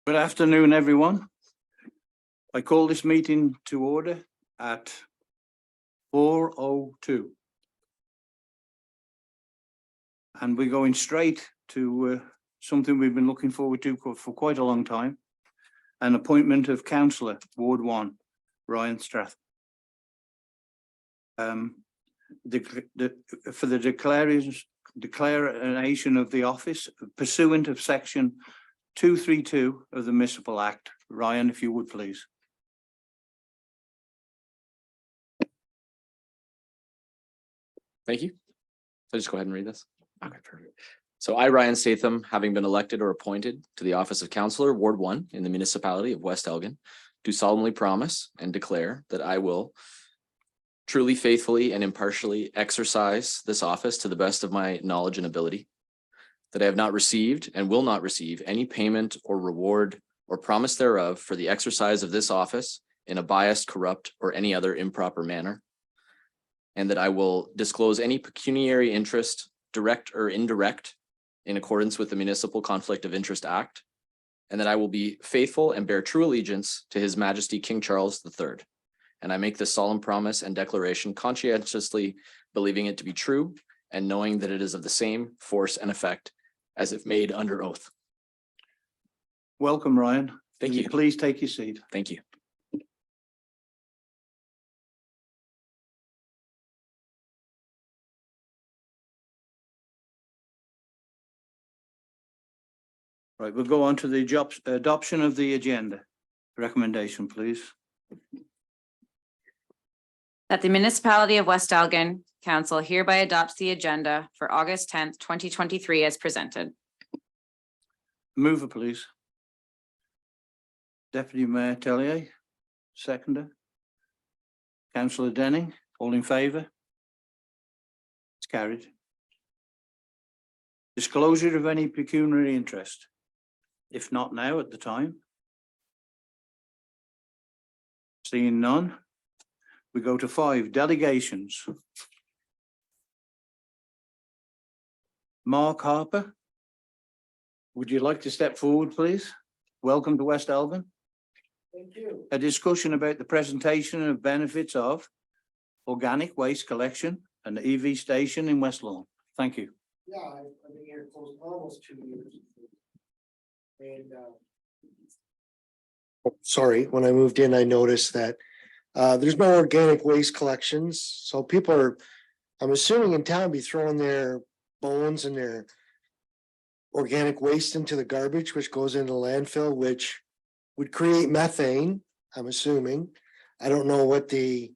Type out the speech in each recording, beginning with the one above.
Good afternoon, everyone. I call this meeting to order at 4:02. And we're going straight to something we've been looking forward to for quite a long time. An appointment of councillor, Ward 1, Ryan Strath. For the declaration of the office pursuant of section 232 of the Municipal Act. Ryan, if you would please. Thank you. So just go ahead and read this. Okay, perfect. So I, Ryan Statham, having been elected or appointed to the office of councillor, Ward 1 in the municipality of West Elgin, do solemnly promise and declare that I will truly, faithfully, and impartially exercise this office to the best of my knowledge and ability, that I have not received and will not receive any payment or reward or promise thereof for the exercise of this office in a biased, corrupt, or any other improper manner, and that I will disclose any pecuniary interest, direct or indirect, in accordance with the Municipal Conflict of Interest Act, and that I will be faithful and bear true allegiance to His Majesty King Charles III. And I make this solemn promise and declaration conscientiously believing it to be true and knowing that it is of the same force and effect as if made under oath. Welcome, Ryan. Thank you. Please take your seat. Thank you. Right, we'll go on to the adoption of the agenda. Recommendation, please. That the municipality of West Elgin Council hereby adopts the agenda for August 10th, 2023 as presented. Mover, please. Deputy Mayor Tellier, seconder. Councillor Denning, all in favour? It's carried. Disclosure of any pecuniary interest. If not now, at the time. Seeing none. We go to 5, delegations. Mark Harper, would you like to step forward, please? Welcome to West Elgin. Thank you. A discussion about the presentation of benefits of organic waste collection and the EV station in West Lawn. Thank you. Yeah, I've been here close almost 2 years. And sorry, when I moved in, I noticed that there's no organic waste collections. So people are, I'm assuming in town, be throwing their bones and their organic waste into the garbage, which goes into landfill, which would create methane, I'm assuming. I don't know what the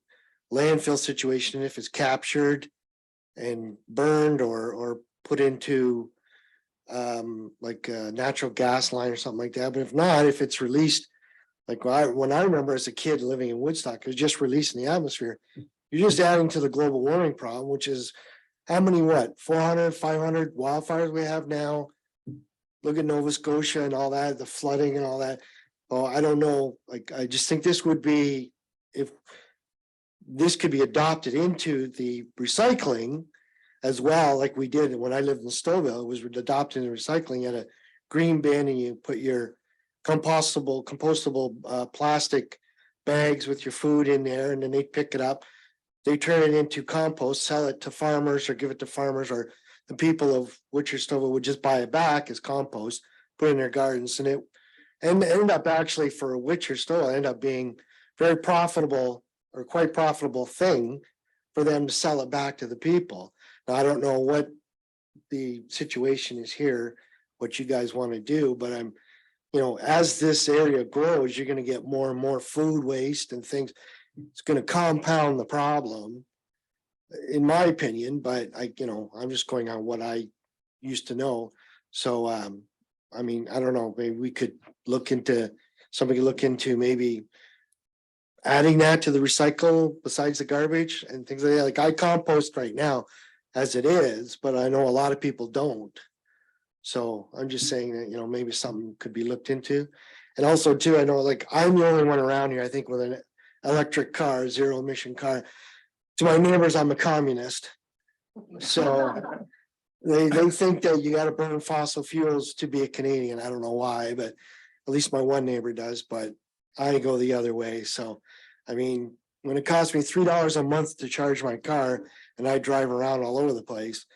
landfill situation, if it's captured and burned or put into like a natural gas line or something like that. But if not, if it's released, like when I remember as a kid living in Woodstock, it was just released in the atmosphere. You're just adding to the global warming problem, which is how many, 400, 500 wildfires we have now. Look at Nova Scotia and all that, the flooding and all that. Oh, I don't know. Like, I just think this would be, if this could be adopted into the recycling as well, like we did when I lived in Stouffville, it was adopted in recycling at a green bin, and you put your compostable plastic bags with your food in there, and then they pick it up. They turn it into compost, sell it to farmers or give it to farmers, or the people of Stouffville would just buy it back as compost, put it in their gardens, and it ended up actually for Stouffville ended up being very profitable, or quite profitable thing for them to sell it back to the people. Now, I don't know what the situation is here, what you guys want to do, but I'm, as this area grows, you're going to get more and more food waste and things. It's going to compound the problem, in my opinion, but I'm just going on what I used to know. So, I mean, I don't know, maybe we could somebody look into maybe adding that to the recycle besides the garbage and things like that. Like, I compost right now as it is, but I know a lot of people don't. So I'm just saying that, maybe something could be looked into. And also too, I know, like, I'm the only one around here, I think, with an electric car, zero emission car. To my neighbors, I'm a communist. So they think that you got to burn fossil fuels to be a Canadian. I don't know why, but At least my one neighbor does, but I go the other way. So, I mean, when it costs me $3 a month to charge my car and I drive around all over the place,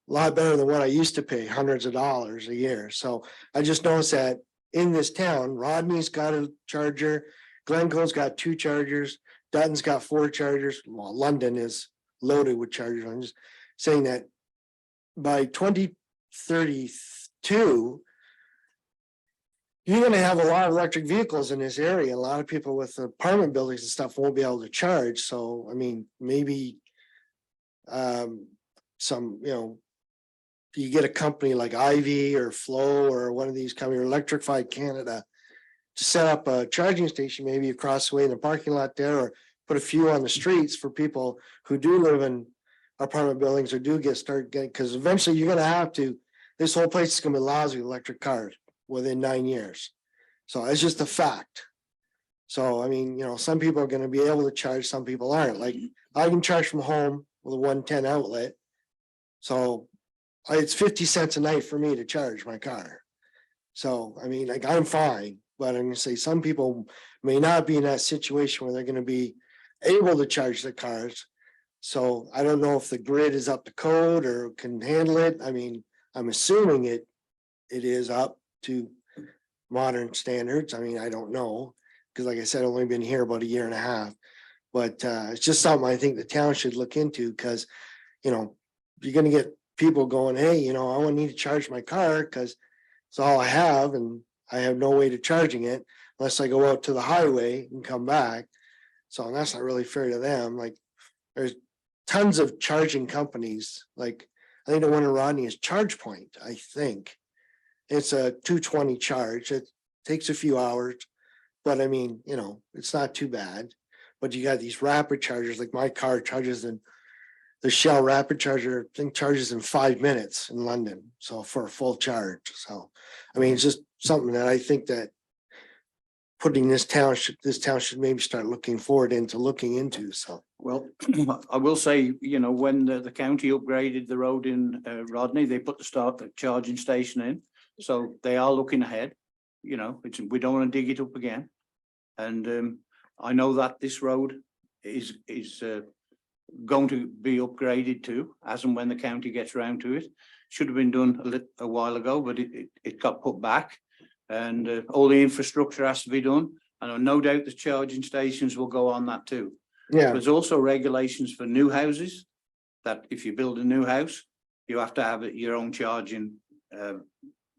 a lot better than what I used to pay, hundreds of dollars a year. So I just noticed that in this town, Rodney's got a charger, Glencoe's got 2 chargers, Dutton's got 4 chargers. Well, London is loaded with chargers. I'm just saying that by 2032, you're gonna have a lot of electric vehicles in this area. A lot of people with apartment buildings and stuff won't be able to charge. So, I mean, maybe some, you get a company like Ivy or Flow or one of these companies, Electrify Canada, to set up a charging station, maybe across the way in the parking lot there, or put a few on the streets for people who do live in apartment buildings or do start getting, because eventually you're gonna have to, this whole place is gonna be lousy with electric cars within 9 years. So it's just a fact. So, I mean, some people are gonna be able to charge, some people aren't. Like, I can charge from home with a 110 outlet. So it's 50 cents a night for me to charge my car. So, I mean, like, I'm fine, but I'm gonna say some people may not be in that situation where they're gonna be able to charge their cars. So I don't know if the grid is up to code or can handle it. I mean, I'm assuming it is up to modern standards. I mean, I don't know, because like I said, I've only been here about a year and a half. But it's just something I think the town should look into, because, you're gonna get people going, hey, I won't need to charge my car because it's all I have and I have no way to charging it unless I go out to the highway and come back. So that's not really fair to them. Like, there's tons of charging companies. Like, I think the one in Rodney is ChargePoint, I think. It's a 220 charge. It takes a few hours, but I mean, it's not too bad. But you got these rapid chargers, like my car charges in the Shell rapid charger, I think charges in 5 minutes in London. So for a full charge. So, I mean, it's just something that I think that putting this town should maybe start looking into. So. Well, I will say, when the county upgraded the road in Rodney, they put the charging station in. So they are looking ahead, we don't want to dig it up again. And I know that this road is going to be upgraded too, as and when the county gets around to it. Should have been done a while ago, but it got put back, and all the infrastructure has to be done. And no doubt the charging stations will go on that too. Yeah. There's also regulations for new houses, that if you build a new house, you have to have your own charging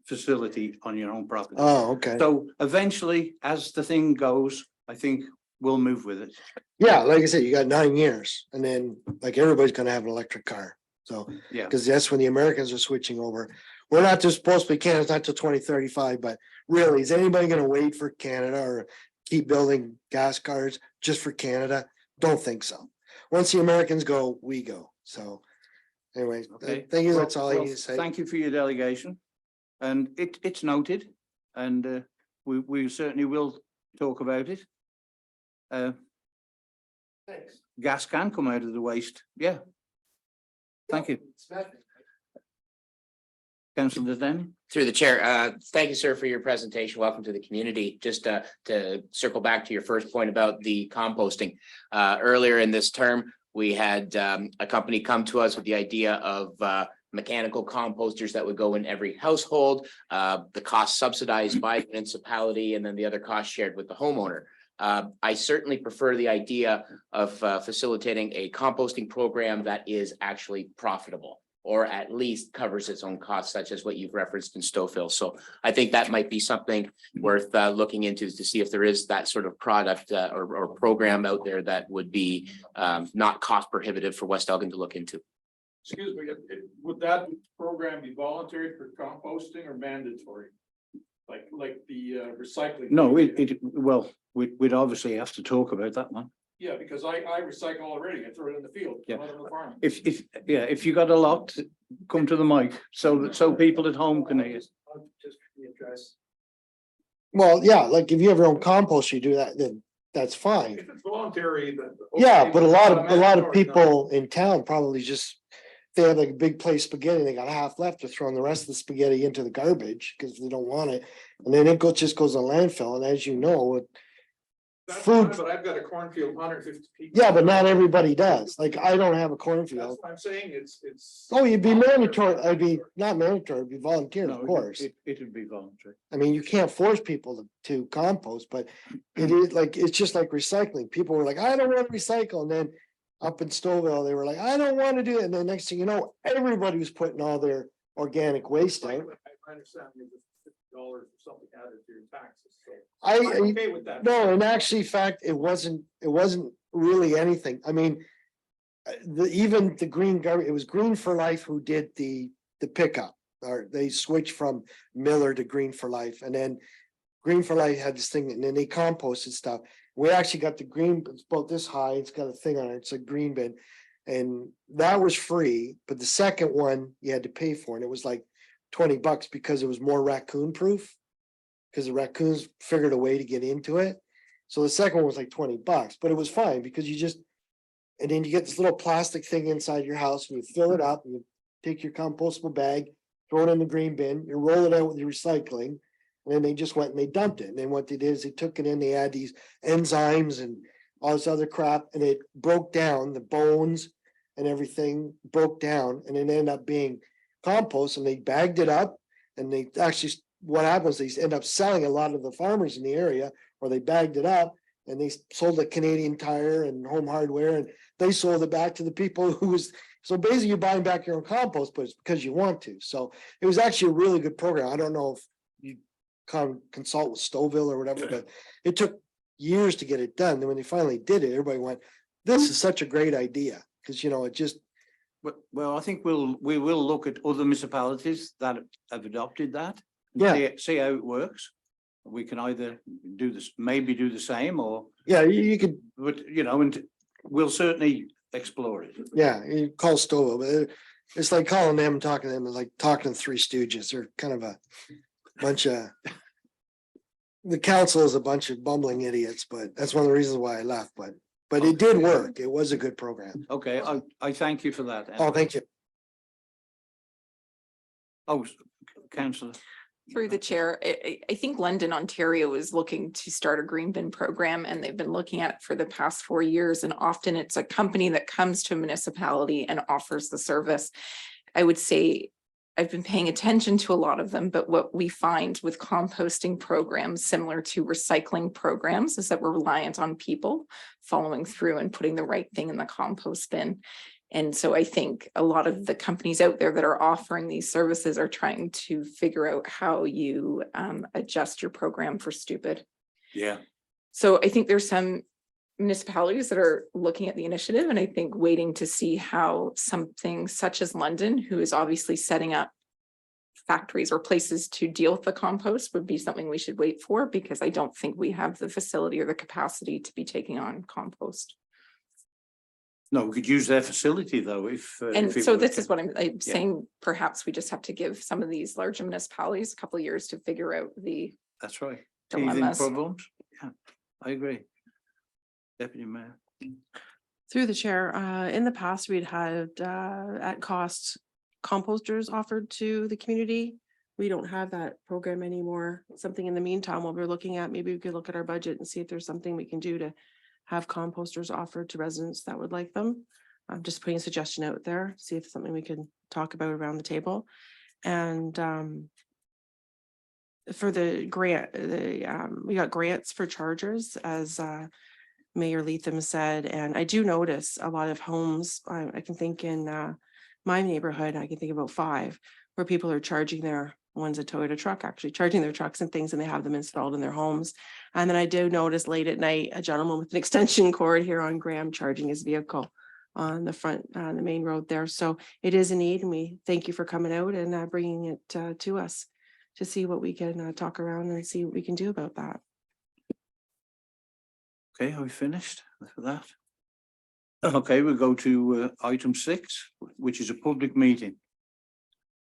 facility on your own property. Oh, okay. So eventually, as the thing goes, I think we'll move with it. Yeah, like I said, you got 9 years, and then like everybody's gonna have an electric car. So, Yeah. because that's when the Americans are switching over. We're not just supposed to be Canada's not till 2035, but really, is anybody gonna wait for Canada or keep building gas cars just for Canada? Don't think so. Once the Americans go, we go. So anyway, Okay. thank you. That's all I Well, need to say. Thank you for your delegation. And it's noted, and we certainly will talk about it. Thanks. Gas can come out of the waste. Yeah. Thank you. Councillor Denny. Through the chair, thank you, sir, for your presentation. Welcome to the community. Just to circle back to your first point about the composting. Earlier in this term, we had a company come to us with the idea of mechanical composters that would go in every household, the cost subsidized by the municipality, and then the other cost shared with the homeowner. I certainly prefer the idea of facilitating a composting program that is actually profitable, or at least covers its own costs, such as what you've referenced in Stouffville. So I think that might be something worth looking into, to see if there is that sort of product or program out there that would be not cost prohibitive for West Elgin to look into. Excuse me, would that program be voluntary for composting or mandatory? Like the recycling? No, well, we'd obviously have to talk about that one. Yeah, because I recycle already. I throw it in the field. Yeah. Not on the farm. If you got a lot, come to the mic so people at home can hear. Well, yeah, like if you have your own compost, you do that, then that's fine. If it's voluntary, then. Yeah, but a lot of mandatory, no. people in town probably just they had like a big plate of spaghetti, they got half left, they're throwing the rest of the spaghetti into the garbage because they don't want it. And then it just goes to landfill, and as you know, That's Food- fine, but I've got a cornfield, 150 people. yeah, but not everybody does. Like, I don't have a That's cornfield. what I'm saying, it's. Oh, you'd be mandatory, I'd be not mandatory, it'd be volunteer, No, of course. it would be voluntary. I mean, you can't force people to compost, but it is like, it's just like recycling. People were like, I don't want to recycle. And then up in Stouffville, they were like, I don't want to do it. And then next thing you know, everybody was putting all their organic waste out. I understand there's $50 or something added to your taxes, so. I, I'm okay with that. no, in actually fact, it wasn't really anything. I mean, even the green garbage, it was Green for Life who did the pickup. Or they switched from Miller to Green for Life, and then Green for Life had this thing, and then they composted stuff. We actually got the green, it's about this high, it's got a thing on it, it's a green bin. And that was free, but the second one you had to pay for, and it was like $20 because it was more raccoon proof. Because the raccoons figured a way to get into it. So the second one was like $20, but it was fine because you just. And then you get this little plastic thing inside your house and you fill it up, and you take your compostable bag, throw it in the green bin, you roll it out with your recycling. And then they just went and they dumped it. And then what they did is they took it in, they had these enzymes and all this other crap, and it broke down, the bones and everything broke down, and it ended up being compost, and they bagged it up. And they actually, what happens, they end up selling a lot of the farmers in the area, or they bagged it up and they sold it Canadian Tire and Home Hardware, and they sold it back to the people who was, so basically you're buying back your own compost, but it's because you want to. So it was actually a really good program. I don't know if you consult with Stouffville or whatever, but it took years to get it done. Then when they finally did it, everybody went, this is such a great idea. Cause you know, it just, Well, I think we will look at other municipalities that have adopted that. and Yeah. See how it works. We can either do this, maybe do the same, or, yeah, you could, but, you know, and we'll certainly explore it. yeah, you call Stouffville, but it's like calling them, talking to them, it's like talking to Three Stooges. They're kind of a bunch of. The council is a bunch of bumbling idiots, but that's one of the reasons why I left, but it did work. It was a good program. Okay, I thank you for that. Oh, thank you. Oh, councillor. Through the chair, I think London, Ontario is looking to start a green bin program, and they've been looking at it for the past 4 years. And often it's a company that comes to a municipality and offers the service. I would say I've been paying attention to a lot of them, but what we find with composting programs similar to recycling programs is that we're reliant on people following through and putting the right thing in the compost bin. And so I think a lot of the companies out there that are offering these services are trying to figure out how you adjust your program for stupid. Yeah. So I think there's some municipalities that are looking at the initiative, and I think waiting to see how something such as London, who is obviously setting up factories or places to deal with the compost, would be something we should wait for, because I don't think we have the facility or the capacity to be taking on compost. No, we could use their facility though, if. And if it so was- this is what I'm saying, perhaps we just have to give some of these larger municipalities a couple of years to figure out the That's right. Teething dilemmas. problems. Yeah, I agree. Deputy Mayor. Through the chair, in the past, we'd had at cost composters offered to the community. We don't have that program anymore. Something in the meantime, while we're looking at, maybe we could look at our budget and see if there's something we can do to have composters offered to residents that would like them. I'm just putting a suggestion out there, see if it's something we can talk about around the table. And for the grant, we got grants for chargers, as Mayor Leatham said, and I do notice a lot of homes, I can think in my neighborhood, I can think about 5, where people are charging their, one's a Toyota truck, actually charging their trucks and things, and they have them installed in their homes. And then I do notice late at night, a gentleman with an extension cord here on Graham charging his vehicle on the front, the main road there. So it is a need, and we thank you for coming out and bringing it to us to see what we can talk around and see what we can do about that. Okay, are we finished with that? Okay, we'll go to item 6, which is a public meeting.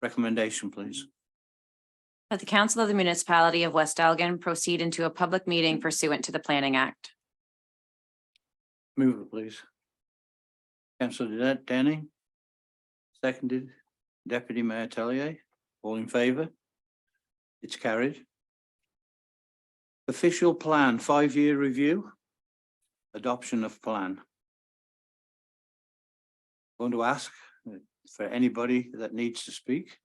Recommendation, please. That the Council of the Municipality of West Elgin proceed into a public meeting pursuant to the Planning Act. Move it, please. Councillor Denny, Seconded, Deputy Mayor Tellier, all in favour? It's carried. Official plan, 5-year review. Adoption of plan. Going to ask for anybody that needs to speak.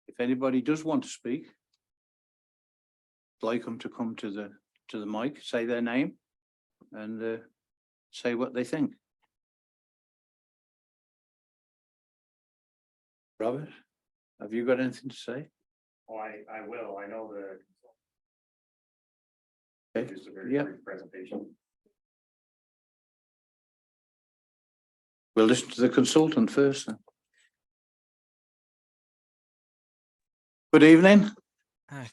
If anybody does want to speak, I'd like them to come to the mic, say their name and say what they think. Robert, have you got anything to say? Oh, I will, I know the. Okay. Just a very Yeah. brief presentation. We'll listen to the consultant first then. Good evening.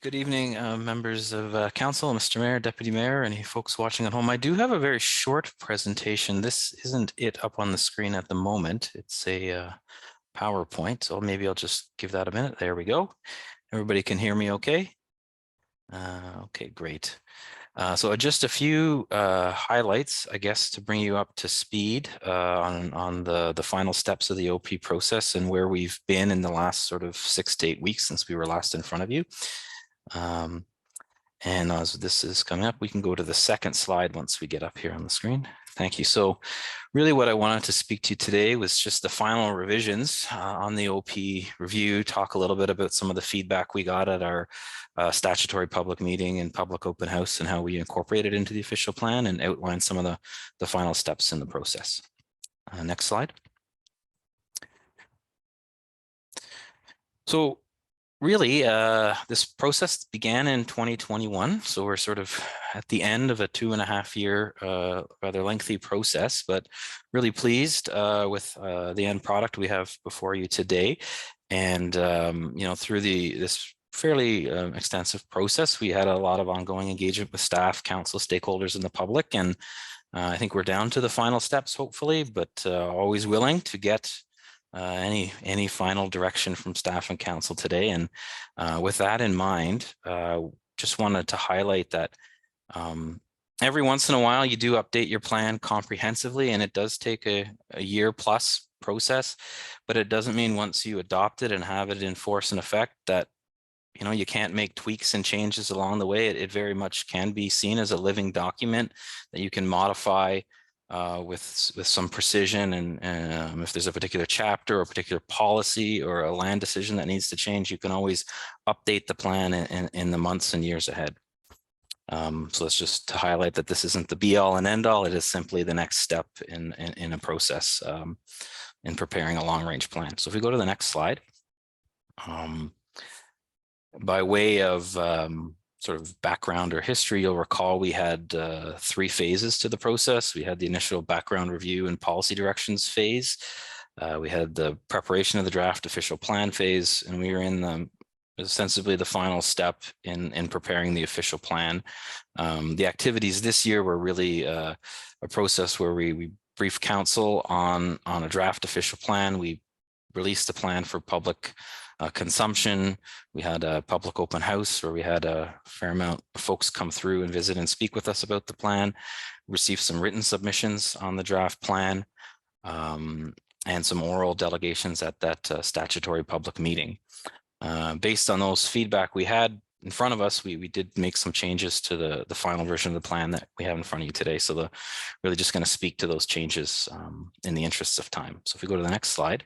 Good evening, members of council, Mr. Mayor, Deputy Mayor, any folks watching at home. I do have a very short presentation. This isn't it up on the screen at the moment. It's a PowerPoint, so maybe I'll just give that a minute. There we go. Everybody can hear me okay? Okay, great. So just a few highlights, I guess, to bring you up to speed on the final steps of the OP process and where we've been in the last sort of 6 to 8 weeks since we were last in front of you. And as this is coming up, we can go to the second slide once we get up here on the screen. Thank you. So really what I wanted to speak to today was just the final revisions on the OP review, talk a little bit about some of the feedback we got at our statutory public meeting and public open house and how we incorporate it into the official plan and outline some of the final steps in the process. Next slide. So really, this process began in 2021, so we're sort of at the end of a 2.5-year, rather lengthy process, but really pleased with the end product we have before you today. And you know, through this fairly extensive process, we had a lot of ongoing engagement with staff, council, stakeholders, and the public. And I think we're down to the final steps, hopefully, but always willing to get any final direction from staff and council today. And with that in mind, just wanted to highlight that every once in a while you do update your plan comprehensively, and it does take a year plus process, but it doesn't mean once you adopt it and have it in force and effect that you can't make tweaks and changes along the way. It very much can be seen as a living document that you can modify with some precision, and if there's a particular chapter or a particular policy or a land decision that needs to change, you can always update the plan in the months and years ahead. So it's just to highlight that this isn't the be all and end all. It is simply the next step in a process in preparing a long range plan. So if we go to the next slide, by way of sort of background or history, you'll recall we had 3 phases to the process. We had the initial background review and policy directions phase. We had the preparation of the draft official plan phase, and we were in ostensibly the final step in preparing the official plan. The activities this year were really a process where we briefed council on a draft official plan. We released the plan for public consumption. We had a public open house where we had a fair amount of folks come through and visit and speak with us about the plan, received some written submissions on the draft plan, and some oral delegations at that statutory public meeting. Based on those feedback we had in front of us, we did make some changes to the final version of the plan that we have in front of you today. So really just going to speak to those changes in the interests of time. So if we go to the next slide.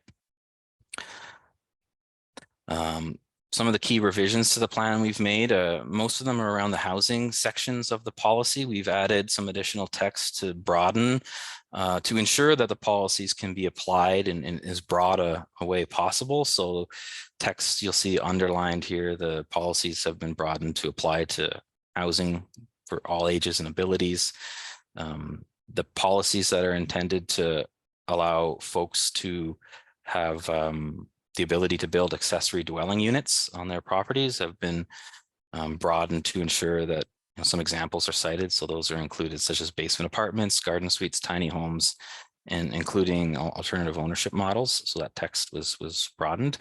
Some of the key revisions to the plan we've made, most of them are around the housing sections of the policy. We've added some additional text to broaden, to ensure that the policies can be applied in as broad a way possible. So text you'll see underlined here, the policies have been broadened to apply to housing for all ages and abilities. The policies that are intended to allow folks to have the ability to build accessory dwelling units on their properties have been broadened to ensure that some examples are cited. So those are included, such as basement apartments, garden suites, tiny homes, and including alternative ownership models. So that text was broadened,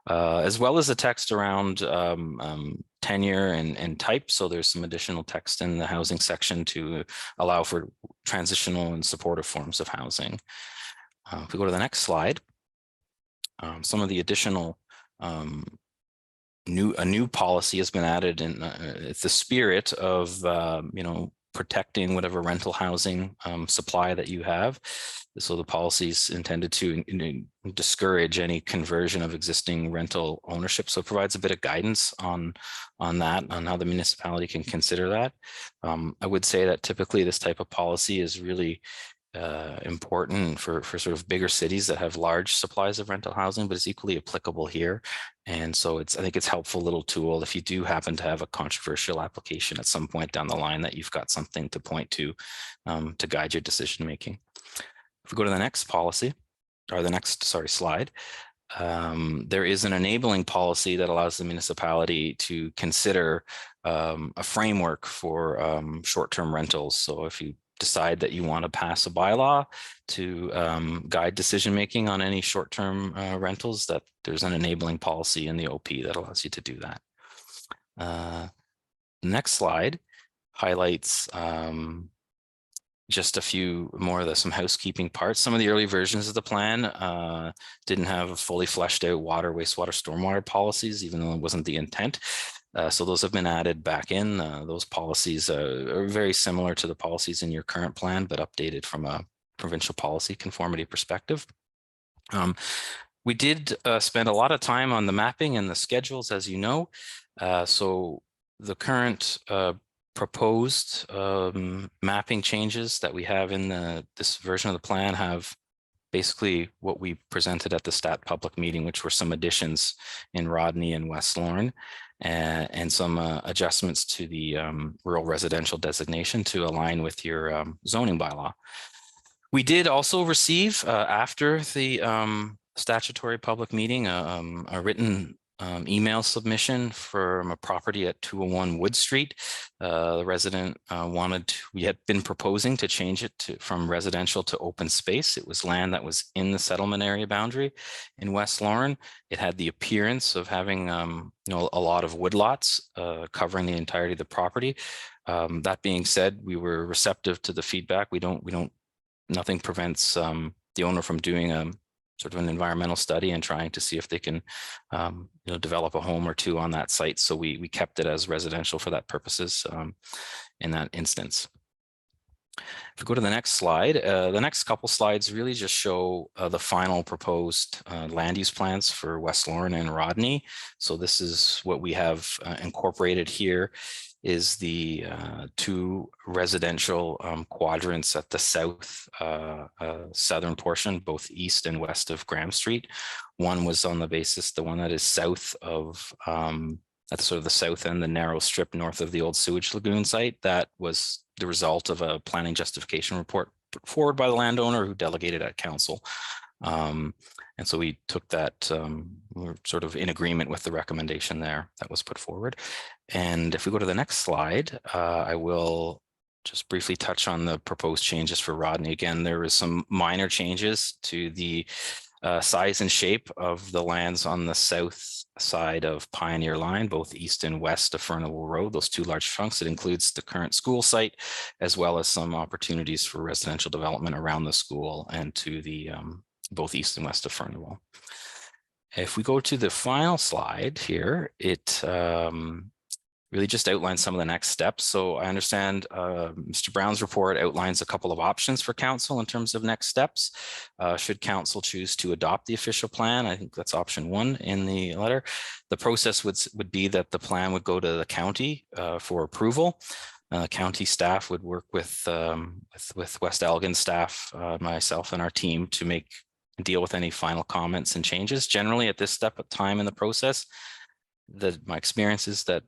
as well as the text around tenure and type. So there's some additional text in the housing section to allow for transitional and supportive forms of housing. If we go to the next slide. Some of the additional a new policy has been added, and it's the spirit of protecting whatever rental housing supply that you have. So the policy is intended to discourage any conversion of existing rental ownership. So it provides a bit of guidance on that, on how the municipality can consider that. I would say that typically this type of policy is really important for sort of bigger cities that have large supplies of rental housing, but it's equally applicable here. And so I think it's a helpful little tool if you do happen to have a controversial application at some point down the line, that you've got something to point to guide your decision making. If we go to the next policy, or the next, slide, there is an enabling policy that allows the municipality to consider a framework for short-term rentals. So if you decide that you want to pass a bylaw to guide decision-making on any short-term rentals, that there's an enabling policy in the OP that allows you to do that. Next slide highlights just a few more of some housekeeping parts. Some of the early versions of the plan didn't have fully fleshed out water, wastewater, stormwater policies, even though it wasn't the intent. So those have been added back in. Those policies are very similar to the policies in your current plan, but updated from a provincial policy conformity perspective. We did spend a lot of time on the mapping and the schedules, as you know. So the current proposed mapping changes that we have in this version of the plan have basically what we presented at the Stat Public meeting, which were some additions in Rodney and West Lorne, and some adjustments to the rural residential designation to align with your zoning bylaw. We did also receive, after the statutory public meeting, a written email submission from a property at 201 Wood Street. The resident we had been proposing to change it from residential to open space. It was land that was in the settlement area boundary in West Lorne. It had the appearance of having a lot of woodlots covering the entirety of the property. That being said, we were receptive to the feedback. Nothing prevents the owner from doing sort of an environmental study and trying to see if they can develop a home or two on that site. So we kept it as residential for that purposes in that instance. If we go to the next slide, the next couple slides really just show the final proposed land use plans for West Lorne and Rodney. So this is what we have incorporated here, is the two residential quadrants at the southern portion, both east and west of Graham Street. One was on the basis, the one that is south of, at sort of the south end, the narrow strip north of the old sewage lagoon site. That was the result of a planning justification report put forward by the landowner, who delegated at council. And so we took that, we're sort of in agreement with the recommendation there that was put forward. And if we go to the next slide, I will just briefly touch on the proposed changes for Rodney. Again, there is some minor changes to the size and shape of the lands on the south side of Pioneer Line, both east and west of Furnival Road, those two large chunks. It includes the current school site, as well as some opportunities for residential development around the school and to the both east and west of Furnival. If we go to the final slide here, it really just outlines some of the next steps. So I understand Mr. Brown's report outlines a couple of options for council in terms of next steps. Should council choose to adopt the official plan, I think that's option one in the letter. The process would be that the plan would go to the county for approval. County staff would work with West Elgin staff, myself and our team, to deal with any final comments and changes. Generally, at this step of time in the process, my experience is that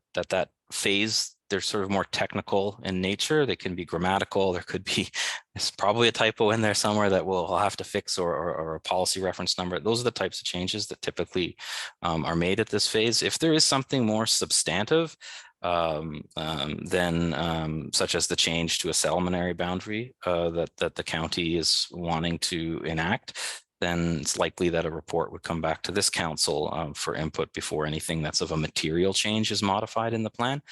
phase, they're sort of more technical in nature. They can be grammatical. There could be, there's probably a typo in there somewhere that we'll have to fix, or a policy reference number. Those are the types of changes that typically are made at this phase. If there is something more substantive, then such as the change to a settlement area boundary that the county is wanting to enact, then it's likely that a report would come back to this council for input before anything that's of a material change is modified in the plan.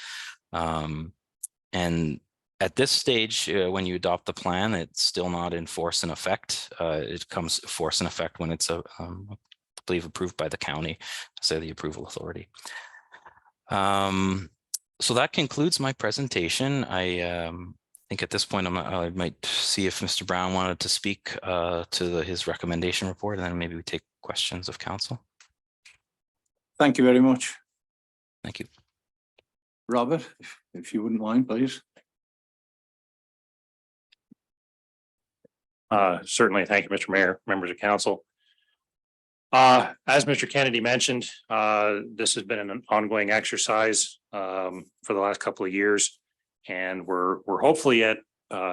And at this stage, when you adopt the plan, it's still not in force and effect. It comes force and effect when it's believe approved by the county, so the approval authority. So that concludes my presentation. I think at this point, I might see if Mr. Brown wanted to speak to his recommendation report, and then maybe we take questions of council. Thank you very much. Thank you. Robert, if you wouldn't mind, please. Certainly. Thank you, Mr. Mayor, members of council. As Mr. Kennedy mentioned, this has been an ongoing exercise for the last couple of years, and we're hopefully at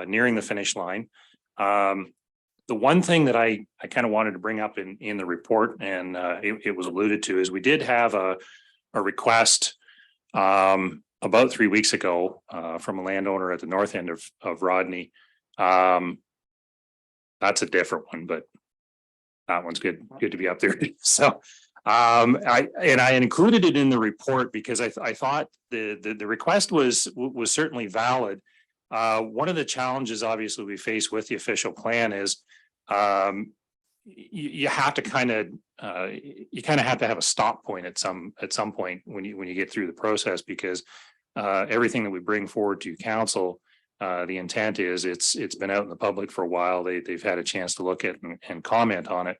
nearing the finish line. The one thing that I kind of wanted to bring up in the report, and it was alluded to, is we did have a request about 3 weeks ago from a landowner at the north end of Rodney. That's a different one, but that one's good to be up there. So I included it in the report because I thought the request was certainly valid. One of the challenges obviously we face with the official plan is you have to kind of have to have a stop point at some point when you get through the process, because everything that we bring forward to council, the intent is it's been out in the public for a while. They've had a chance to look at and comment on it.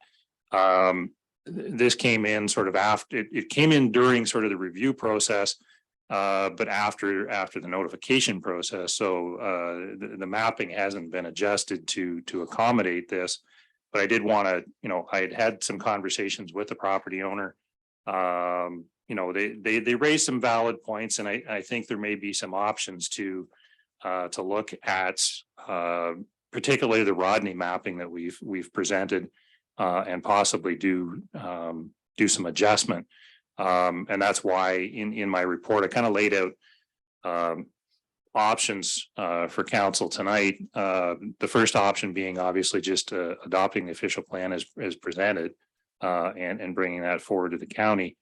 This came in sort of after, it came in during sort of the review process, but after the notification process. So the mapping hasn't been adjusted to accommodate this. But I did want to, I had some conversations with the property owner. They raised some valid points, and I think there may be some options to look at, particularly the Rodney mapping that we've presented, and possibly do some adjustment. And that's why in my report I kind of laid out options for council tonight. The first option being obviously just adopting the official plan as presented, and bringing that forward to the county.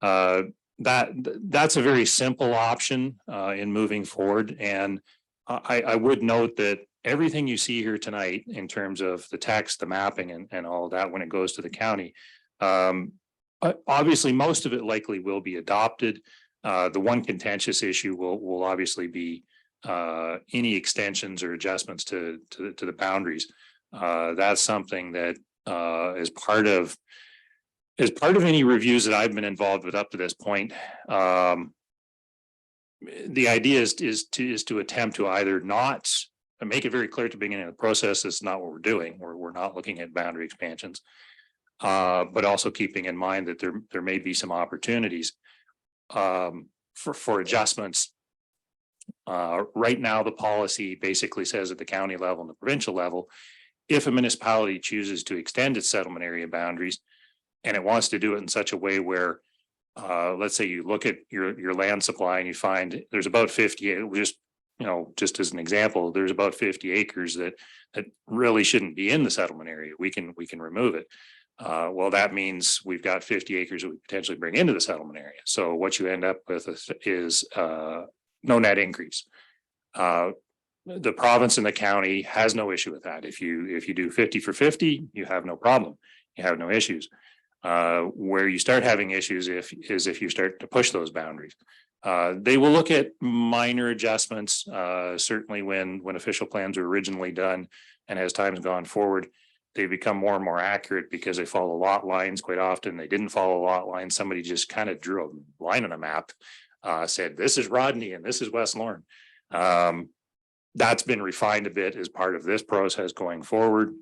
That's a very simple option in moving forward. And I would note that everything you see here tonight in terms of the text, the mapping, and all of that, when it goes to the county, obviously most of it likely will be adopted. The one contentious issue will obviously be any extensions or adjustments to the boundaries. That's something that is part of any reviews that I've been involved with up to this point. The idea is to attempt to either not make it very clear at the beginning of the process it's not what we're doing. We're not looking at boundary expansions, but also keeping in mind that there may be some opportunities for adjustments. Right now, the policy basically says at the county level and the provincial level, if a municipality chooses to extend its settlement area boundaries and it wants to do it in such a way where, let's say you look at your land supply and you find there's about 50, just as an example, there's about 50 acres that really shouldn't be in the settlement area. We can remove it. Well, that means we've got 50 acres that we potentially bring into the settlement area. So what you end up with is no net increase. The province and the county has no issue with that. If you do 50 for 50, you have no problem. You have no issues. Where you start having issues is if you start to push those boundaries. They will look at minor adjustments, certainly when official plans were originally done, and as time's gone forward, they become more and more accurate because they follow lot lines. Quite often they didn't follow lot lines. Somebody just kind of drew a line on a map, said this is Rodney and this is West Lorne. That's been refined a bit as part of this process going forward.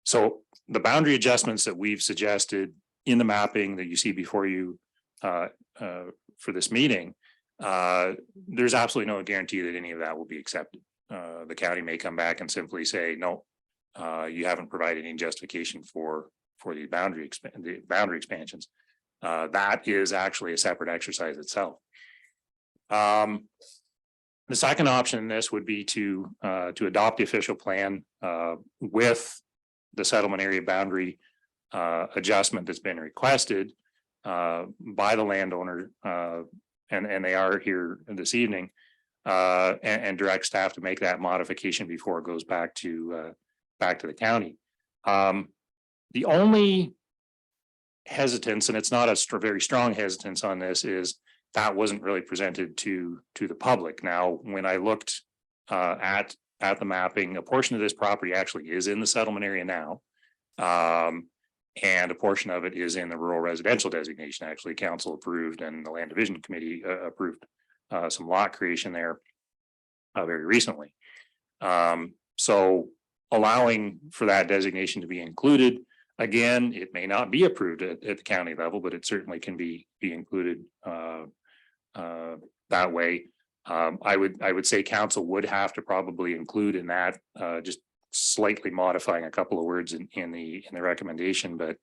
So the boundary adjustments that we've suggested in the mapping that you see before you for this meeting, there's absolutely no guarantee that any of that will be accepted. The county may come back and simply say, no, you haven't provided any justification for the boundary expansions. That is actually a separate exercise itself. The second option in this would be to adopt the official plan with the settlement area boundary adjustment that's been requested by the landowner, and they are here this evening, and direct staff to make that modification before it goes back to the county. The only hesitance, and it's not a very strong hesitance on this, is that wasn't really presented to the public. Now, when I looked at the mapping, a portion of this property actually is in the settlement area now. And a portion of it is in the rural residential designation. Actually, council approved and the land division committee approved some lot creation there very recently. So allowing for that designation to be included, again, it may not be approved at the county level, but it certainly can be included that way. I would say council would have to probably include in that just slightly modifying a couple of words in the recommendation, but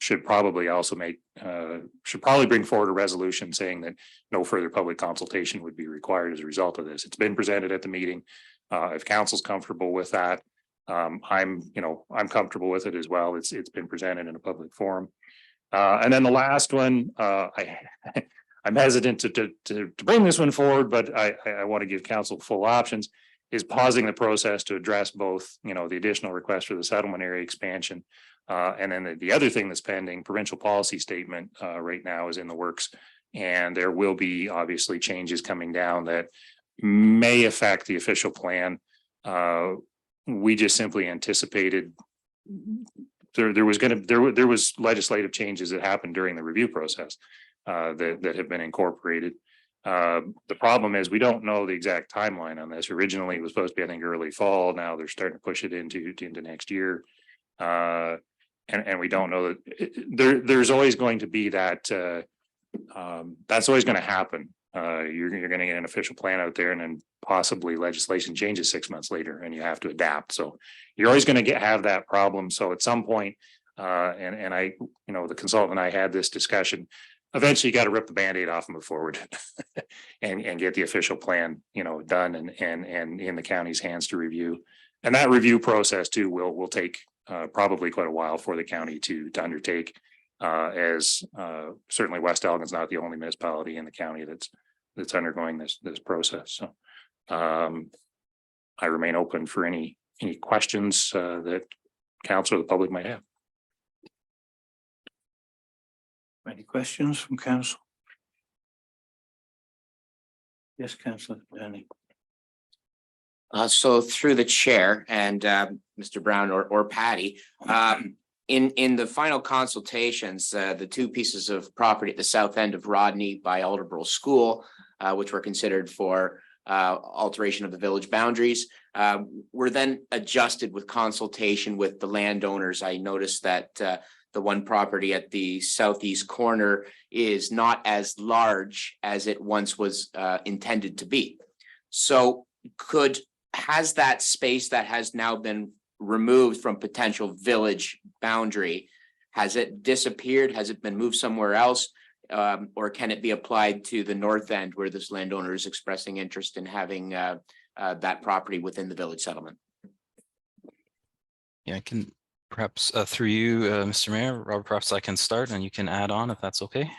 should probably also bring forward a resolution saying that no further public consultation would be required as a result of this. It's been presented at the meeting. If council's comfortable with that, I'm comfortable with it as well. It's been presented in a public forum. And then the last one, I'm hesitant to bring this one forward, but I want to give council full options, is pausing the process to address both, the additional request for the settlement area expansion. And then the other thing that's pending, provincial policy statement right now is in the works. And there will be obviously changes coming down that may affect the official plan. We just simply anticipated there was legislative changes that happened during the review process that have been incorporated. The problem is we don't know the exact timeline on this. Originally, it was supposed to be, I think, early fall. Now they're starting to push it into next year. And we don't know that there's always going to be that that's always going to happen. You're going to get an official plan out there, and then possibly legislation changes 6 months later and you have to adapt. So you're always going to have that problem. So at some point, and I, the consultant and I had this discussion, eventually you got to rip the Band-Aid off and move forward and get the official plan, done and in the county's hands to review. And that review process too will take probably quite a while for the county to undertake, as certainly West Elgin's not the only municipality in the county that's undergoing this process. So I remain open for any questions that council or the public might have. Any questions from council? Yes, Councillor Danny. So through the chair and Mr. Brown or Patty, in the final consultations, the two pieces of property at the south end of Rodney by Alderborough School, which were considered for alteration of the village boundaries, were then adjusted with consultation with the landowners. I noticed that the one property at the southeast corner is not as large as it once was intended to be. So has that space that has now been removed from potential village boundary, has it disappeared? Has it been moved somewhere else? Or can it be applied to the north end where this landowner is expressing interest in having that property within the village settlement? Yeah, I can perhaps through you, Mr. Mayor, Robert, perhaps I can start and you can add on if that's okay.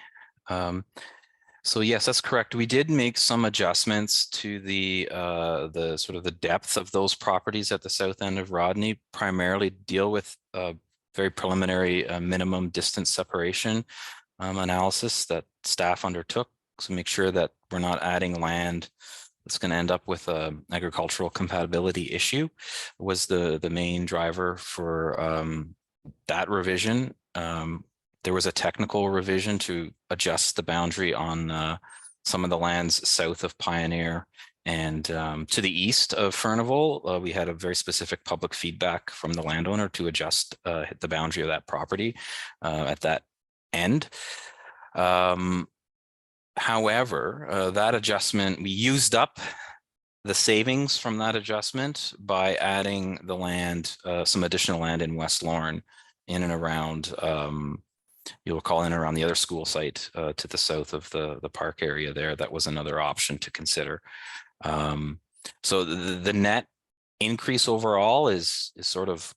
So yes, that's correct. We did make some adjustments to the sort of the depth of those properties at the south end of Rodney, primarily deal with very preliminary minimum distance separation analysis that staff undertook to make sure that we're not adding land that's going to end up with a agricultural compatibility issue was the main driver for that revision. There was a technical revision to adjust the boundary on some of the lands south of Pioneer and to the east of Furnival. We had a very specific public feedback from the landowner to adjust the boundary of that property at that end. However, that adjustment, we used up the savings from that adjustment by adding the land, some additional land in West Lorne in and around, you'll recall, in and around the other school site to the south of the park area there. That was another option to consider. So the net increase overall is sort of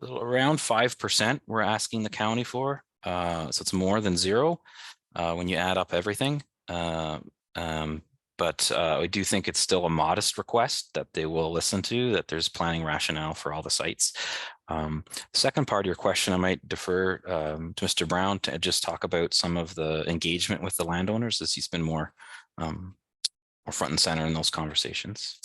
around 5% we're asking the county for. So it's more than zero when you add up everything. But I do think it's still a modest request that they will listen to, that there's planning rationale for all the sites. Second part of your question, I might defer to Mr. Brown to just talk about some of the engagement with the landowners, as he's been more front and center in those conversations.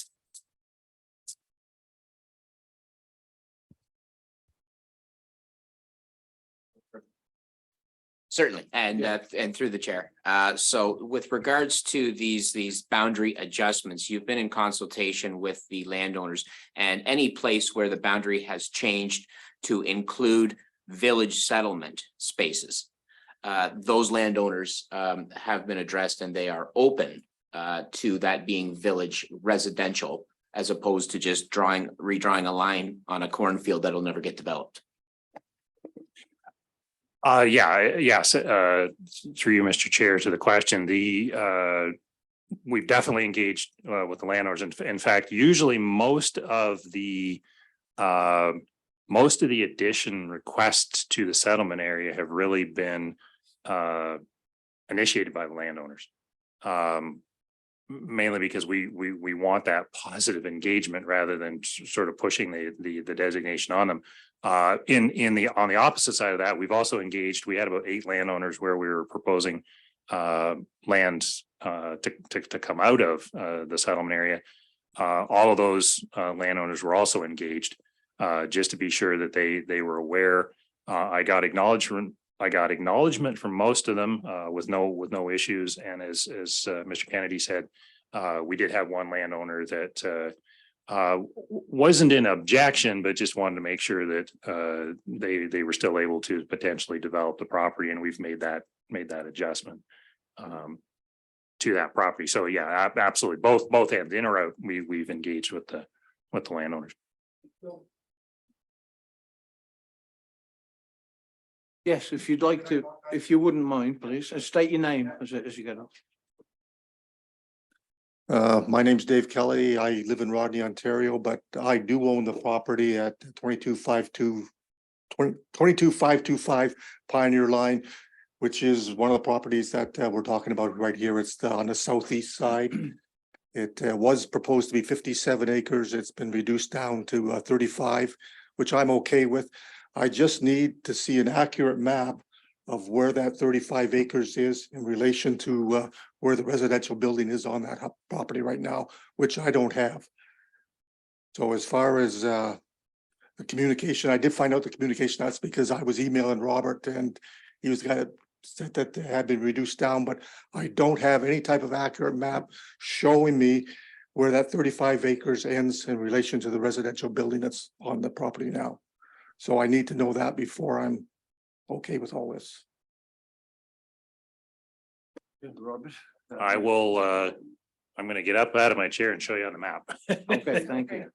Certainly, and through the chair. So with regards to these boundary adjustments, you've been in consultation with the landowners, and any place where the boundary has changed to include village settlement spaces. Those landowners have been addressed, and they are open to that being village residential, as opposed to just redrawing a line on a cornfield that'll never get developed. Yes, through you, Mr. Chair, to the question, we've definitely engaged with the landowners. In fact, usually most of the addition requests to the settlement area have really been initiated by the landowners. Mainly because we want that positive engagement rather than sort of pushing the designation on them. On the opposite side of that, we've also engaged. We had about 8 landowners where we were proposing lands to come out of the settlement area. All of those landowners were also engaged, just to be sure that they were aware. I got acknowledgement from most of them with no issues. And as Mr. Kennedy said, we did have one landowner that wasn't in objection, but just wanted to make sure that they were still able to potentially develop the property, and we've made that adjustment to that property. So yeah, absolutely, both ends, in or out, we've engaged with the landowners. Yes, if you'd like to, if you wouldn't mind, please, state your name as you get up. My name's Dave Kelly. I live in Rodney, Ontario, but I do own the property at 22525 Pioneer Line, which is one of the properties that we're talking about right here. It's on the southeast side. It was proposed to be 57 acres. It's been reduced down to 35, which I'm okay with. I just need to see an accurate map of where that 35 acres is in relation to where the residential building is on that property right now, which I don't have. So as far as the communication, I did find out the communication. That's because I was emailing Robert, and he was the guy that said that they had been reduced down, but I don't have any type of accurate map showing me where that 35 acres ends in relation to the residential building that's on the property now. So I need to know that before I'm okay with all this. Robert. I will, I'm going to get up out of my chair and show you on the map. Okay, thank you.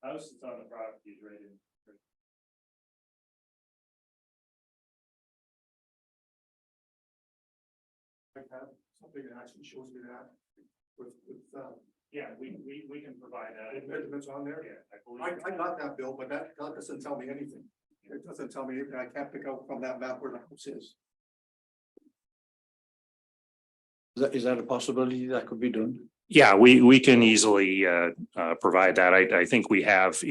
The house that's on the property is right in. Something that actually shows me that with Yeah, we can provide that. measurements on there. Yeah, I got that, Bill, but that doesn't tell me anything. It doesn't tell me anything. I can't pick out from that map where the house is. Is that a possibility that could be done? Yeah, we can easily provide that. I think we have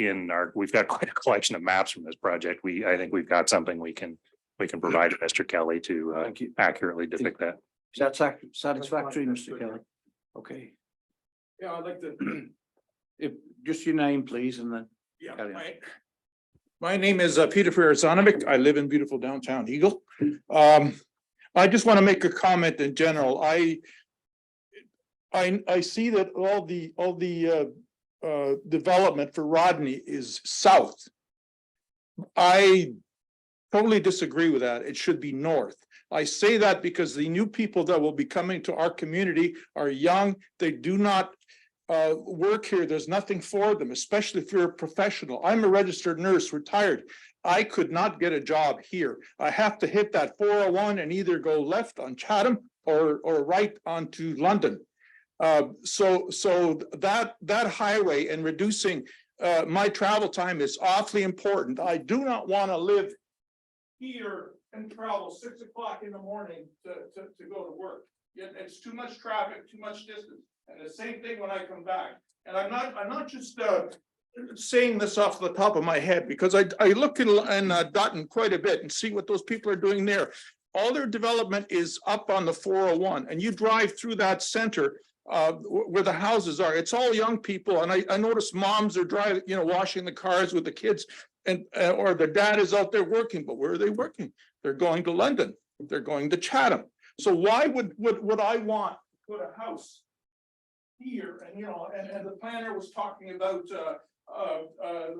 we've got quite a collection of maps from this project. I think we've got something we can provide to Mr. Kelly to Thank you. accurately depict that. Is that satisfactory, Mr. Kelly? Okay, Yeah, I'd like to, just your name, please, and then. yeah, Carry on. my name is Peter Ferrazanovic. I live in beautiful downtown Eagle. I just want to make a comment in general. I see that all the development for Rodney is south. I totally disagree with that. It should be north. I say that because the new people that will be coming to our community are young. They do not work here. There's nothing for them, especially if you're a professional. I'm a registered nurse, retired. I could not get a job here. I have to hit that 401 and either go left on Chatham or right onto London. So that highway and reducing my travel time is awfully important. I do not want to live here and travel 6 o'clock in the morning to go to work. Yet it's too much traffic, too much distance, and the same thing when I come back. And I'm not just saying this off the top of my head, because I look in Dutton quite a bit and see what those people are doing there. All their development is up on the 401, and you drive through that center where the houses are. It's all young people, and I notice moms are driving, washing the cars with the kids, and or the dad is out there working. But where are they working? They're going to London. They're going to Chatham. So why would I want to put a house here? And the planner was talking about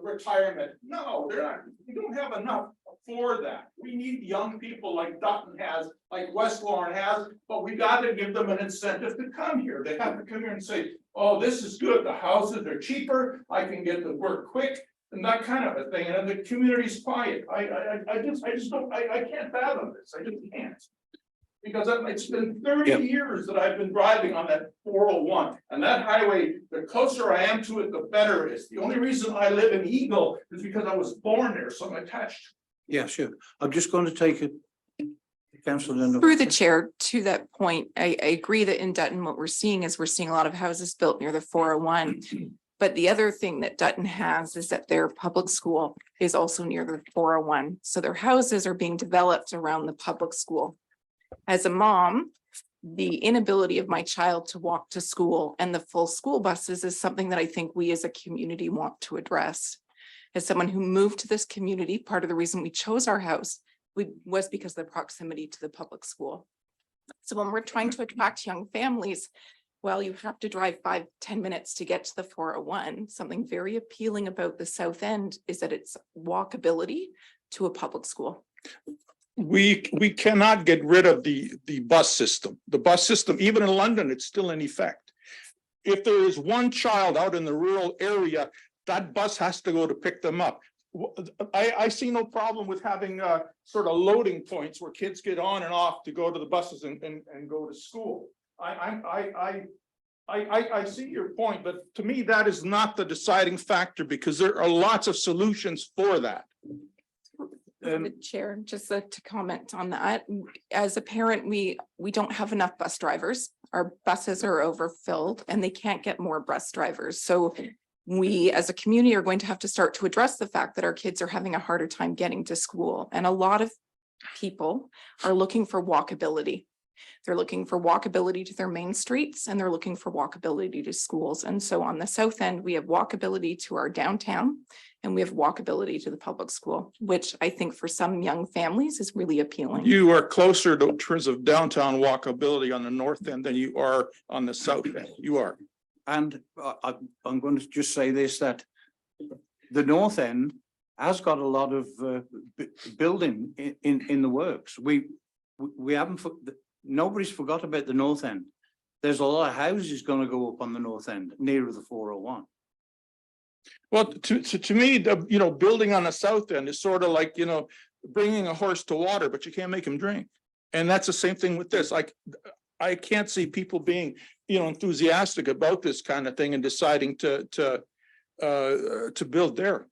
retirement. No, they're not. We don't have enough for that. We need young people like Dutton has, like West Lauren has, but we got to give them an incentive to come here. They have to come here and say, oh, this is good. The houses are cheaper. I can get to work quick and that kind of a thing. And the community's quiet. I just don't, I can't fathom this. I just can't. Because it's been 30 Yep. years that I've been driving on that 401, and that highway, the closer I am to it, the better it is. The only reason I live in Eagle is because I was born there, so I'm attached. Yeah, sure. I'm just going to take it. Councillor Linda. Through the chair, to that point, I agree that in Dutton, what we're seeing is we're seeing a lot of houses built near the 401. But the other thing that Dutton has is that their public school is also near the 401. So their houses are being developed around the public school. As a mom, the inability of my child to walk to school and the full school buses is something that I think we as a community want to address. As someone who moved to this community, part of the reason we chose our house was because of the proximity to the public school. So when we're trying to attract young families, well, you have to drive 5-10 minutes to get to the 401. Something very appealing about the South End is that it's walkability to a public school. We cannot get rid of the bus system. The bus system, even in London, it's still in effect. If there is one child out in the rural area, that bus has to go to pick them up. I see no problem with having sort of loading points where kids get on and off to go to the buses and go to school. I see your point, but to me, that is not the deciding factor, because there are lots of solutions for that. The chair, just to comment on that, as a parent, we don't have enough bus drivers. Our buses are overfilled and they can't get more bus drivers. So we as a community are going to have to start to address the fact that our kids are having a harder time getting to school. And a lot of people are looking for walkability. They're looking for walkability to their main streets, and they're looking for walkability to schools. And so on the South End, we have walkability to our downtown, and we have walkability to the public school, which I think for some young families is really appealing. You are closer to in terms of downtown walkability on the north end than you are on the south end. You are. And I'm going to just say this, that the North End has got a lot of building in the works. We haven't, nobody's forgot about the North End. There's a lot of houses going to go up on the North End nearer the 401. Well, to me, building on the south end is sort of like, bringing a horse to water, but you can't make him drink. And that's the same thing with this. Like, I can't see people being, enthusiastic about this kind of thing and deciding to build there.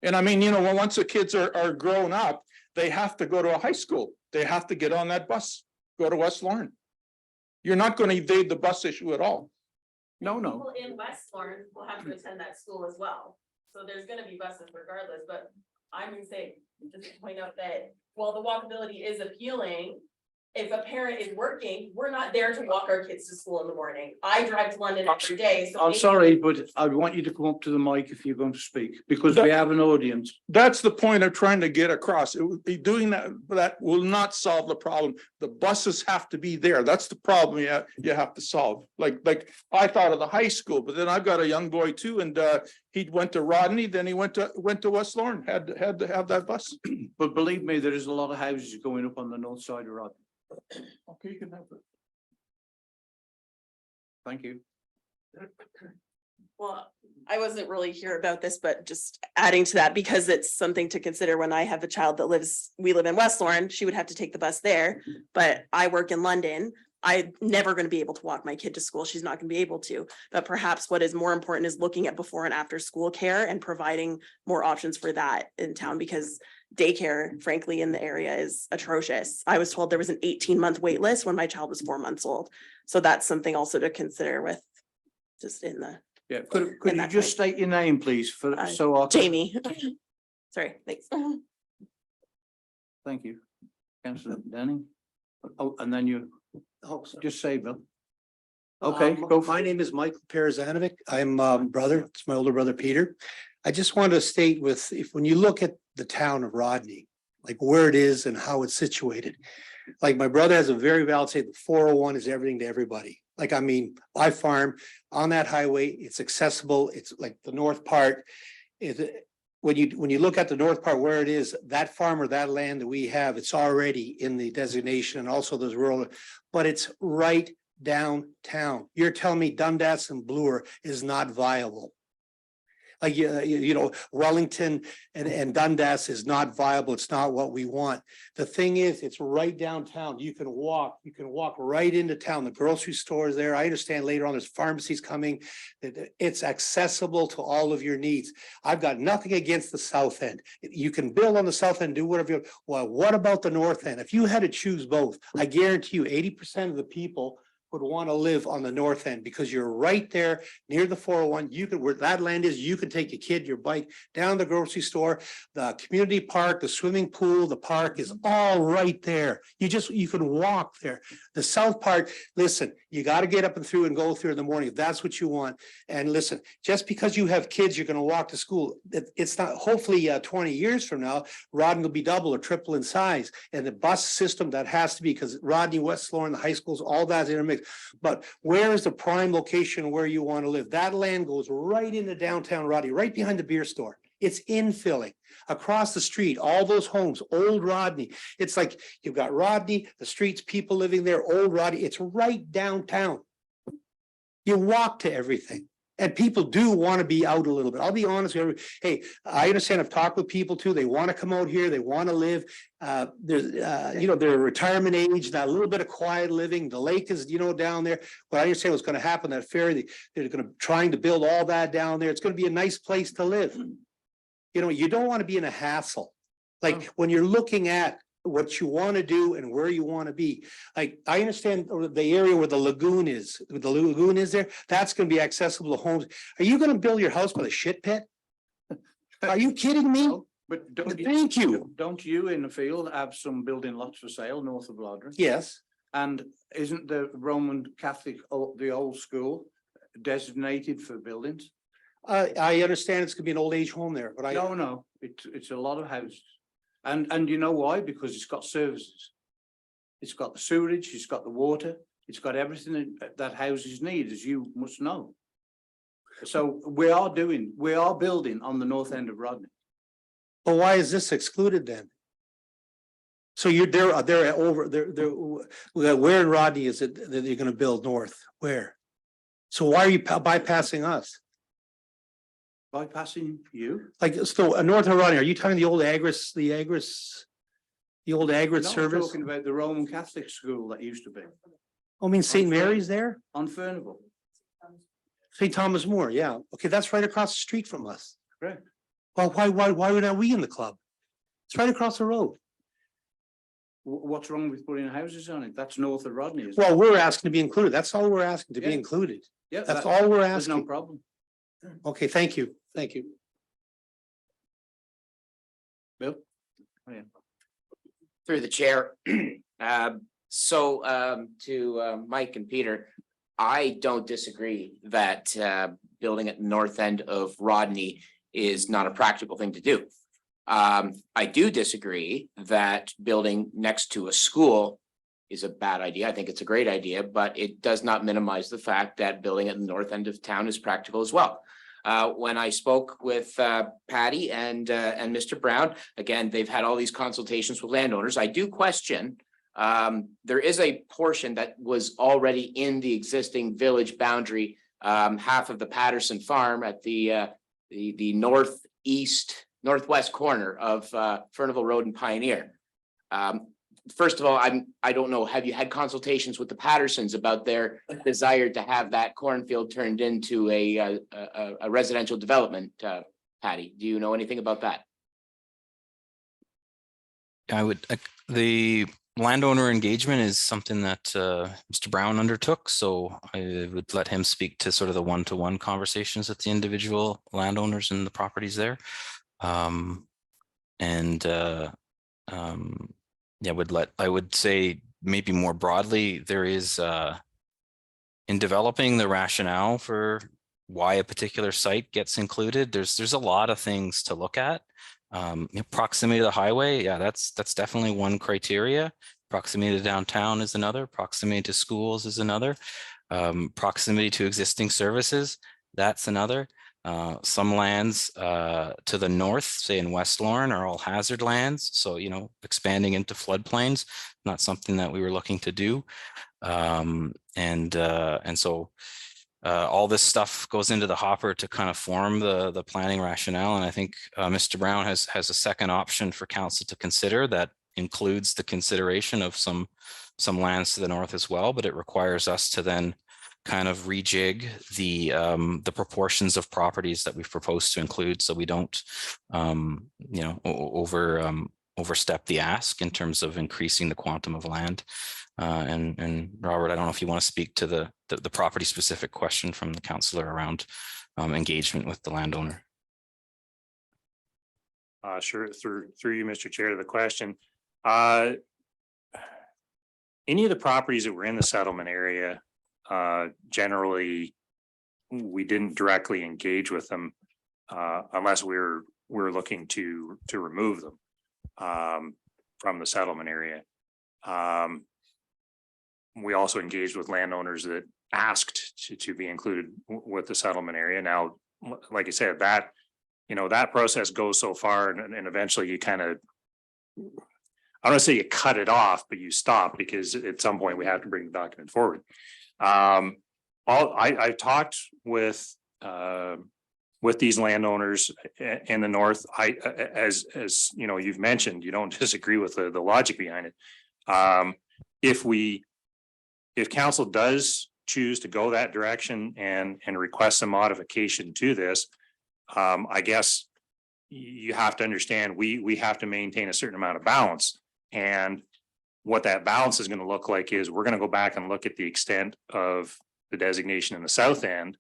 And I mean, once the kids are grown up, they have to go to a high school. They have to get on that bus, go to West Lauren. You're not going to evade the bus issue at all. No. People in West Lauren will have to attend that school as well. So there's gonna be buses regardless, but I'm gonna say, just to point out that while the walkability is appealing, if a parent is working, we're not there to walk our kids to school in the morning. I drive to London every day, so. I'm sorry, but I want you to come up to the mic if you're going to speak, because we have an audience. That's the point I'm trying to get across. It would be doing that will not solve the problem. The buses have to be there. That's the problem you have to solve. Like I thought of the high school, but then I've got a young boy too, and he went to Rodney, then he went to West Lauren, had to have that bus. But believe me, there is a lot of houses going up on the north side of Rodney. Okay, you can have it. Thank you. Well, I wasn't really here about this, but just adding to that, because it's something to consider when I have a child that we live in West Lauren, she would have to take the bus there, but I work in London. I'm never going to be able to walk my kid to school. She's not going to be able to. But perhaps what is more important is looking at before and after school care and providing more options for that in town, because daycare, frankly, in the area is atrocious. I was told there was an 18-month wait list when my child was 4 months old. So that's something also to consider with just in the Yeah, could you that just point. state your name, please, for, so I. Jamie. Sorry, thanks. Thank you. Councillor Denning. Oh, and then you, just say, Bill. Okay, go for My it. name is Michael Perzanovic. I'm brother, it's my older brother Peter. I just wanted to state when you look at the town of Rodney, like where it is and how it's situated. Like my brother has a very valid say, the 401 is everything to everybody. Like, I mean, I farm on that highway, it's accessible, it's like the north part. When you look at the north part where it is, that farm or that land that we have, it's already in the designation and also those rural, but it's right downtown. You're telling me Dundas and Bloor is not viable? Like, you know, Wellington and Dundas is not viable. It's not what we want. The thing is, it's right downtown. You can walk right into town. The grocery store is there. I understand later on there's pharmacies coming. It's accessible to all of your needs. I've got nothing against the south end. You can build on the south end, do whatever you, well, what about the north end? If you had to choose both, I guarantee you 80% of the people would want to live on the north end because you're right there near the 401. You could, where that land is, you can take your kid, your bike down the grocery store, the community park, the swimming pool, the park is all right there. You can walk there. The south part, listen, you got to get up and through and go through in the morning if that's what you want. And listen, just because you have kids, you're going to walk to school. It's not, hopefully 20 years from now, Rodney will be double or triple in size. And the bus system that has to be, because Rodney, West Lauren, the high schools, all that's intermixed. But where is the prime location where you want to live? That land goes right into downtown Rodney, right behind the beer store. It's infilling across the street, all those homes, old Rodney. It's like you've got Rodney, the streets, people living there, old Rodney. It's right downtown. You walk to everything. And people do want to be out a little bit. I'll be honest with you. Hey, I understand. I've talked with people too. They want to come out here. They want to live. There's, you know, they're retirement age, that little bit of quiet living. The lake is, you know, down there. But I understand what's going to happen. That ferry, they're going to trying to build all that down there. It's going to be a nice place to live. You know, you don't want to be in a hassle. Like when you're looking at what you want to do and where you want to be. Like, I understand the area where the lagoon is there, that's going to be accessible to homes. Are you going to build your house with a shit pit? Are you kidding me? But Thank you. Don't you in the field have some building lots for sale north of Lodrin? Yes. And isn't the Roman Catholic, the old school designated for buildings? I understand it's gonna be an old age home there, but No, it's a lot of houses. And you know why? Because it's got services. It's got the sewerage, it's got the water, it's got everything that houses need, as you must know. So we are building on the north end of Rodney. But why is this excluded then? So they're over there, where in Rodney is it that you're gonna build north? Where? So why are you bypassing us? Bypassing you? Like, so north of Rodney, are you talking the old Agris No, I'm service? talking about the Roman Catholic school that used to be I mean, St. Mary's there? on Furnival. St. Thomas More, yeah. Okay, that's right across the street from us. Correct. Well, why were not we in the club? It's right across the road. What's wrong with putting houses on it? That's north of Rodney, isn't it? Well, we're asking to be included. That's all we're asking, to be Yeah. included. Yeah, That's all we're there's no asking. problem. Okay, thank you. Thank you. Bill? Oh, yeah. Through the chair. To Mike and Peter, I don't disagree that building at the north end of Rodney is not a practical thing to do. I do disagree that building next to a school is a bad idea. I think it's a great idea, but it does not minimize the fact that building at the north end of town is practical as well. When I spoke with Patty and Mr. Brown, again, they've had all these consultations with landowners. I do question, there is a portion that was already in the existing village boundary, half of the Patterson farm at the northwest corner of Furnival Road and Pioneer. first of all, I don't know, have you had consultations with the Pattersons about their desire to have that cornfield turned into a residential development? Patty, do you know anything about that? I would, the landowner engagement is something that Mr. Brown undertook, so I would let him speak to sort of the one-to-one conversations with the individual landowners and the properties there. Yeah, I would say maybe more broadly, there is in developing the rationale for why a particular site gets included, there's a lot of things to look at. Proximity to the highway, yeah, that's definitely one criteria. Proximity to downtown is another. Proximity to schools is another. Proximity to existing services, that's another. Some lands to the north, say in West Lorne, are all hazard lands. So, expanding into floodplains, not something that we were looking to do. And so all this stuff goes into the hopper to kind of form the planning rationale. And I think Mr. Brown has a second option for council to consider that includes the consideration of some lands to the north as well, but it requires us to then kind of rejig the proportions of properties that we've proposed to include, so we don't overstep the ask in terms of increasing the quantum of land. And Robert, I don't know if you want to speak to the property specific question from the councillor around engagement with the landowner. Sure, through you, Mr. Chair, to the question. Any of the properties that were in the settlement area, generally, we didn't directly engage with them unless we're looking to remove them from the settlement area. We also engaged with landowners that asked to be included with the settlement area. Now, like I said, that process goes so far, and eventually you kind of, I don't want to say you cut it off, but you stop, because at some point we have to bring the document forward. I've talked with these landowners in the north. As you've mentioned, you don't disagree with the logic behind it. If council does choose to go that direction and request some modification to this, I guess you have to understand we have to maintain a certain amount of balance. And what that balance is going to look like is we're going to go back and look at the extent of the designation in the south end.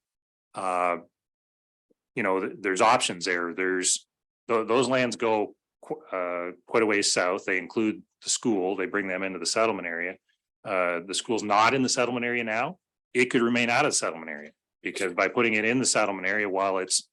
There's options there. Those lands go quite a ways south. They include the school. They bring them into the settlement area. The school's not in the settlement area now. It could remain out of the settlement area, because by putting it in the settlement area, while it's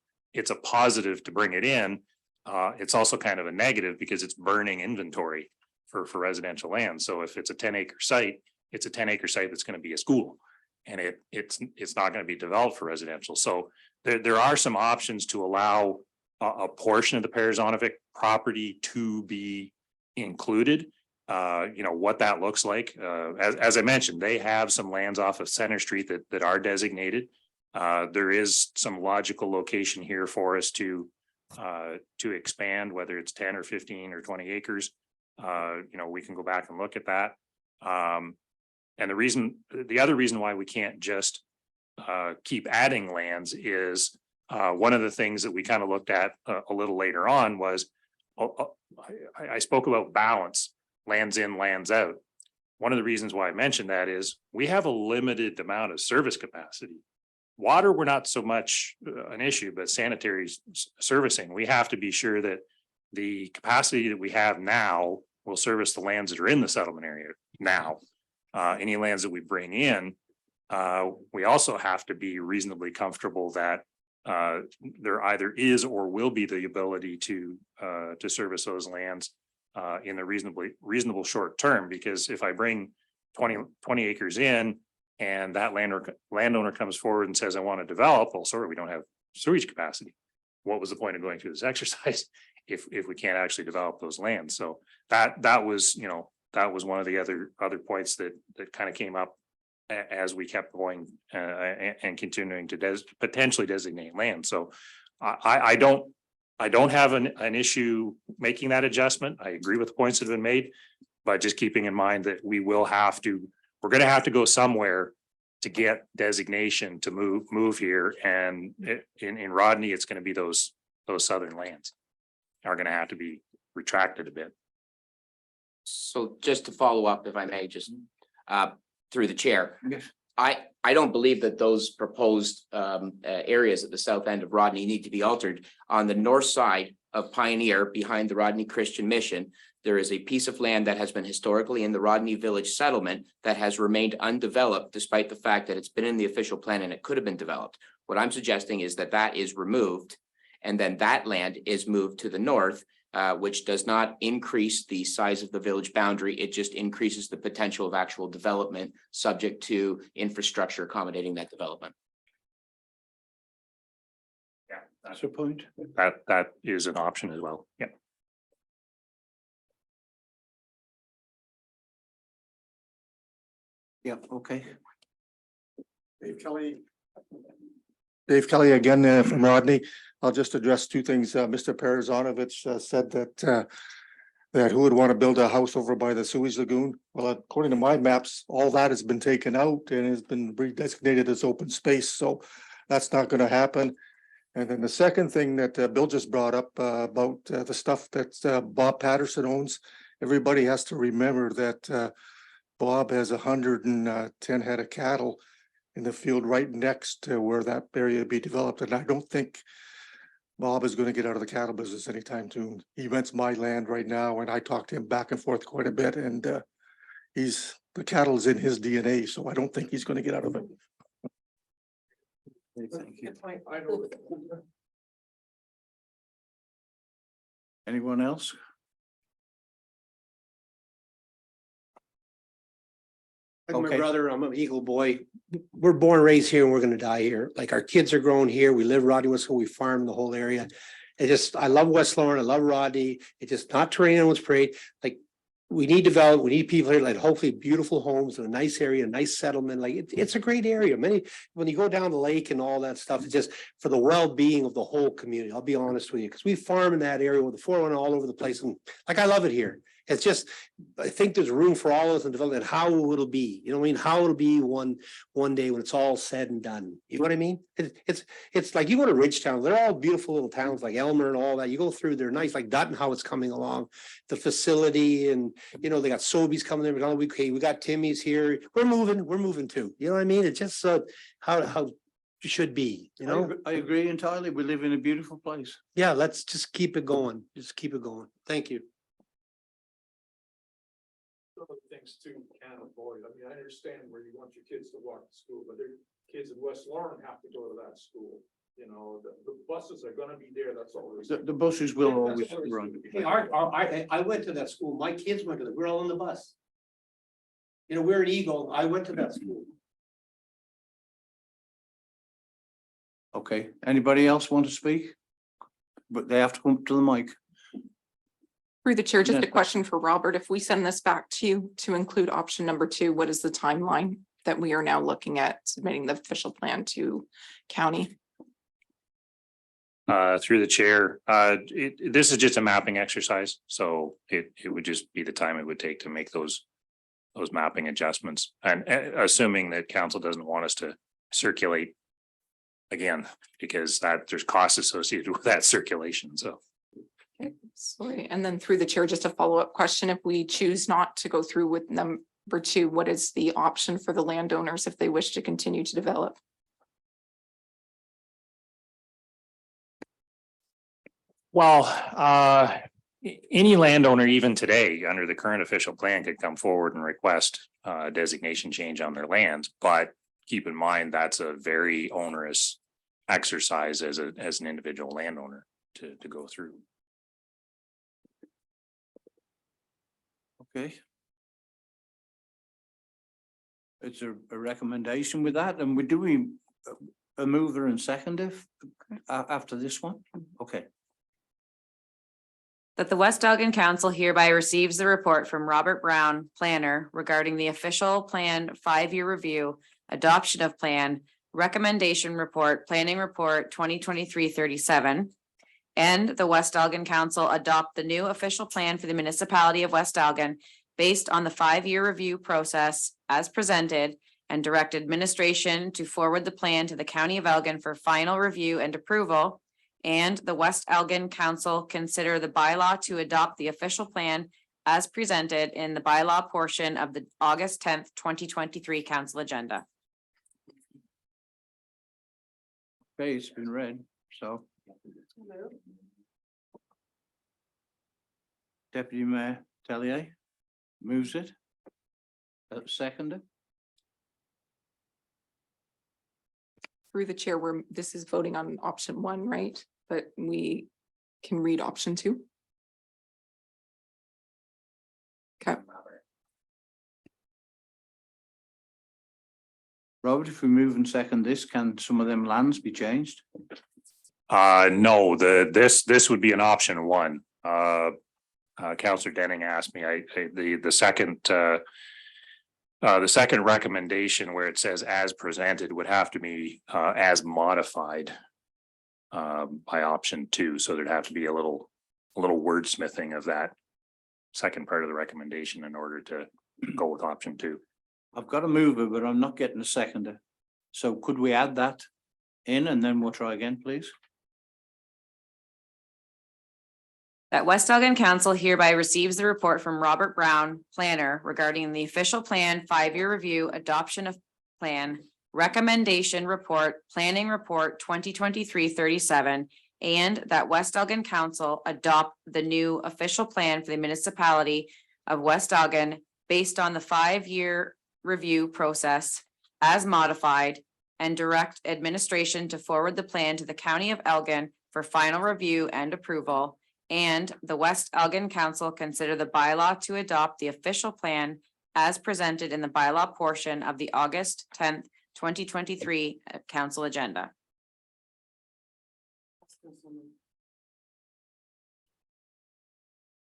a positive to bring it in, it's also kind of a negative because it's burning inventory for residential land. So if it's a 10-acre site, it's a 10-acre site that's going to be a school, and it's not going to be developed for residential. So there are some options to allow a portion of the Parazonovic property to be included. What that looks like. As I mentioned, they have some lands off of Center Street that are designated. There is some logical location here for us to expand, whether it's 10 or 15 or 20 acres. We can go back and look at that. And the other reason why we can't just keep adding lands is one of the things that we kind of looked at a little later on was I spoke about balance. Lands in, lands out. One of the reasons why I mentioned that is we have a limited amount of service capacity. Water, we're not so much an issue, but sanitary servicing, we have to be sure that the capacity that we have now will service the lands that are in the settlement area now. Any lands that we bring in, we also have to be reasonably comfortable that there either is or will be the ability to service those lands in the reasonable short term. Because if I bring 20 acres in and that landowner comes forward and says, I want to develop, well, sorry, we don't have sewage capacity. What was the point of going through this exercise if we can't actually develop those lands? So that was one of the other points that kind of came up as we kept going and continuing to potentially designate land. So I don't have an issue making that adjustment. I agree with the points that have been made. But just keeping in mind that we're gonna have to go somewhere to get designation to move here, and in Rodney, it's gonna be those southern lands are gonna have to be retracted a bit. So just to follow up, if I may, just through the chair. Yes. I don't believe that those proposed areas at the south end of Rodney need to be altered. On the north side of Pioneer, behind the Rodney Christian Mission, there is a piece of land that has been historically in the Rodney Village settlement that has remained undeveloped despite the fact that it's been in the official plan and it could have been developed. What I'm suggesting is that that is removed, and then that land is moved to the north, which does not increase the size of the village boundary. It just increases the potential of actual development subject to infrastructure accommodating that development. Yeah, That's your point. that is an option as well. Yeah. Yeah, okay. Dave Kelly again from Rodney. I'll just address two things. Mr. Parazonovich said that who would want to build a house over by the sewage lagoon? Well, according to my maps, all that has been taken out and has been redesignated as open space, so that's not going to happen. And then the second thing that Bill just brought up about the stuff that Bob Patterson owns, everybody has to remember that Bob has 110 head of cattle in the field right next to where that area would be developed, and I don't think Bob is going to get out of the cattle business anytime soon. He rents my land right now, and I talk to him back and forth quite a bit, and the cattle is in his DNA, so I don't think he's going to get out of it. Thank you. Anyone else? Like my Okay. brother, I'm an Eagle boy. We're born, and raised here, and we're gonna die here. Like, our kids are grown here. We live Rodney, Wisconsin. We farm the whole area. I love West Lauren. I love Rodney. It's just not terrain anyone's parade. Like, we need development. We need people here, like, hopefully beautiful homes in a nice area, a nice settlement. Like, it's a great area. When you go down the lake and all that stuff, it's just for the well-being of the whole community. I'll be honest with you, because we farm in that area with the 401 all over the place, and like, I love it here. It's just, I think there's room for all of us in development. How it'll be, you know what I mean? How it'll be one day when it's all said and done. You know what I mean? It's like, you go to Ridgetown, they're all beautiful little towns like Elmer and all that. You go through, they're nice, like Dutton, how it's coming along, the facility, and they got Sobeys coming there. But we got Timmy's here. We're moving too. You know what I mean? It's just how it should be, I agree entirely. We live in a beautiful place. Yeah, let's just keep it going. Just keep it going. Thank you. Some of the things too can avoid. I mean, I understand where you want your kids to walk to school, but their kids in West Lauren have to go to that school. The buses are gonna be there. That's all. The buses will always run. Hey, I went to that school. My kids went to that. We're all on the bus. We're an Eagle. I went to that school. Okay, anybody else want to speak? But they have to come to the mic. Through the chair, just a Yeah. question for Robert. If we send this back to you to include option number 2, what is the timeline that we are now looking at submitting the official plan to county? Through the chair, this is just a mapping exercise, so it would just be the time it would take to make those mapping adjustments, and assuming that council doesn't want us to circulate again, because there's costs associated with that circulation, so. Okay, sorry. And then through the chair, just a follow-up question. If we choose not to go through with number 2, what is the option for the landowners if they wish to continue to develop? Well, any landowner, even today, under the current official plan, could come forward and request a designation change on their lands, but keep in mind, that's a very onerous exercise as an individual landowner to go through. Okay. It's a recommendation with that, and we're doing a mover and seconder after this one? Okay. That the West Elgin Council hereby receives the report from Robert Brown, planner, regarding the official plan 5-year review, adoption of plan, recommendation report, planning report 2023-37. And the West Elgin Council adopt the new official plan for the municipality of West Elgin based on the 5-year review process as presented, and direct administration to forward the plan to the County of Elgin for final review and approval. And the West Elgin Council consider the bylaw to adopt the official plan as presented in the bylaw portion of the August 10th, 2023 council agenda. Okay, it's been read, so Deputy Mayor Tellier moves it. Seconder, Through the chair, this is voting on option 1, right? But we can read option 2. Okay. Robert, if we move and second this, can some of them lands be changed? No, this would be an option 1. Counselor Denning asked me, the second recommendation where it says as presented would have to be as modified by option 2, so there'd have to be a little wordsmithing of that second part of the recommendation in order to go with option 2. I've got a mover, but I'm not getting a seconder. So could we add that in and then we'll try again, please? That West Elgin Council hereby receives the report from Robert Brown, planner, regarding the official plan 5-year review, adoption of plan, recommendation report, planning report 2023-37, and that West Elgin Council adopt the new official plan for the municipality of West Elgin based on the 5-year review process as modified, and direct administration to forward the plan to the County of Elgin for final review and approval. And the West Elgin Council consider the bylaw to adopt the official plan as presented in the bylaw portion of the August 10th, 2023 council agenda.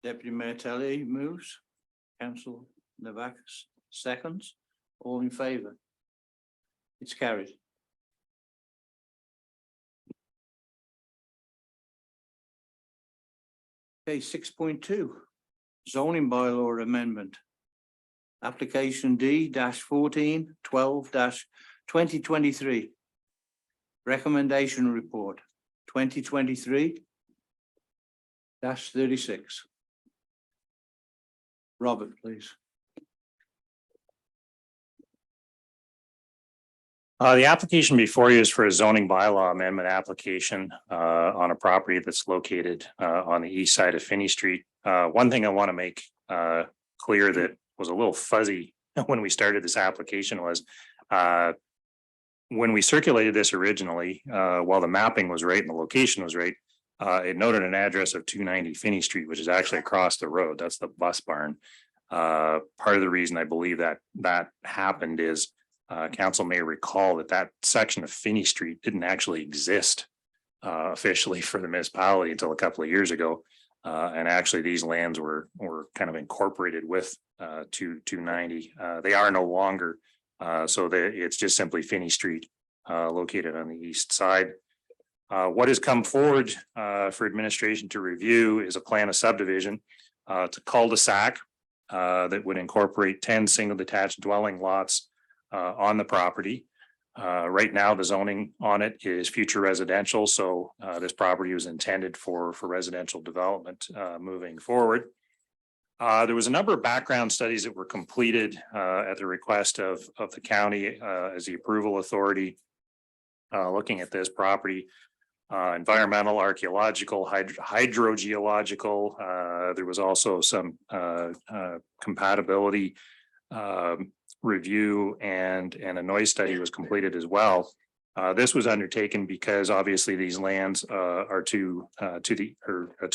Deputy Mayor Tellier moves. Councillor Novakis seconds. All in favour? It's carried. Okay, 6.2, zoning bylaw amendment. Application D-14 12-2023. Recommendation report 2023-36. Robert, please. The application before you is for a zoning bylaw amendment application on a property that's located on the east side of Finney Street. One thing I want to make clear that was a little fuzzy when we started this application was when we circulated this originally, while the mapping was right and the location was right, it noted an address of 290 Finney Street, which is actually across the road. That's the bus barn. Part of the reason I believe that happened is council may recall that section of Finney Street didn't actually exist officially for the municipality until a couple of years ago. And actually these lands were kind of incorporated with 290. They are no longer. So it's just simply Finney Street located on the east side. What has come forward for administration to review is a plan of subdivision. It's a cul-de-sac that would incorporate 10 single detached dwelling lots on the property. Right now, the zoning on it is future residential, so this property was intended for residential development moving forward. There was a number of background studies that were completed at the request of the county as the approval authority looking at this property. Environmental, archaeological, hydrogeological. There was also some compatibility review and a noise study was completed as well. This was undertaken because obviously these lands are to the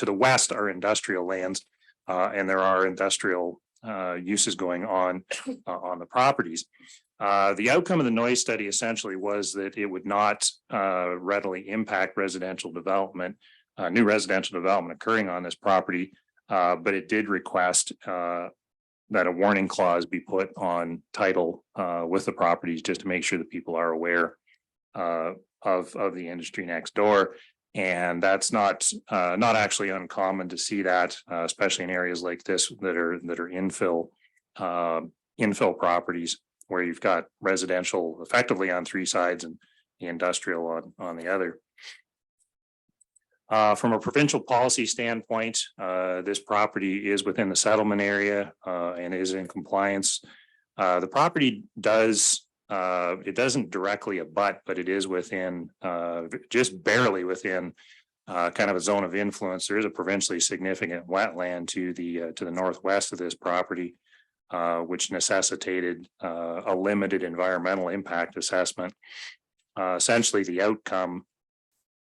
west are industrial lands, and there are industrial uses going on the properties. The outcome of the noise study essentially was that it would not readily impact residential development, new residential development occurring on this property, but it did request that a warning clause be put on title with the properties just to make sure that people are aware of the industry next door. And that's not actually uncommon to see that, especially in areas like this that are infill infill properties where you've got residential effectively on three sides and the industrial on the other. From a provincial policy standpoint, this property is within the settlement area and is in compliance. The property does, it doesn't directly abut, but it is within, just barely within kind of a zone of influence. There is a provincially significant wetland to the northwest of this property, which necessitated a limited environmental impact assessment. Essentially, the outcome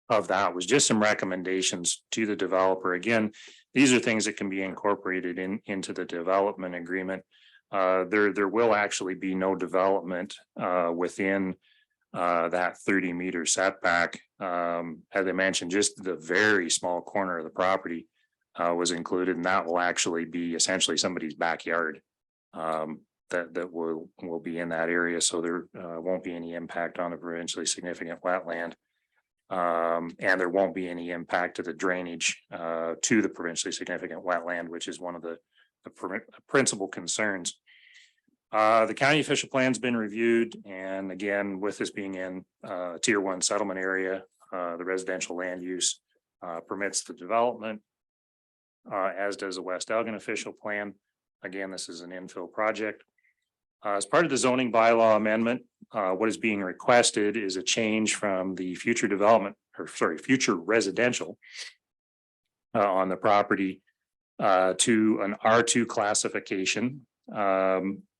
of that was just some recommendations to the developer. Again, these are things that can be incorporated into the development agreement. There will actually be no development within that 30-meter setback. As I mentioned, just the very small corner of the property was included, and that will actually be essentially somebody's backyard that will be in that area. So there won't be any impact on a provincially significant wetland. And there won't be any impact to the drainage to the provincially significant wetland, which is one of the principal concerns. The county official plan's been reviewed, and again, with this being in tier 1 settlement area, the residential land use permits the development, as does the West Elgin official plan. Again, this is an infill project. As part of the zoning bylaw amendment, what is being requested is a change from the future development, or sorry, future residential on the property to an R2 classification.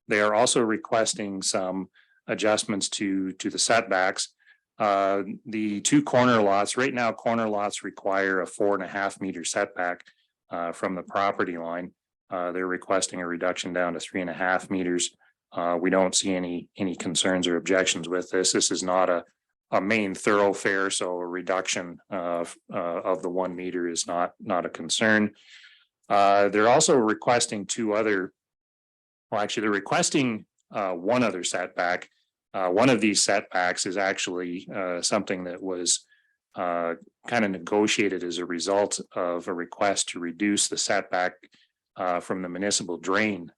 They are also requesting some adjustments to the setbacks. The two corner lots, right now, corner lots require a 4.5 meter setback from the property line. They're requesting a reduction down to 3.5 meters. We don't see any concerns or objections with this. This is not a main thoroughfare, so a reduction of the 1 meter is not a concern. They're also requesting they're requesting one other setback. One of these setbacks is actually something that was kind of negotiated as a result of a request to reduce the setback from the municipal drain.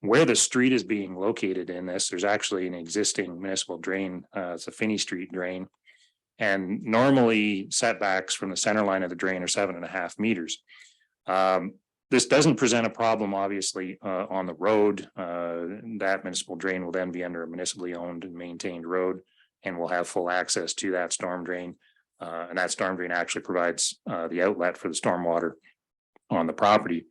Where the street is being located in this, there's actually an existing municipal drain. It's a Finney Street drain. And normally setbacks from the center line of the drain are 7.5 meters. This doesn't present a problem, obviously, on the road. That municipal drain will then be under a municipally owned and maintained road and will have full access to that storm drain. And that storm drain actually provides the outlet for the stormwater on the property.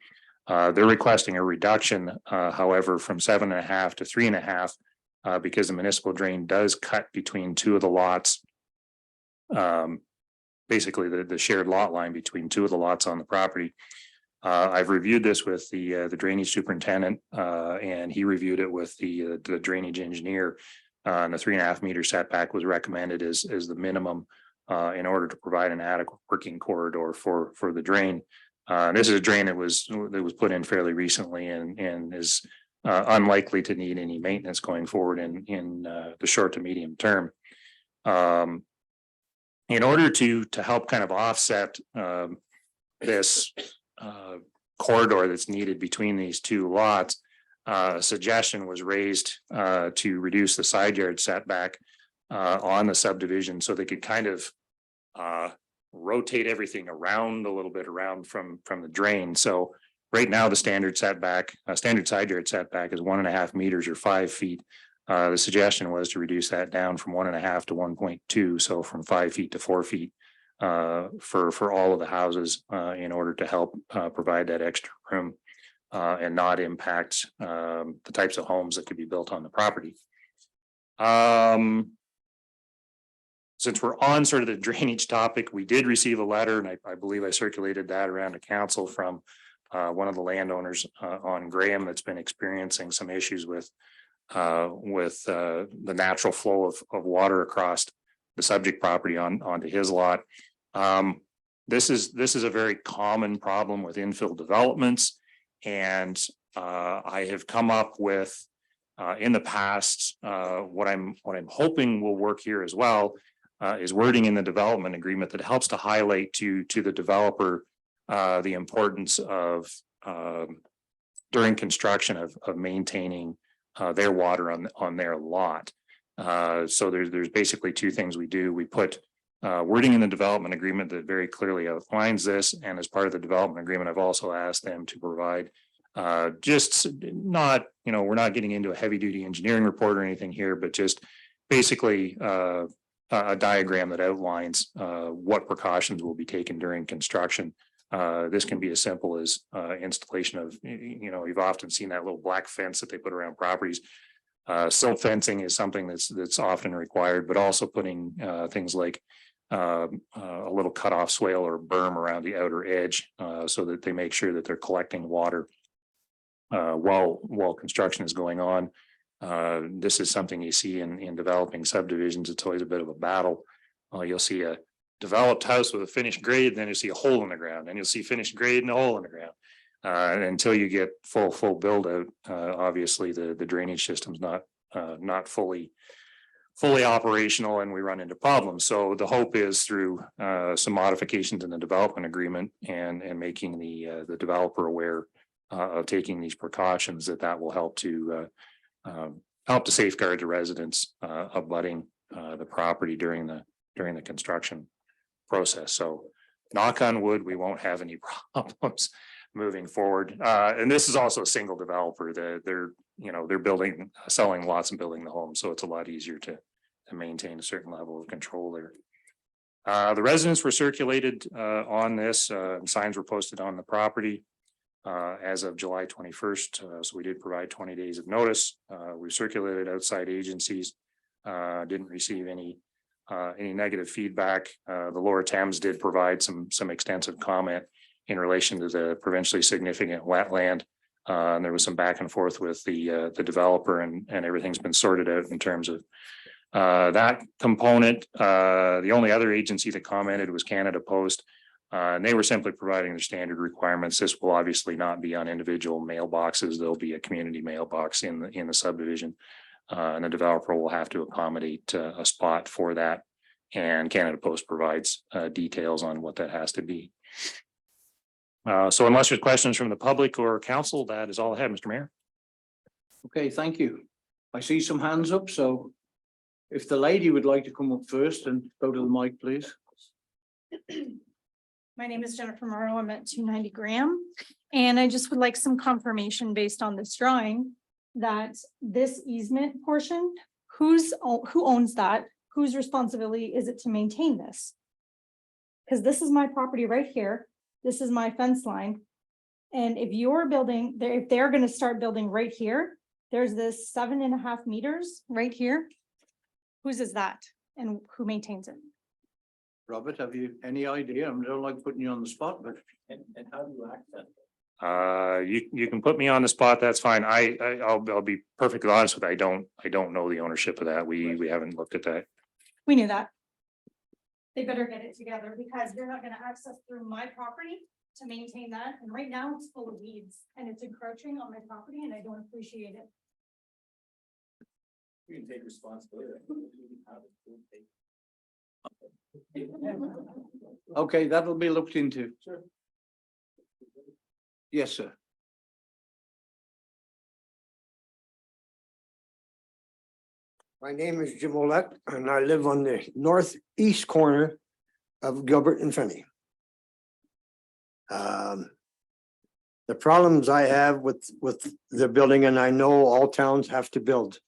They're requesting a reduction, however, from 7.5 to 3.5 because the municipal drain does cut between two of the lots. Basically, the shared lot line between two of the lots on the property. I've reviewed this with the drainage superintendent, and he reviewed it with the drainage engineer. And the 3.5 meter setback was recommended as the minimum in order to provide an adequate working corridor for the drain. This is a drain that was put in fairly recently and is unlikely to need any maintenance going forward in the short to medium term. In order to help kind of offset this corridor that's needed between these two lots, a suggestion was raised to reduce the side yard setback on the subdivision so they could kind of rotate everything around a little bit around from the drain. So right now, the standard side yard setback is 1.5 meters or 5 feet. The suggestion was to reduce that down from 1.5 to 1.2, so from 5 feet to 4 feet for all of the houses in order to help provide that extra room and not impact the types of homes that could be built on the property. Since we're on sort of the drainage topic, we did receive a letter, and I believe I circulated that around the council from one of the landowners on Graham that's been experiencing some issues with the natural flow of water across the subject property onto his lot. This is a very common problem with infill developments, and I have come up with in the past what I'm hoping will work here as well. Is wording in the development agreement that helps to highlight to the developer the importance of during construction of maintaining their water on their lot. So there's basically two things we do. We put wording in the development agreement that very clearly outlines this. And as part of the development agreement, I've also asked them to provide just not, we're not getting into a heavy duty engineering report or anything here, but just basically a diagram that outlines what precautions will be taken during construction. This can be as simple as installation of, you've often seen that little black fence that they put around properties. Silt fencing is something that's often required, but also putting things like a little cutoff swale or berm around the outer edge so that they make sure that they're collecting water while construction is going on. This is something you see in developing subdivisions. It's always a bit of a battle. You'll see a developed house with a finished grade, then you'll see a hole in the ground, and you'll see finished grade and a hole in the ground. And until you get full build out, obviously the drainage system's not fully operational, and we run into problems. So the hope is through some modifications in the development agreement and making the developer aware of taking these precautions, that will help to safeguard the residents abutting the property during the construction process. So knock on wood, we won't have any problems moving forward. And this is also a single developer that they're building, selling lots and building the home. So it's a lot easier to maintain a certain level of control there. The residents were circulated on this, signs were posted on the property as of July 21st. So we did provide 20 days of notice. We circulated outside agencies, didn't receive any negative feedback. The Lower Thames did provide some extensive comment in relation to the provincially significant wetland. And there was some back and forth with the developer, and everything's been sorted out in terms of that component. The only other agency that commented was Canada Post. And they were simply providing the standard requirements. This will obviously not be on individual mailboxes. There'll be a community mailbox in the subdivision. And the developer will have to accommodate a spot for that. And Canada Post provides details on what that has to be. So unless there's questions from the public or council, that is all I have, Mr. Mayor. Okay, thank you. I see some hands up, so if the lady would like to come up first and go to the mic, please. My name is Jennifer Morrow. I'm at 290 Graham. And I just would like some confirmation based on this drawing that this easement portion, who owns that? Whose responsibility is it to maintain this? Because this is my property right here. This is my fence line. And if you're building, if they're going to start building right here, there's this 7.5 meters right here. Whose is that? And who maintains it? Robert, have you any idea? I don't like putting you on the spot, but. And how do you access it? You can put me on the spot. That's fine. I'll be perfectly honest with you. I don't know the ownership of that. We haven't looked at that. We knew that. They better get it together because they're not gonna access through my property to maintain that. And right now it's full of weeds and it's encroaching on my property and I don't appreciate it. You can take responsibility. Okay, that'll be looked into. Sure. Yes, sir. My name is Jim Olet and I live on the northeast corner of Gilbert and Finney. The problems I have with the building, and I know all towns have to build.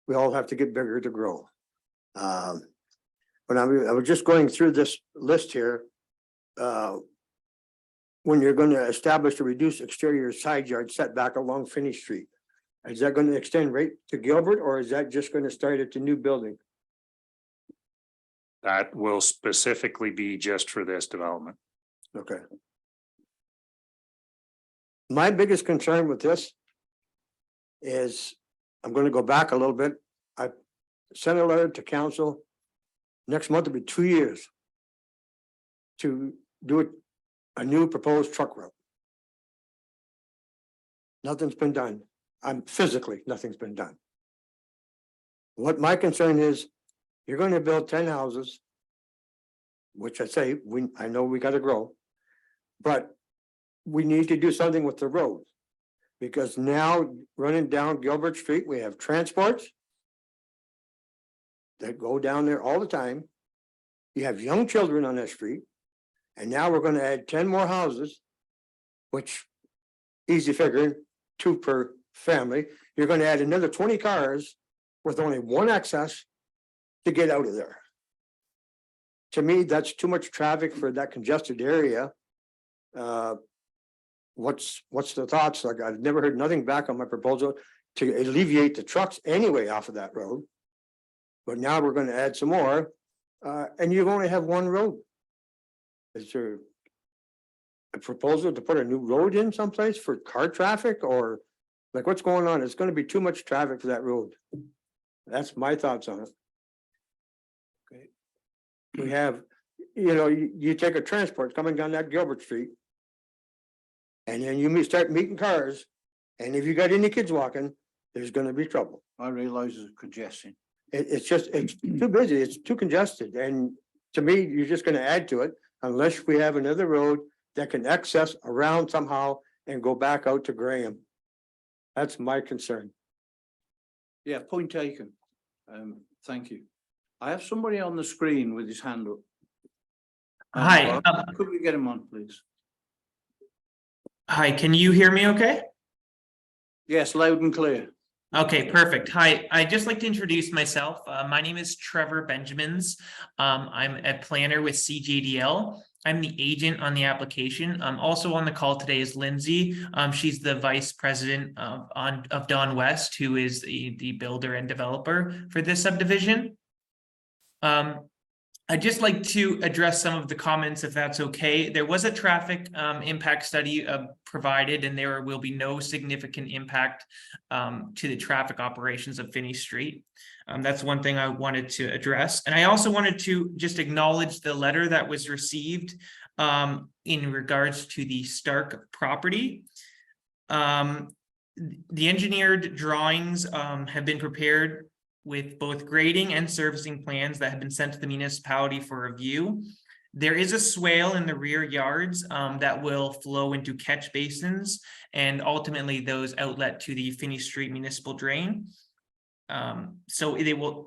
We all have to get bigger to grow. But I was just going through this list here. When you're going to establish a reduced exterior side yard setback along Finney Street, is that going to extend right to Gilbert, or is that just going to start at the new building? That will specifically be just for this development. Okay. My biggest concern with this is, I'm going to go back a little bit. I sent a letter to council. Next month will be 2 years to do a new proposed truck route. Nothing's been done. Nothing's been done. What my concern is, you're going to build 10 houses, which I know we got to grow, but we need to do something with the road. Because now running down Gilbert Street, we have transports. That go down there all the time. You have young children on that street. And now we're gonna add 10 more houses. Which, easy figuring, 2 per family. You're gonna add another 20 cars with only one access to get out of there. To me, that's too much traffic for that congested area. What's the thoughts? Like, I've never heard nothing back on my proposal to alleviate the trucks anyway off of that road. But now we're gonna add some more, and you only have one road. Is there a proposal to put a new road in someplace for car traffic, or like what's going on? It's gonna be too much traffic for that road. That's my thoughts on it. Okay. We have, you take a transport coming down that Gilbert Street. And then you may start meeting cars, and if you got any kids walking, there's gonna be trouble. I realize there's congestion. It's too busy, it's too congested, and to me, you're just gonna add to it unless we have another road that can access around somehow and go back out to Graham. That's my concern. Yeah, point taken. Thank you. I have somebody on the screen with his hand up. Hi, Could we get him on, please? hi, can you hear me okay? Yes, loud and clear. Okay, perfect. Hi, I'd just like to introduce myself. My name is Trevor Benjamins. I'm a planner with CJDL. I'm the agent on the application. Also on the call today is Lindsay. She's the vice president of Don West, who is the builder and developer for this subdivision. I'd just like to address some of the comments, if that's okay. There was a traffic impact study provided, and there will be no significant impact to the traffic operations of Finney Street. That's one thing I wanted to address. And I also wanted to just acknowledge the letter that was received in regards to the Stark property. The engineered drawings have been prepared with both grading and servicing plans that have been sent to the municipality for review. There is a swale in the rear yards that will flow into catch basins, and ultimately those outlet to the Finney Street municipal drain. So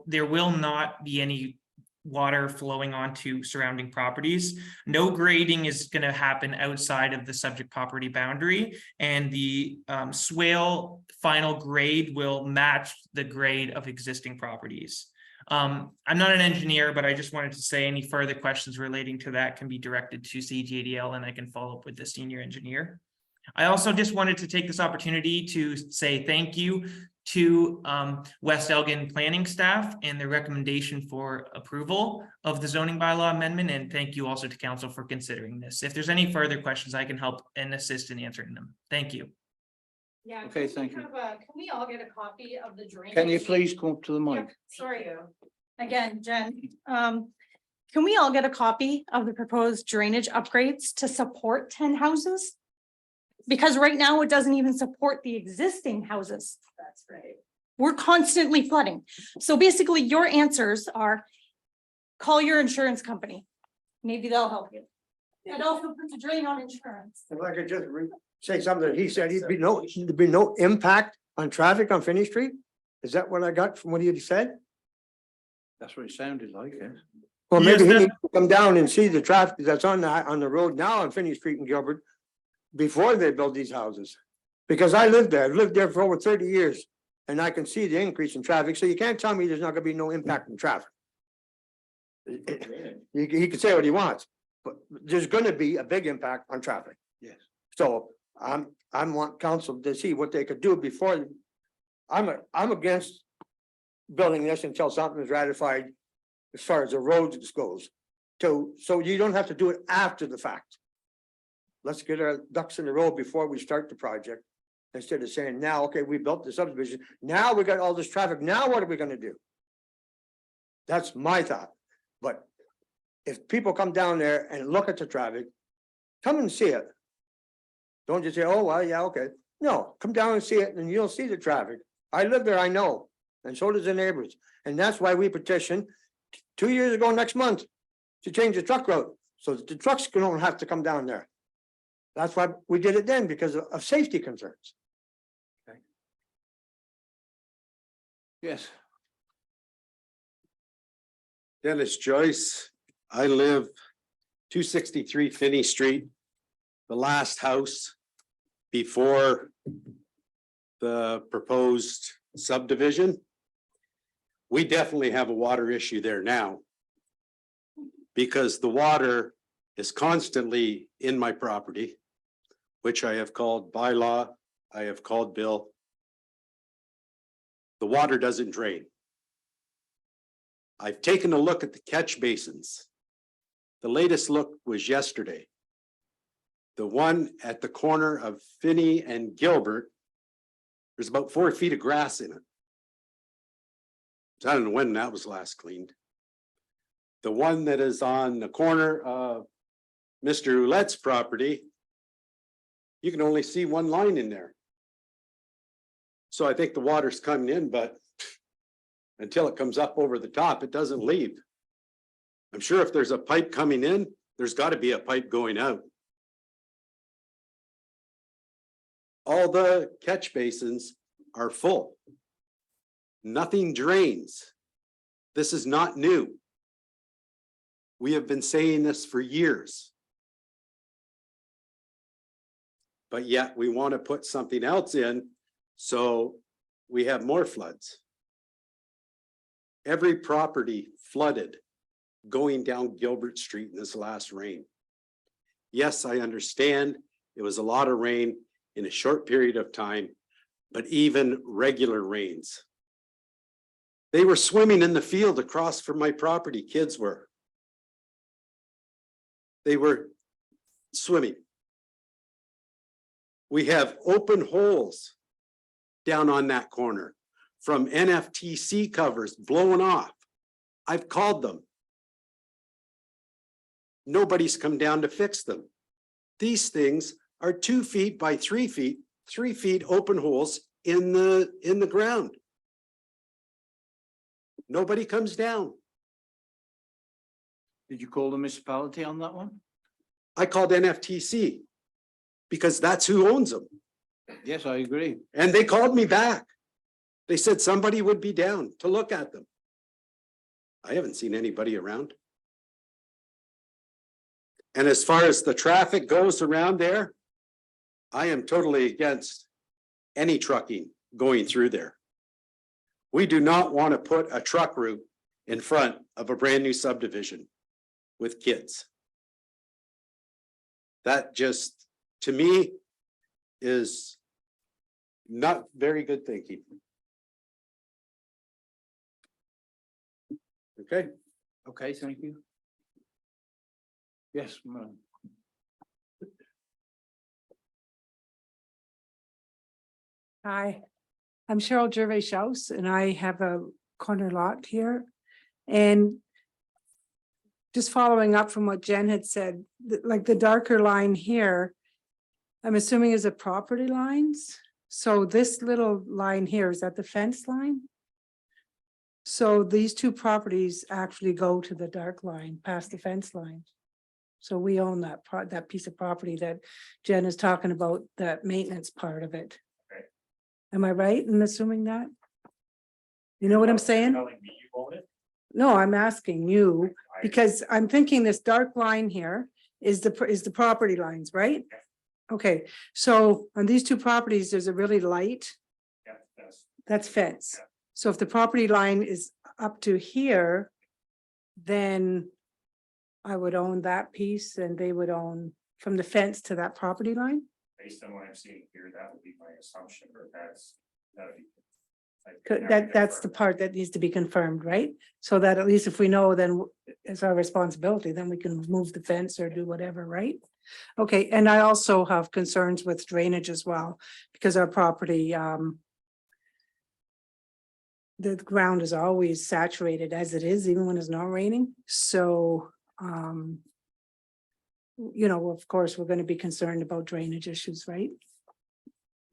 there will not be any water flowing onto surrounding properties. No grading is going to happen outside of the subject property boundary, and the swale final grade will match the grade of existing properties. I'm not an engineer, but I just wanted to say any further questions relating to that can be directed to CJDL, and I can follow up with the senior engineer. I also just wanted to take this opportunity to say thank you to West Elgin planning staff and their recommendation for approval of the zoning bylaw amendment. And thank you also to council for considering this. If there's any further questions, I can help and assist in answering them. Thank you. Yeah. Okay, thank you. Can we all get a copy of the drainage? Can you please come up to the mic? Sorry. Again, Jen, can we all get a copy of the proposed drainage upgrades to support 10 houses? Because right now it doesn't even support the existing houses. That's right. We're constantly flooding. So basically your answers are call your insurance company. Maybe they'll help you. And also put the drain on insurance. If I could just say something that he said, there'd be no impact on traffic on Finney Street? Is that what I got from what he said? That's what it sounded like, yes. Well, Yes, maybe he that- needs to come down and see the traffic that's on the road now on Finney Street in Gilbert before they build these houses. Because I lived there, I've lived there for over 30 years, and I can see the increase in traffic, so you can't tell me there's not gonna be no impact in traffic. He can say what he wants, but there's gonna be a big impact on traffic. Yes. So I want council to see what they could do before. I'm against building this until something is ratified as far as the roads goes. So you don't have to do it after the fact. Let's get our ducks in a row before we start the project. Instead of saying now, okay, we built the subdivision, now we got all this traffic, now what are we gonna do? That's my thought, but if people come down there and look at the traffic, come and see it. Don't just say, oh, well, yeah, okay. No, come down and see it and you'll see the traffic. I live there, I know, and so does the neighbors. And that's why we petitioned 2 years ago next month to change the truck route, so that the trucks don't have to come down there. That's why we did it then, because of safety concerns. Yes. Dennis Joyce. I live 263 Finney Street, the last house before the proposed subdivision. We definitely have a water issue there now because the water is constantly in my property, which I have called by law, I have called Bill. The water doesn't drain. I've taken a look at the catch basins. The latest look was yesterday. The one at the corner of Finney and Gilbert, there's about 4 feet of grass in it. I don't know when that was last cleaned. The one that is on the corner of Mr. Ouellette's property, you can only see one line in there. So I think the water's coming in, but until it comes up over the top, it doesn't leave. I'm sure if there's a pipe coming in, there's got to be a pipe going out. All the catch basins are full. Nothing drains. This is not new. We have been saying this for years. But yet we want to put something else in, so we have more floods. Every property flooded going down Gilbert Street in this last rain. Yes, I understand it was a lot of rain in a short period of time, but even regular rains. They were swimming in the field across from my property, kids were. They were swimming. We have open holes down on that corner from NFTC covers blowing off. I've called them. Nobody's come down to fix them. These things are 2 feet by 3 feet, 3 feet open holes in the ground. Nobody comes down. Did you call the municipality on that one? I called NFTC because that's who owns them. Yes, I agree. And they called me back. They said somebody would be down to look at them. I haven't seen anybody around. And as far as the traffic goes around there, I am totally against any trucking going through there. We do not want to put a truck route in front of a brand new subdivision with kids. That just, to me, is not very good thinking. Okay. Okay, thank you. Yes, ma'am. Hi, I'm Cheryl Gervais Schaus and I have a corner lot here. And just following up from what Jen had said, like the darker line here, I'm assuming is a property lines. So this little line here, is that the fence line? So these two properties actually go to the dark line past the fence line. So we own that that piece of property that Jen is talking about, that maintenance part of it. Am I right in assuming that? You know what I'm saying? No, I'm asking you, because I'm thinking this dark line here is the property lines, right? Okay, so on these two properties, there's a really light. That's fence. So if the property line is up to here, then I would own that piece and they would own from the fence to that property line? Based on what I'm seeing here, that would be my assumption, or that'd be. That's the part that needs to be confirmed, right? So that at least if we know, then it's our responsibility, then we can move the fence or do whatever, right? Okay, and I also have concerns with drainage as well, because our property, the ground is always saturated as it is, even when it's not raining, so, you know, of course, we're gonna be concerned about drainage issues, right?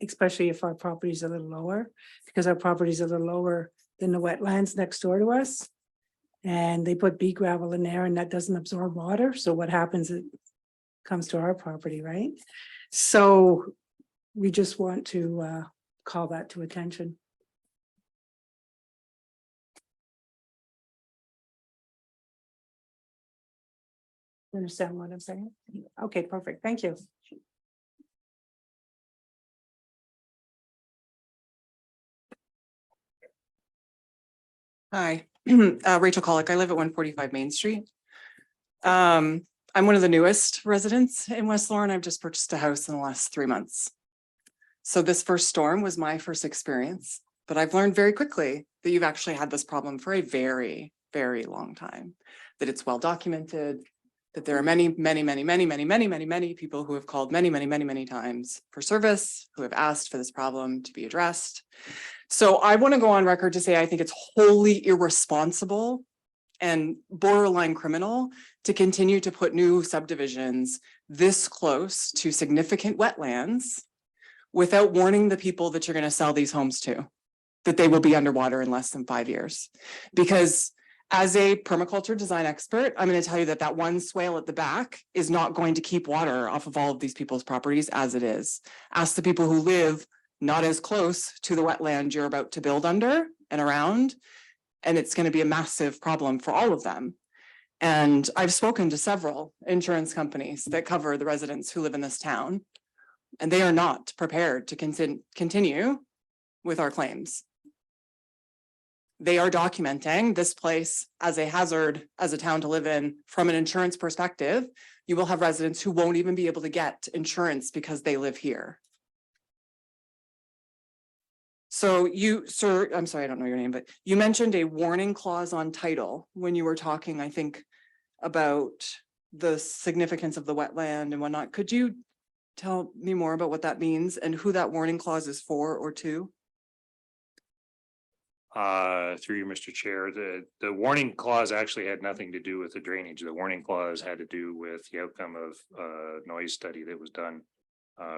Especially if our property is a little lower, because our property is a little lower than the wetlands next door to us. And they put bee gravel in there and that doesn't absorb water, so what happens, it comes to our property, right? So we just want to call that to attention. Understand what I'm saying? Okay, perfect. Thank you. Hi, Rachel Colick. I live at 145 Main Street. I'm one of the newest residents in West Lauren. I've just purchased a house in the last 3 months. So this first storm was my first experience, but I've learned very quickly that you've actually had this problem for a very, very long time, that it's well documented, that there are many people who have called many times for service, who have asked for this problem to be addressed. So I want to go on record to say I think it's wholly irresponsible and borderline criminal to continue to put new subdivisions this close to significant wetlands without warning the people that you're going to sell these homes to, that they will be underwater in less than 5 years. Because as a permaculture design expert, I'm going to tell you that that one swale at the back is not going to keep water off of all of these people's properties as it is. Ask the people who live not as close to the wetland you're about to build under and around, and it's going to be a massive problem for all of them. And I've spoken to several insurance companies that cover the residents who live in this town, and they are not prepared to continue with our claims. They are documenting this place as a hazard, as a town to live in. From an insurance perspective, you will have residents who won't even be able to get insurance because they live here. So you, sir, I'm sorry, I don't know your name, but you mentioned a warning clause on title when you were talking, I think, about the significance of the wetland and whatnot. Could you tell me more about what that means and who that warning clause is for or to? Through you, Mr. Chair, the warning clause actually had nothing to do with the drainage. The warning clause had to do with the outcome of noise study that was done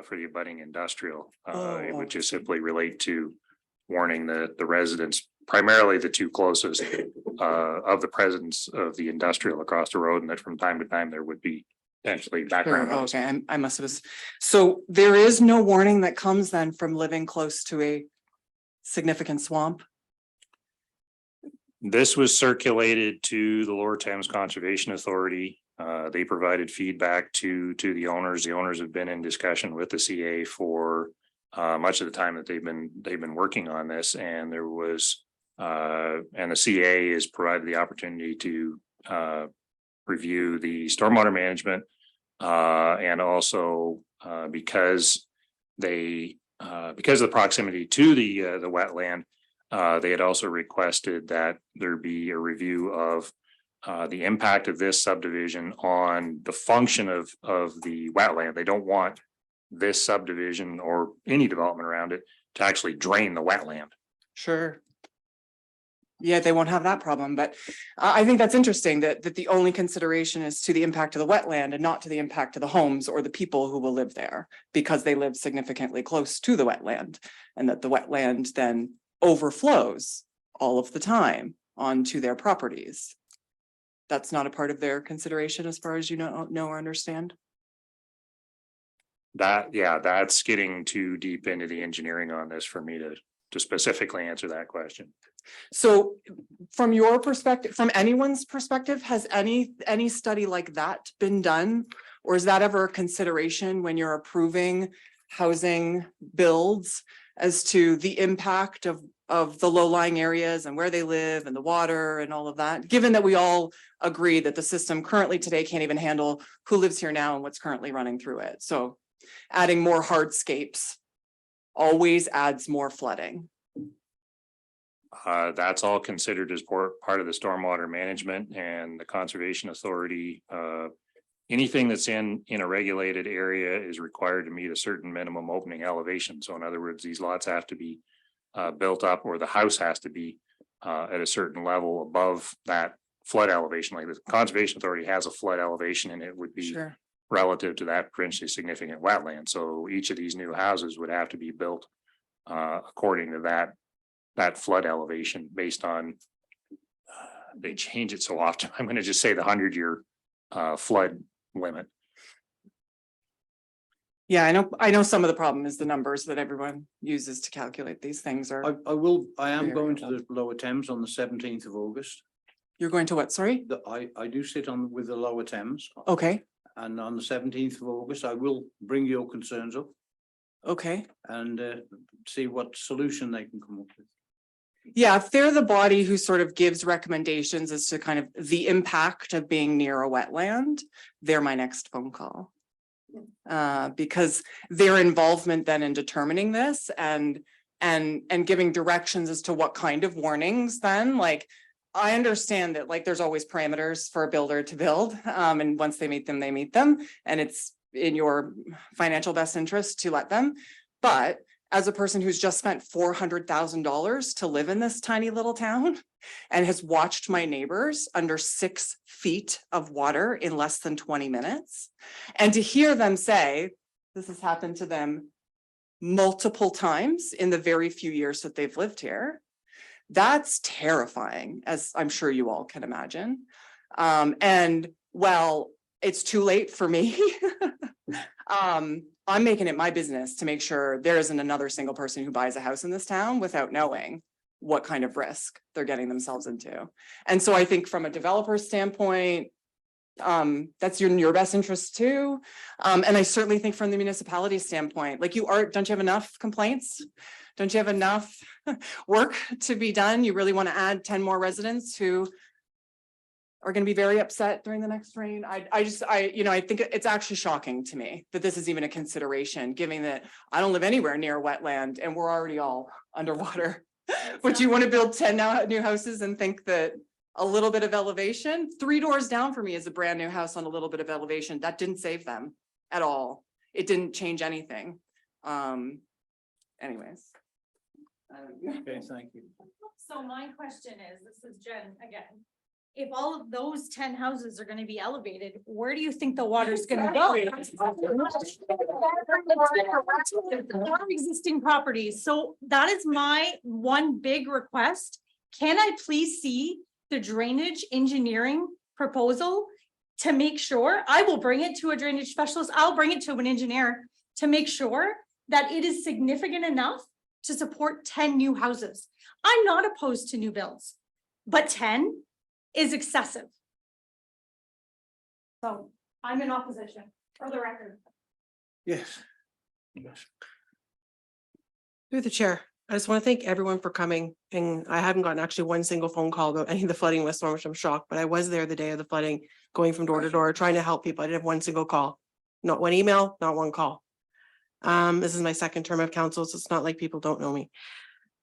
for the abutting industrial. It would just simply relate to warning the residents, primarily the two closest of the presence of the industrial across the road, and that from time to time there would be potentially background noise. Okay, I must have. So there is no warning that comes then from living close to a significant swamp? This was circulated to the Lower Thames Conservation Authority. They provided feedback to the owners. The owners have been in discussion with the CA for much of the time that they've been working on this, and there was and the CA has provided the opportunity to review the stormwater management and also because of the proximity to the wetland. They had also requested that there be a review of the impact of this subdivision on the function of the wetland. They don't want this subdivision or any development around it to actually drain the wetland. Sure. Yeah, they won't have that problem, but I think that's interesting that the only consideration is to the impact of the wetland and not to the impact of the homes or the people who will live there, because they live significantly close to the wetland, and that the wetland then overflows all of the time onto their properties. That's not a part of their consideration as far as you know or understand? That's getting too deep into the engineering on this for me to specifically answer that question. So from your perspective, from anyone's perspective, has any study like that been done? Or is that ever a consideration when you're approving housing builds as to the impact of the low-lying areas and where they live and the water and all of that? Given that we all agree that the system currently today can't even handle who lives here now and what's currently running through it. So adding more hardscapes always adds more flooding. That's all considered as part of the stormwater management and the Conservation Authority. Anything that's in a regulated area is required to meet a certain minimum opening elevation. So in other words, these lots have to be built up, or the house has to be at a certain level above that flood elevation. Like the Conservation Authority has a flood elevation, and it would be relative to that potentially significant wetland. So each of these new houses would have to be built according to that flood elevation based on, they change it so often. I'm going to just say the 100-year flood limit. Yeah, I know some of the problem is the numbers that everyone uses to calculate these things are. I am going to the Lower Thames on the 17th of August. You're going to what, sorry? I do sit on with the Lower Thames. Okay, And on the 17th of August, I will bring your concerns up okay. and see what solution they can come up with. Yeah, if they're the body who sort of gives recommendations as to kind of the impact of being near a wetland, they're my next phone call. Because their involvement then in determining this and giving directions as to what kind of warnings then, like, I understand that like there's always parameters for a builder to build, and once they meet them, and it's in your financial best interest to let them. But as a person who's just spent $400,000 to live in this tiny little town and has watched my neighbors under 6 feet of water in less than 20 minutes, and to hear them say, this has happened to them multiple times in the very few years that they've lived here, that's terrifying, as I'm sure you all can imagine. And well, it's too late for me. I'm making it my business to make sure there isn't another single person who buys a house in this town without knowing what kind of risk they're getting themselves into. And so I think from a developer standpoint, that's in your best interest too. And I certainly think from the municipality standpoint, like don't you have enough complaints? Don't you have enough work to be done? You really want to add 10 more residents who are going to be very upset during the next rain. I think it's actually shocking to me that this is even a consideration, given that I don't live anywhere near a wetland and we're already all underwater. But you want to build 10 new houses and think that a little bit of elevation, 3 doors down for me is a brand new house on a little bit of elevation. That didn't save them at all. It didn't change anything. Anyways. Okay, thank you. So my question is, this is Jen again. If all of those 10 houses are gonna be elevated, where do you think the water's gonna go? Our existing properties. So that is my one big request. Can I please see the drainage engineering proposal to make sure, I will bring it to a drainage specialist, I'll bring it to an engineer to make sure that it is significant enough to support 10 new houses. I'm not opposed to new builds, but 10 is excessive. So I'm in opposition, for the record. Yes. Yes. Through the chair, I just want to thank everyone for coming, and I haven't gotten actually one single phone call about any of the flooding in West Storm, which I'm shocked, but I was there the day of the flooding, going from door to door, trying to help people. I didn't have one single call, not one email, not one call. This is my second term of council, so it's not like people don't know me.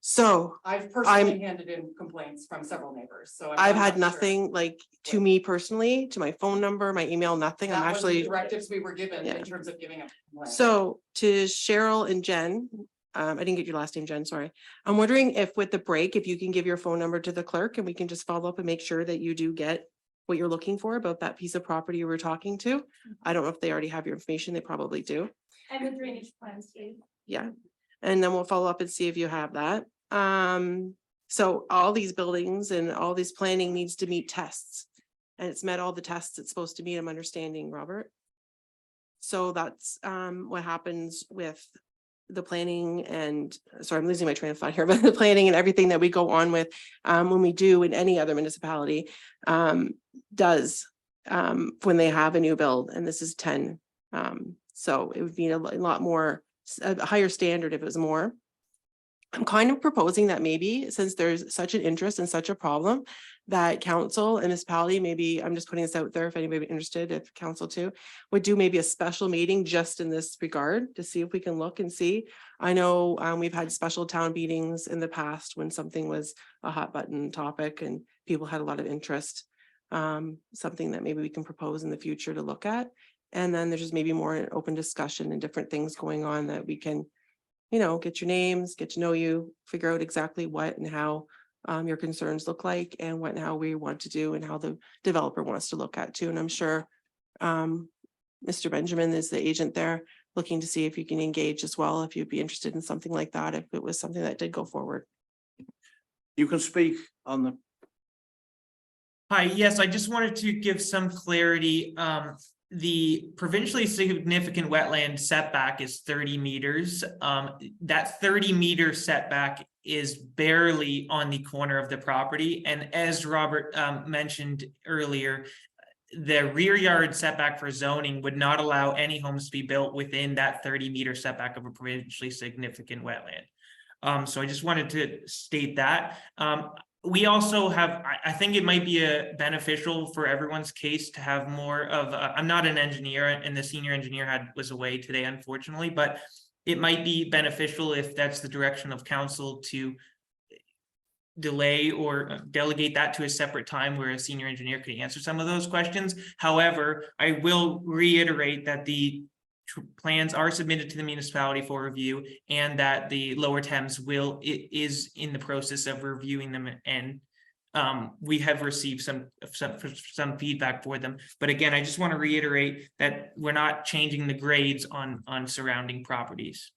So I've personally handed in complaints from several neighbors, so. I've had nothing like to me personally, to my phone number, my email, nothing. I'm That was the actually. directives we were given Yeah. in terms of giving up. So to Cheryl and Jen, I didn't get your last name, Jen, sorry. I'm wondering if with the break, if you can give your phone number to the clerk and we can just follow up and make sure that you do get what you're looking for about that piece of property you were talking to. I don't know if they already have your information. They probably do. And the drainage plans, Steve. Yeah. And then we'll follow up and see if you have that. So all these buildings and all this planning needs to meet tests. And it's met all the tests it's supposed to meet, I'm understanding, Robert. So that's what happens with the planning and, sorry, I'm losing my train of thought here, but the planning and everything that we go on with when we do in any other municipality does when they have a new build, and this is 10. So it would be a lot more, a higher standard if it was more. I'm kind of proposing that maybe, since there's such an interest and such a problem, that council and municipality, maybe, I'm just putting this out there if anybody interested, if council too, would do maybe a special meeting just in this regard to see if we can look and see. I know we've had special town meetings in the past when something was a hot button topic and people had a lot of interest. Something that maybe we can propose in the future to look at. And then there's just maybe more open discussion and different things going on that we can, you know, get your names, get to know you, figure out exactly what and how your concerns look like and what and how we want to do and how the developer wants to look at too. And I'm sure Mr. Benjamin is the agent there looking to see if you can engage as well, if you'd be interested in something like that, if it was something that did go forward. You can speak on the. Hi, yes, I just wanted to give some clarity. The provincially significant wetland setback is 30 meters. That 30-meter setback is barely on the corner of the property. And as Robert mentioned earlier, the rear yard setback for zoning would not allow any homes to be built within that 30-meter setback of a provincially significant wetland. So I just wanted to state that. We also have, I think it might be beneficial for everyone's case to have more of, I'm not an engineer and the senior engineer was away today, unfortunately, but it might be beneficial if that's the direction of council to delay or delegate that to a separate time where a senior engineer could answer some of those questions. However, I will reiterate that the plans are submitted to the municipality for review and that the Lower Thames is in the process of reviewing them, and we have received some feedback for them. But again, I just want to reiterate that we're not changing the grades on surrounding properties.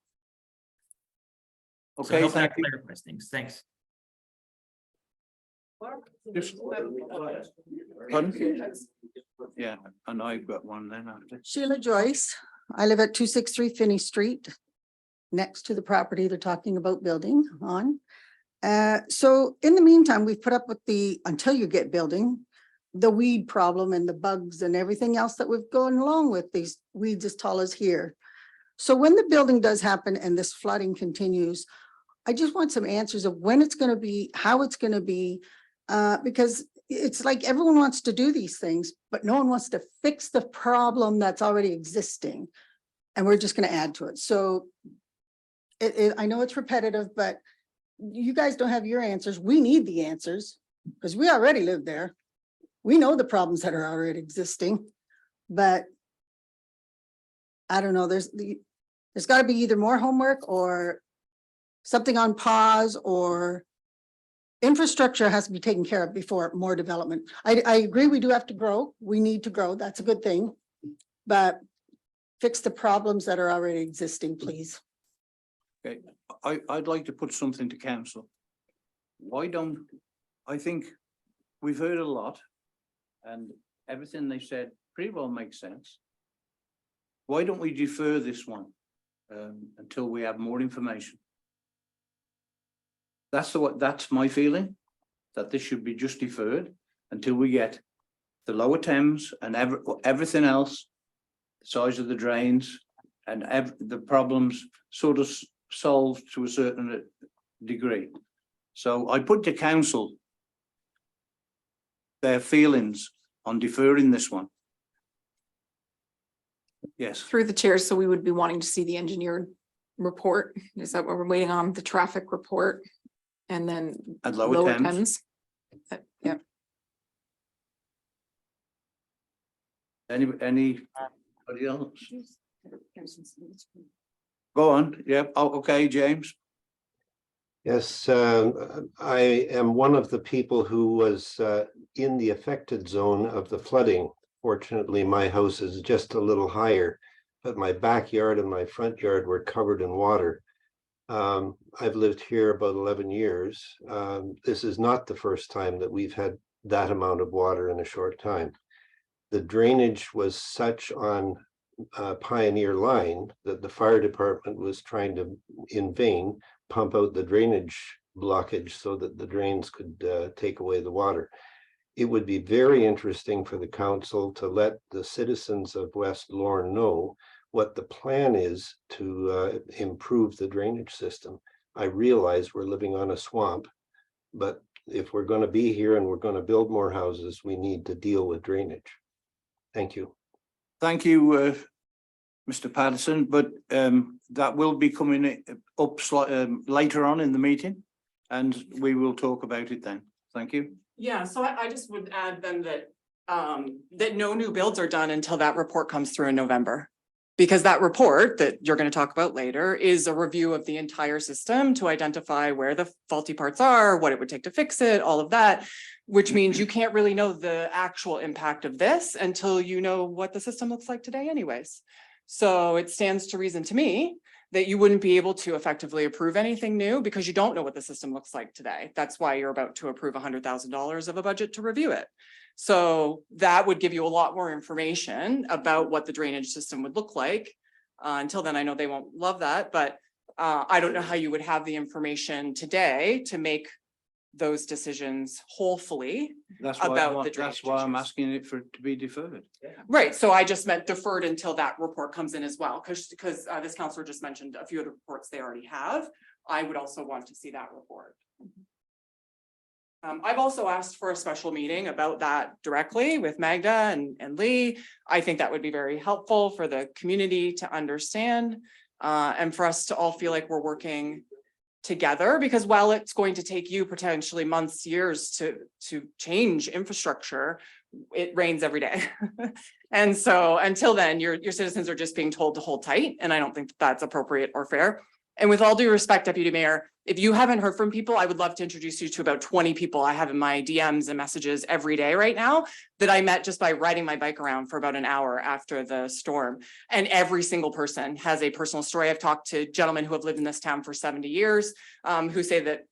So I Okay, hope that thank you. clarifies things. Thanks. Pardon? Yeah, and I've got one then after. Sheila Joyce. I live at 263 Finney Street, next to the property they're talking about building on. So in the meantime, we've put up with until you get building, the weed problem and the bugs and everything else that we've gone along with, these weeds as tall as here. So when the building does happen and this flooding continues, I just want some answers of when it's going to be, how it's going to be, because it's like everyone wants to do these things, but no one wants to fix the problem that's already existing. And we're just going to add to it. So I know it's repetitive, but you guys don't have your answers. We need the answers because we already live there. We know the problems that are already existing, but I don't know, there's got to be either more homework or something on pause, or infrastructure has to be taken care of before more development. I agree, we do have to grow. We need to grow. That's a good thing. But fix the problems that are already existing, please. Okay, I'd like to put something to council. I think we've heard a lot and everything they said pretty well makes sense. Why don't we defer this one until we have more information? That's my feeling, that this should be just deferred until we get the Lower Thames and everything else, the size of the drains and the problems sort of solved to a certain degree. So I put to council their feelings on deferring this one. Yes. Through the chair, so we would be wanting to see the engineered report. Is that what we're waiting on? The traffic report? And then At Lower Thames. Yeah. Anybody else? Go on. Yeah. Oh, okay, James. Yes, I am one of the people who was in the affected zone of the flooding. Fortunately, my house is just a little higher, but my backyard and my front yard were covered in water. I've lived here about 11 years. This is not the first time that we've had that amount of water in a short time. The drainage was such on Pioneer Line that the fire department was trying to, in vain, pump out the drainage blockage so that the drains could take away the water. It would be very interesting for the council to let the citizens of West Lorne know what the plan is to improve the drainage system. I realize we're living on a swamp, but if we're going to be here and we're going to build more houses, we need to deal with drainage. Thank you. Thank you, Mr. Patterson, but that will be coming up later on in the meeting and we will talk about it then. Thank you. Yeah, so I just would add then that that no new builds are done until that report comes through in November. Because that report that you're going to talk about later is a review of the entire system to identify where the faulty parts are, what it would take to fix it, all of that, which means you can't really know the actual impact of this until you know what the system looks like today anyways. So it stands to reason to me that you wouldn't be able to effectively approve anything new because you don't know what the system looks like today. That's why you're about to approve $100,000 of a budget to review it. So that would give you a lot more information about what the drainage system would look like. Until then, I know they won't love that, but I don't know how you would have the information today to make those decisions wholly. That's why, about the that's drainage why I'm issues. asking it for it to be deferred. Right, so I just meant deferred until that report comes in as well, because this counselor just mentioned a few of the reports they already have. I would also want to see that report. I've also asked for a special meeting about that directly with Magda and Lee. I think that would be very helpful for the community to understand. And for us to all feel like we're working together, because while it's going to take you potentially months, years to change infrastructure, it rains every day. And so until then, your citizens are just being told to hold tight, and I don't think that's appropriate or fair. And with all due respect, Deputy Mayor, if you haven't heard from people, I would love to introduce you to about 20 people I have in my DMs and messages every day right now that I met just by riding my bike around for about an hour after the storm. And every single person has a personal story. I've talked to gentlemen who have lived in this town for 70 years, who say that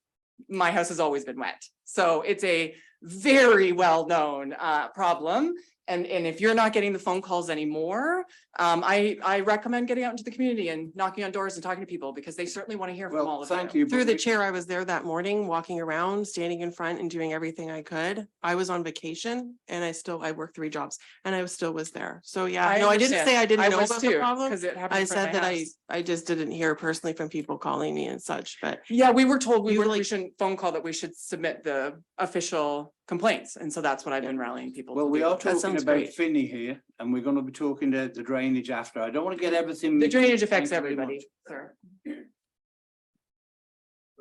my house has always been wet. So it's a very well-known problem. And if you're not getting the phone calls anymore, I recommend getting out into the community and knocking on doors and talking to people, because they certainly want to hear from all of Thank you. you. Through the chair, I was there that morning, walking around, standing in front and doing everything I could. I was on vacation and I worked 3 jobs and I still was there. So yeah, no, I didn't understand. say I didn't know was about the too, problem. 'cause it happened I in front of said my that house. I just didn't hear personally from people calling me and such, but Yeah, we were told we Usually- shouldn't phone call, that we should submit the official complaints. And so that's what I've been rallying people. Well, to we do. are That talking sounds about great. Finney here, and we're gonna be talking about the drainage after. I don't want to get everything. The mixed. drainage affects Thank you very everybody, much. sir.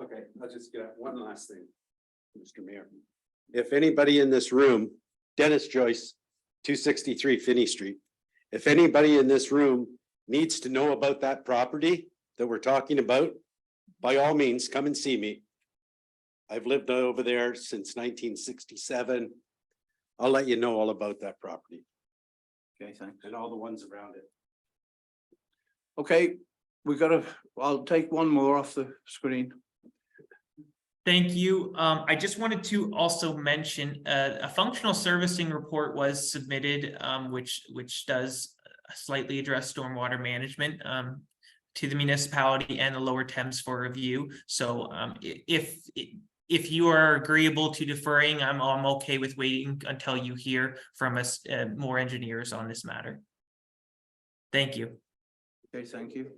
Okay, I'll just get at one last thing, Mr. Mayor. If anybody in this room, Dennis Joyce, 263 Finney Street. If anybody in this room needs to know about that property that we're talking about, by all means, come and see me. I've lived over there since 1967. I'll let you know all about that property Okay, thanks. and all the ones around it. Okay, I'll take one more off the screen. Thank you. I just wanted to also mention a functional servicing report was submitted, which does slightly address stormwater management to the municipality and the Lower Thames for review. So if you are agreeable to deferring, I'm okay with waiting until you hear from us more engineers on this matter. Thank you. Okay, thank you.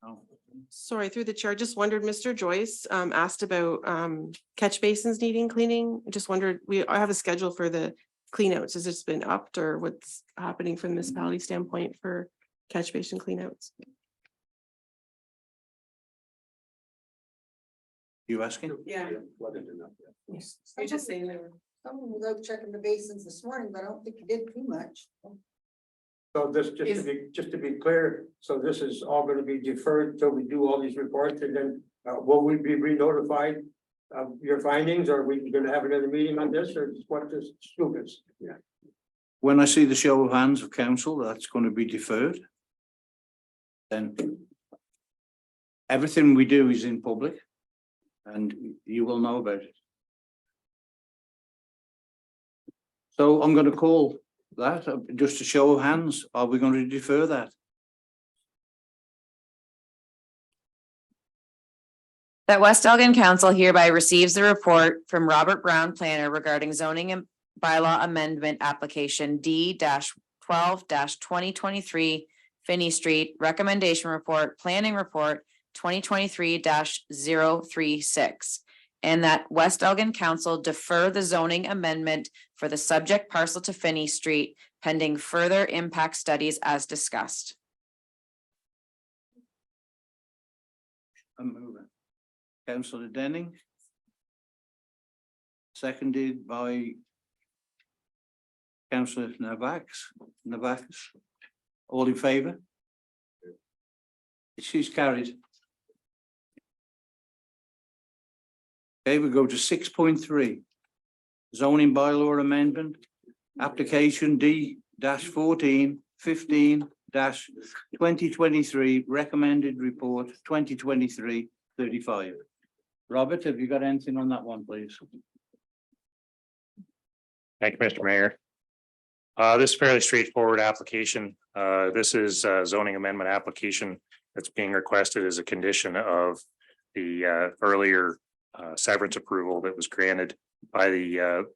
Oh, sorry, through the chair, I just wondered, Mr. Joyce asked about catch basins needing cleaning. I just wondered, I have a schedule for the cleanouts. Has this been upped, or what's happening from the municipality standpoint for catch basin cleanouts? You asking? Yeah. You're just saying they were. Someone was out checking the basins this morning, but I don't think you did too much. So this, just to be clear, so this is all gonna be deferred till we do all these reports, and then will we be re-notified of your findings, or are we gonna have another meeting on this, or what this scoop is? Yeah. When I see the show of hands of council, that's going to be deferred. Then everything we do is in public, and you will know about it. So I'm going to call that just a show of hands. Are we going to defer that? That West Elgin Council hereby receives the report from Robert Brown Planner regarding zoning and bylaw amendment application D-12-2023 Finney Street Recommendation Report, Planning Report 2023-036. And that West Elgin Council defer the zoning amendment for the subject parcel to Finney Street pending further impact studies as discussed. I'm moving. Councillor Denning. Seconded by Councillor Navakis. All in favour? She's carried. Okay, we go to 6.3. Zoning bylaw amendment, application D-14-15-2023, recommended report 2023-35. Robert, have you got anything on that one, please? Thank you, Mr. Mayor. This is fairly straightforward application. This is a zoning amendment application that's being requested as a condition of the earlier severance approval that was granted by the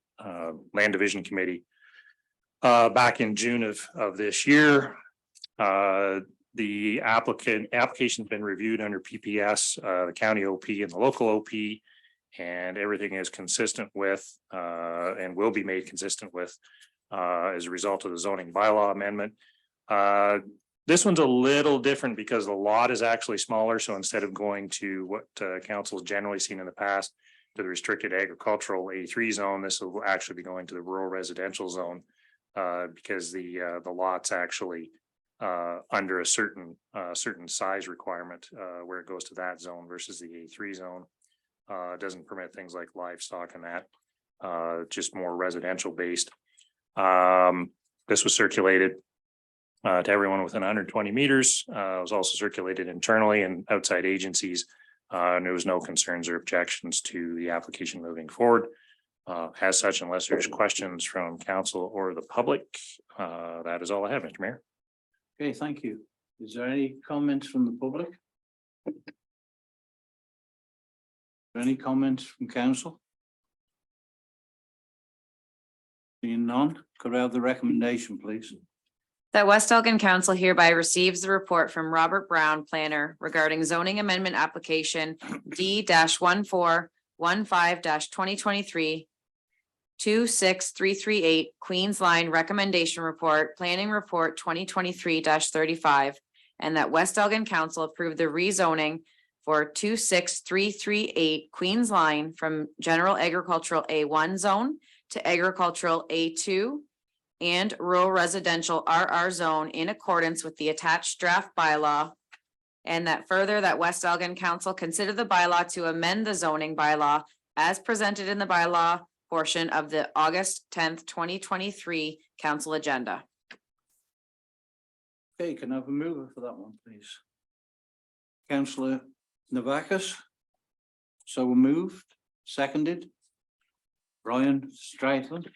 Land Division Committee back in June of this year. The application's been reviewed under PPS, the county OP and the local OP, and everything is consistent with and will be made consistent with as a result of the zoning bylaw amendment. This one's a little different because the lot is actually smaller. So instead of going to what council has generally seen in the past to the restricted agricultural A3 zone, this will actually be going to the rural residential zone because the lot's actually under a certain size requirement where it goes to that zone versus the A3 zone. It doesn't permit things like livestock and that, just more residential based. This was circulated to everyone within 120 meters. It was also circulated internally and outside agencies. And there was no concerns or objections to the application moving forward. As such, unless there's questions from council or the public, that is all I have, Mr. Mayor. Okay, thank you. Is there any comments from the public? Any comments from council? Seeing none, could I have the recommendation, please? That West Elgin Council hereby receives the report from Robert Brown, planner, regarding zoning amendment application D-1415-2023 26338 Queens Line Recommendation Report, Planning Report 2023-35, and that West Elgin Council approved the rezoning for 26338 Queens Line from General Agricultural A1 zone to Agricultural A2 and Rural Residential RR zone in accordance with the attached draft bylaw. And that further, that West Elgin Council consider the bylaw to amend the zoning bylaw as presented in the bylaw portion of the August 10th, 2023 council agenda. Okay, can I have a mover for that one, please? Councillor Navakis. So moved, seconded. Brian Strytland.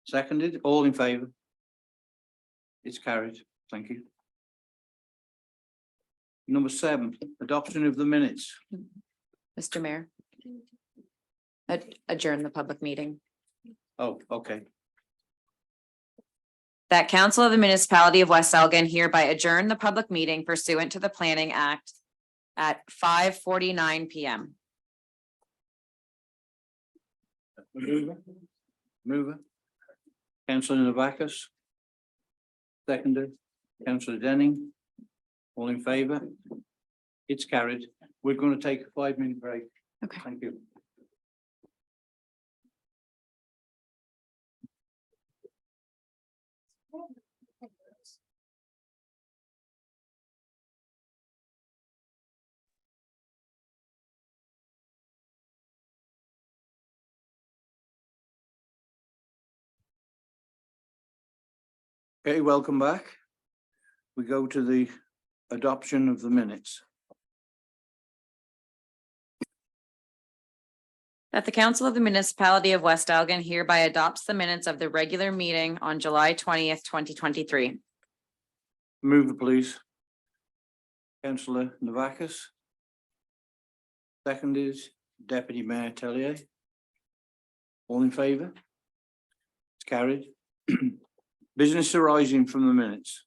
Seconded, all in favour? It's carried, thank you. Number 7, adoption of the minutes. Mr. Mayor. Adjourn the public meeting. Oh, okay. That Council of the Municipality of West Elgin hereby adjourn the public meeting pursuant to the Planning Act at 5:49 PM. Mover. Councillor Navakis. Seconded. Councillor Denning. All in favour? It's carried. We're going to take a 5-minute break. Okay. Thank you. Okay, welcome back. We go to the adoption of the minutes. That the Council of the Municipality of West Elgin hereby adopts the minutes of the regular meeting on July 20th, 2023. Mover, please. Councillor Navakis. Seconded, Deputy Mayor Tellier. All in favour? It's carried. Business arising from the minutes.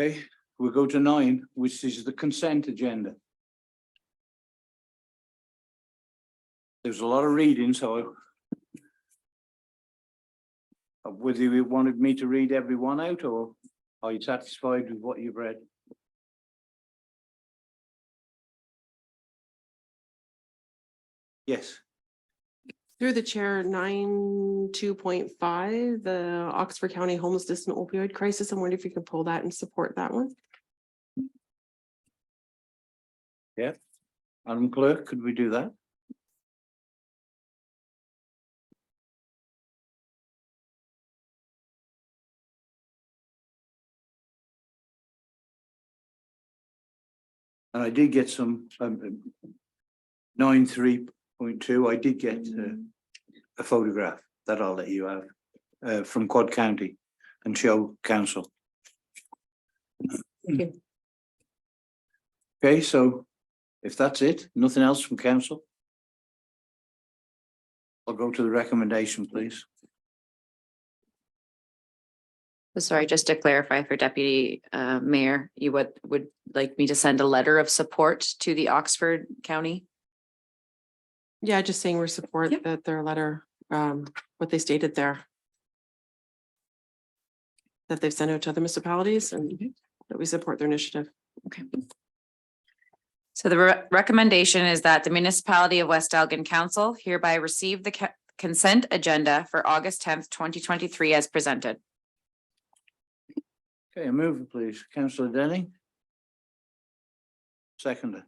Okay, we'll go to 9, which is the consent agenda. There's a lot of reading, so whether you wanted me to read every one out, or are you satisfied with what you've read? Yes. Through the chair, 9.2.5, the Oxford County homelessness and opioid crisis. I'm wondering if you can pull that and support that one. Yeah. Madam Clerk, could we do that? And I did get some 9.3.2, I did get a photograph that I'll let you have from Quad County and show council. Thank you. Okay, so if that's it, nothing else from council? I'll go to the recommendation, please. Sorry, just to clarify for Deputy Mayor, you would like me to send a letter of support to the Oxford County? Yeah, just saying we support that their letter, what they stated there. That they've sent out to other municipalities and that we support their initiative. Okay. So the recommendation is that the municipality of West Elgin Council hereby receive the consent agenda for August 10th, 2023 as presented. Okay, a mover, please. Councillor Denning. Seconder.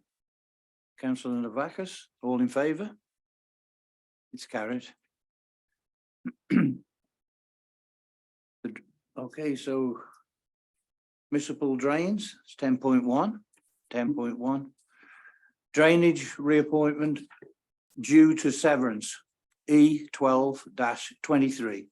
Councillor Navakis, all in favour? It's carried. Okay, so municipal drains, it's 10.1, 10.1. Drainage reappointment due to severance, E12-23.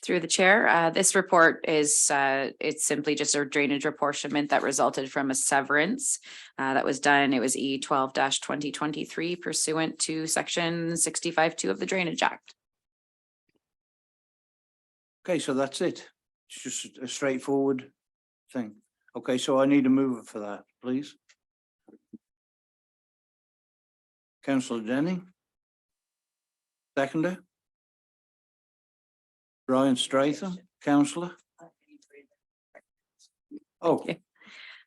Through the chair, this report is, it's simply just a drainage apportionment that resulted from a severance that was done. It was E12-2023 pursuant to section 65(2) of the Drainage Act. Okay, so that's it. It's just a straightforward thing. Okay, so I need a mover for that, please. Councillor Denning. Seconder. Brian Stratham, councillor. Oh,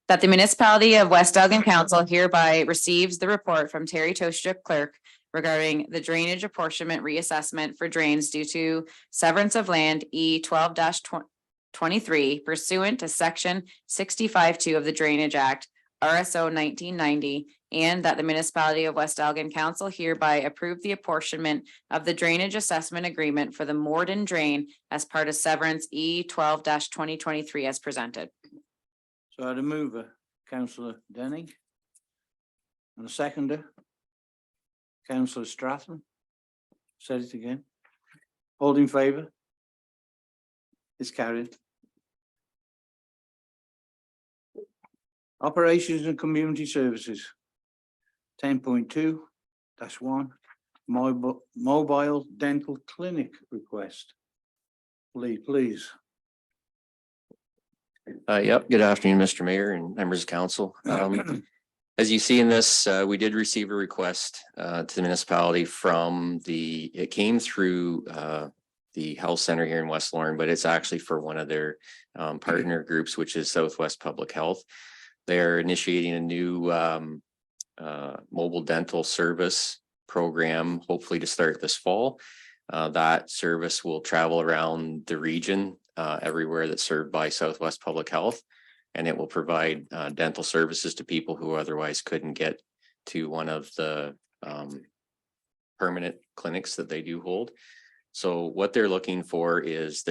That the municipality of West Elgin Council hereby receives the report from Terry Toshuk clerk regarding the drainage apportionment reassessment for drains due to severance of land E12-23 pursuant to section 65(2) of the Drainage Act, RSO 1990, and that the municipality of West Elgin Council hereby approve the apportionment of the drainage assessment agreement for the Morden Drain as part of severance E12-2023 as presented. so I had a mover, councillor Denning. And a seconder. Councillor Stratham. Said it again. All in favour? It's carried. Operations and Community Services. 10.2-1, mobile dental clinic request. Lee, please. Yep, good afternoon, Mr. Mayor and members of council. As you see in this, we did receive a request to the municipality from it came through the health center here in West Lauren, but it's actually for one of their partner groups, which is Southwest Public Health. They're initiating a new mobile dental service program, hopefully to start this fall. That service will travel around the region, everywhere that's served by Southwest Public Health. And it will provide dental services to people who otherwise couldn't get to one of the permanent clinics that they do hold. So what they're looking for is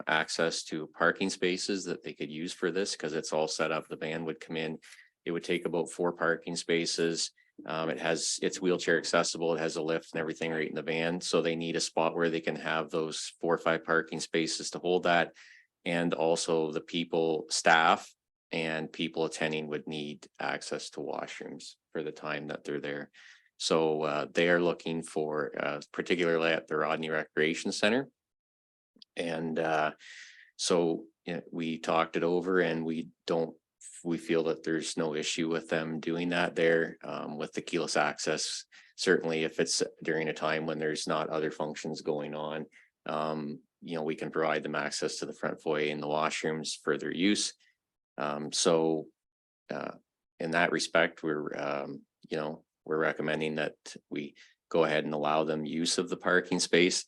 access to parking spaces that they could use for this, because it's all set up. The van would come in. It would take about 4 parking spaces. It's wheelchair accessible. It has a lift and everything right in the van. So they need a spot where they can have those 4 or 5 parking spaces to hold that. And also the staff and people attending would need access to washrooms for the time that they're there. So they are looking for, particularly at the Rodney Recreation Center. And so we talked it over, and we feel that there's no issue with them doing that there with the keyless access. Certainly if it's during a time when there's not other functions going on, we can provide them access to the front foyer and the washrooms for their use. So in that respect, we're recommending that we go ahead and allow them use of the parking space.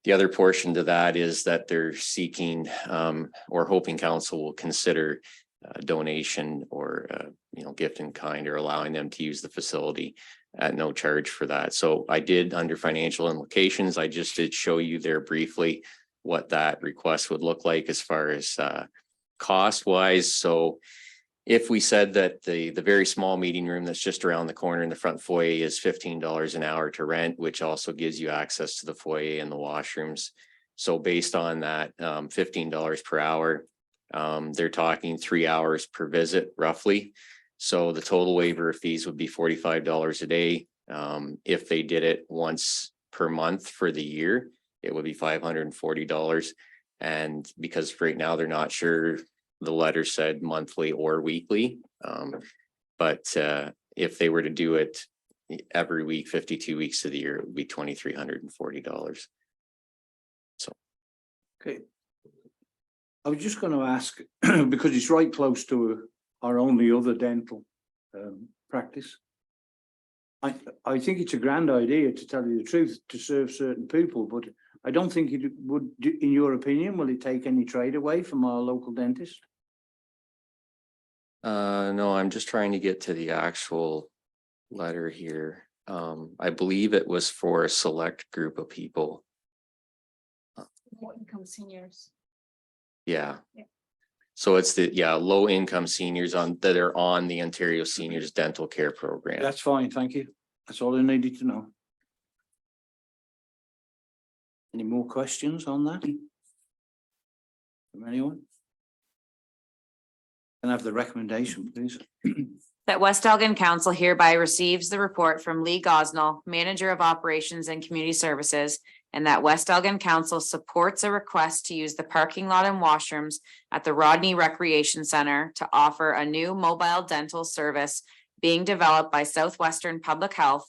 The other portion to that is that they're seeking or hoping council will consider donation or gift in kind, or allowing them to use the facility at no charge for that. So I did, under financial implications, I just did show you there briefly what that request would look like as far as cost wise. So if we said that the very small meeting room that's just around the corner in the front foyer is $15 an hour to rent, which also gives you access to the foyer and the washrooms. So based on that, $15 per hour, they're talking 3 hours per visit roughly. So the total waiver of fees would be $45 a day. If they did it once per month for the year, it would be $540. And because right now they're not sure, the letter said monthly or weekly. But if they were to do it every week, 52 weeks of the year, it would be $2,340. So. Okay. I was just going to ask, because it's right close to our only other dental practice. I think it's a grand idea, to tell you the truth, to serve certain people, but I don't think it would, in your opinion, will it take any trade away from our local dentist? No, I'm just trying to get to the actual letter here. I believe it was for a select group of people. Low income seniors. Yeah. Yeah. So it's the, low income seniors that are on the Ontario Seniors Dental Care Program. That's fine, thank you. That's all I needed to know. Any more questions on that? From anyone? Can I have the recommendation, please? That West Elgin Council hereby receives the report from Lee Gosnell, Manager of Operations and Community Services, and that West Elgin Council supports a request to use the parking lot and washrooms at the Rodney Recreation Center to offer a new mobile dental service being developed by Southwestern Public Health,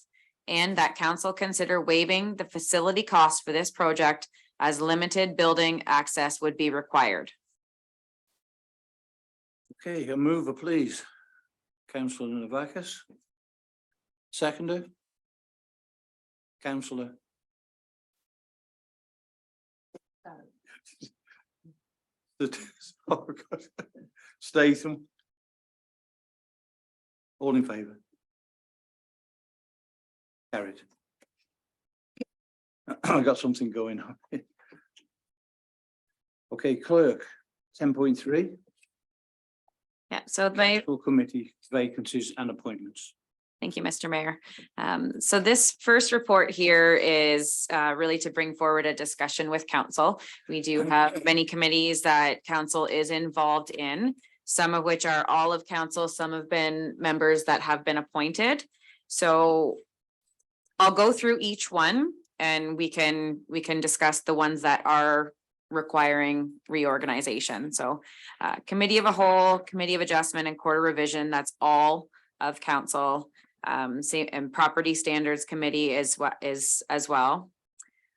and that council consider waiving the facility cost for this project as limited building access would be required. Okay, a mover, please. Councillor Navakis. Seconder. Councillor. Oh, God. Statham. All in favour? Carried. I got something going on. Okay, clerk, 10.3. Yeah, so my Full committee vacancies and appointments. Thank you, Mr. Mayor. So this first report here is really to bring forward a discussion with council. We do have many committees that council is involved in, some of which are all of council, some have been members that have been appointed. So I'll go through each one and we can discuss the ones that are requiring reorganization. So committee of a whole, committee of adjustment and quarter revision, that's all of council. Same, and property standards committee is what is as well.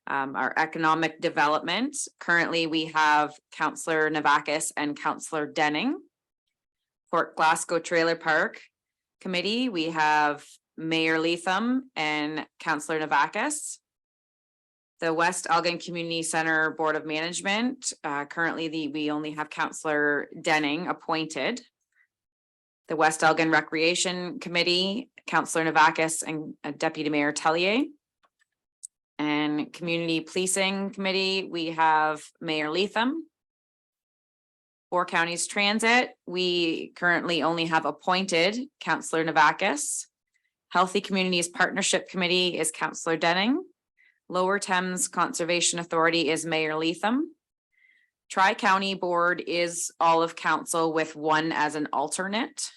Our economic development, currently we have Councillor Navakis and Councillor Denning. Port Glasgow Trailer Park Committee, we have Mayor Leatham and Councillor Navakis. The West Elgin Community Center Board of Management, currently we only have Councillor Denning appointed. The West Elgin Recreation Committee, Councillor Navakis and Deputy Mayor Tellier. And Community Policing Committee, we have Mayor Leatham. Four Counties Transit, we currently only have appointed Councillor Navakis. Healthy Communities Partnership Committee is Councillor Denning. Lower Thames Conservation Authority is Mayor Leatham. Tri-County Board is all of council with one as an alternate.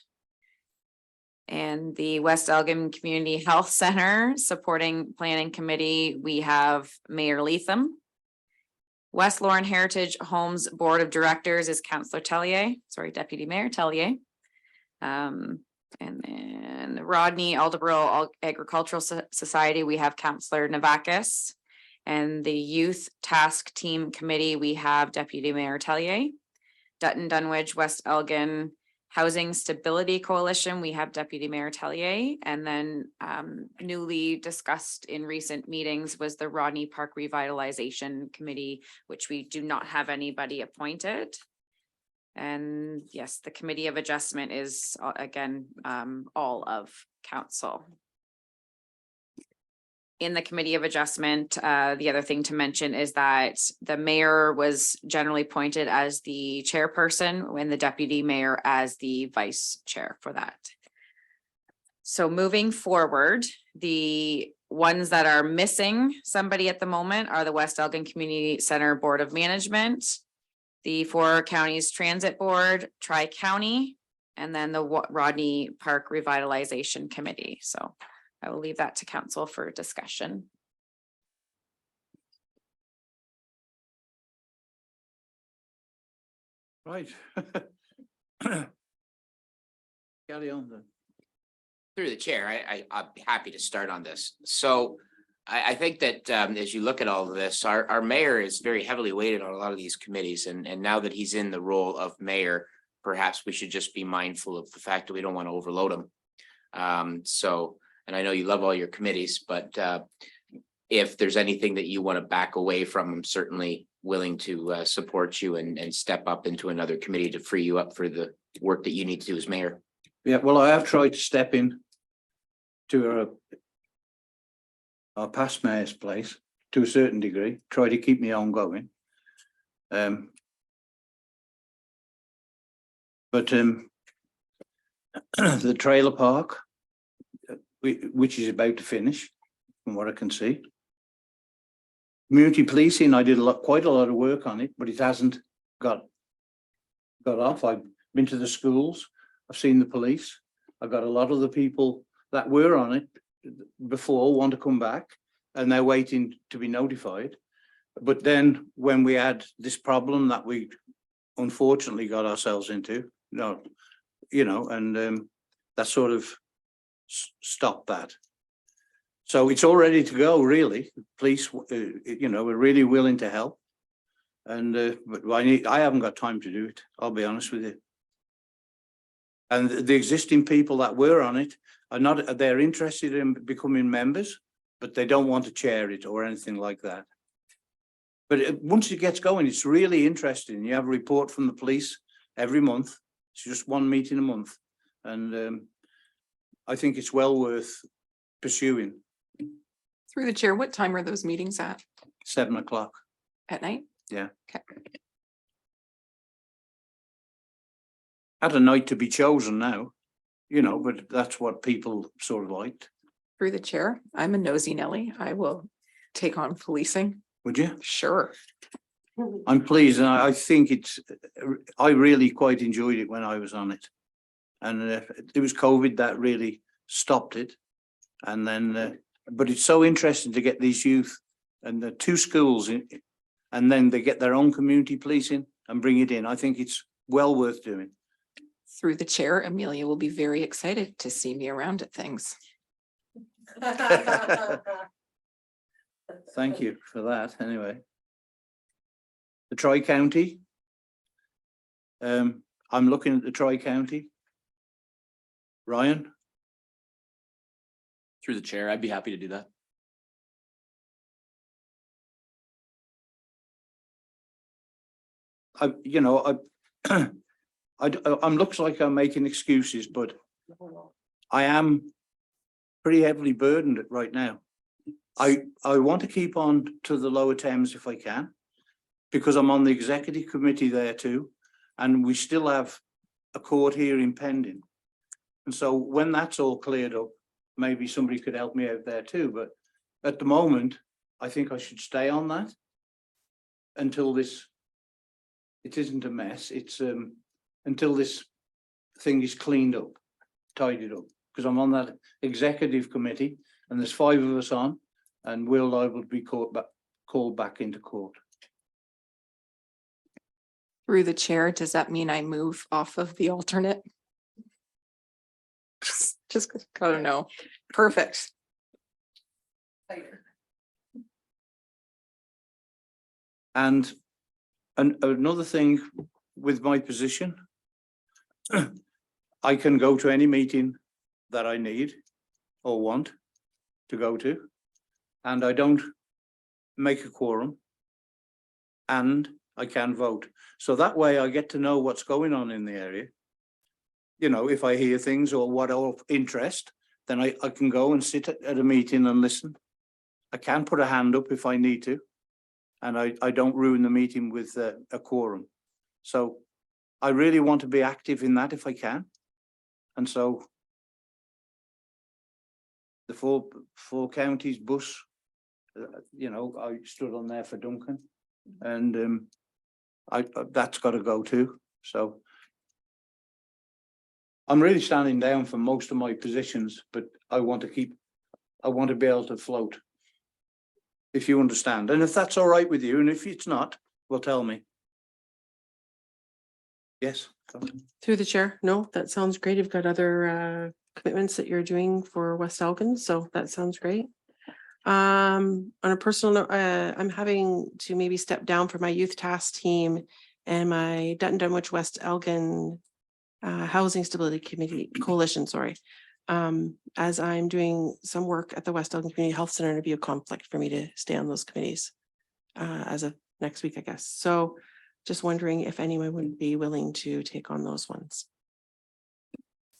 And the West Elgin Community Health Center Supporting Planning Committee, we have Mayor Leatham. West Lauren Heritage Homes Board of Directors is Councillor Tellier, sorry, Deputy Mayor Tellier. And then the Rodney Aldeboro Agricultural Society, we have Councillor Navakis. And the Youth Task Team Committee, we have Deputy Mayor Tellier. Dutton Dunwich West Elgin Housing Stability Coalition, we have Deputy Mayor Tellier. And then newly discussed in recent meetings was the Rodney Park Revitalization Committee, which we do not have anybody appointed. And yes, the Committee of Adjustment is again, all of council. in the committee of adjustment, the other thing to mention is that the mayor was generally appointed as the chairperson and the deputy mayor as the vice chair for that. So moving forward, the ones that are missing somebody at the moment are the West Elgin Community Center Board of Management, the Four Counties Transit Board, Tri-County, and then the Rodney Park Revitalization Committee. So I will leave that to council for discussion. Right. Carry on then. Through the chair, I'd be happy to start on this. So I think that as you look at all of this, our mayor is very heavily weighted on a lot of these committees. And now that he's in the role of mayor, perhaps we should just be mindful of the fact that we don't want to overload him. And I know you love all your committees, but if there's anything that you want to back away from, I'm certainly willing to support you and step up into another committee to free you up for the work that you need to do as mayor. Yeah, well, I have tried to step in to our past mayor's place to a certain degree, try to keep me on going. But the trailer park, which is about to finish, from what I can see. Community policing, I did quite a lot of work on it, but it hasn't got off. I've been to the schools. I've seen the police. I've got a lot of the people that were on it before want to come back and they're waiting to be notified. But then when we had this problem that we unfortunately got ourselves into, that sort of stopped that. So it's all ready to go, really. Police, we're really willing to help. And but I haven't got time to do it. I'll be honest with you. And the existing people that were on it are not, they're interested in becoming members, but they don't want to chair it or anything like that. But once it gets going, it's really interesting. You have a report from the police every month. It's just one meeting a month. And I think it's well worth pursuing. Through the chair, what time are those meetings at? 7 o'clock. At night? Yeah. Okay. At a night to be chosen now, but that's what people sort of liked. Through the chair, I'm a nosy Nelly. I will take on policing. Would you? Sure. I'm pleased, and I think I really quite enjoyed it when I was on it. And it was COVID that really stopped it. And then, but it's so interesting to get these youth and the two schools in, and then they get their own community policing and bring it in. I think it's well worth doing. Through the chair, Amelia will be very excited to see me around at things. Thank you for that, anyway. The Tri-County. I'm looking at the Tri-County. Ryan? Through the chair, I'd be happy to do that. I'm looks like I'm making excuses, but I am pretty heavily burdened right now. I want to keep on to the Lower Thames if I can, because I'm on the executive committee there too, and we still have a court hearing pending. And so when that's all cleared up, maybe somebody could help me out there too. But at the moment, I think I should stay on that until it isn't a mess. It's until this thing is cleaned up, tidied up, because I'm on that executive committee and there's 5 of us on, and we're liable to be called back into court. Through the chair, does that mean I move off of the alternate? Just gotta know. Perfect. And another thing with my position, I can go to any meeting that I need or want to go to, and I don't make a quorum, and I can vote. So that way I get to know what's going on in the area. If I hear things or what of interest, then I can go and sit at a meeting and listen. I can put a hand up if I need to. And I don't ruin the meeting with a quorum. So I really want to be active in that if I can. And so the four counties bus, you know, I stood on there for Duncan. And that's got to go too. So I'm really standing down for most of my positions, but I want to be able to float. If you understand, and if that's all right with you, and if it's not, well, tell me. Yes. Through the chair. No, that sounds great. You've got other commitments that you're doing for West Elgin, so that sounds great. On a personal note, I'm having to maybe step down for my youth task team and my Dutton Dunwich West Elgin Housing Stability Committee Coalition, sorry. As I'm doing some work at the West Elgin Community Health Center, it'd be a conflict for me to stay on those committees as of next week, I guess. So just wondering if anyone would be willing to take on those ones.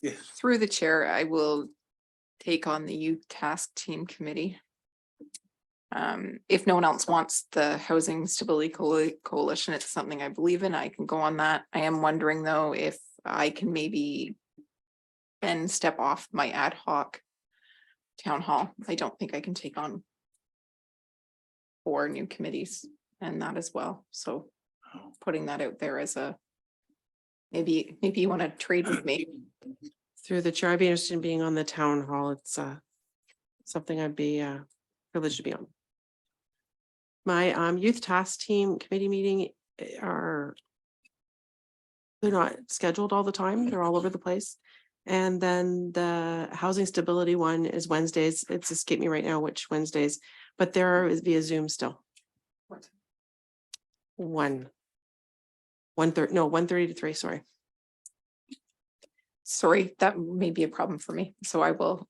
Yes. Through the chair, I will take on the youth task team committee. If no one else wants the Housing Stability Coalition, it's something I believe in. I can go on that. I am wondering though, if I can maybe then step off my ad hoc town hall. I don't think I can take on 4 new committees and that as well. So putting that out there as a, maybe you want to trade with me. Through the chair, I'd be interested in being on the town hall. It's something I'd be privileged to be on. My youth task team committee meeting they're not scheduled all the time. They're all over the place. And then the housing stability one is Wednesdays. It's escaped me right now which Wednesdays, but there is via Zoom still. 1:30 to 3, sorry. Sorry, that may be a problem for me. So I will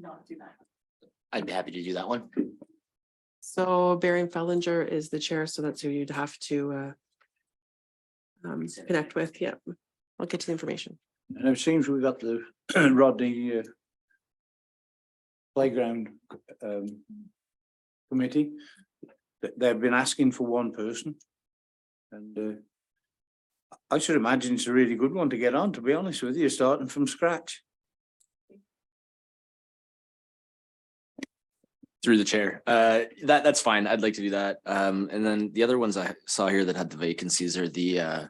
not do that. I'd be happy to do that one. So Barry Fellinger is the chair, so that's who you'd have to connect with. Yeah, I'll get you the information. And it seems we've got the Rodney playground committee. They've been asking for one person. And I should imagine it's a really good one to get on, to be honest with you, starting from scratch. Through the chair, that's fine. I'd like to do that. And then the other ones I saw here that had the vacancies are the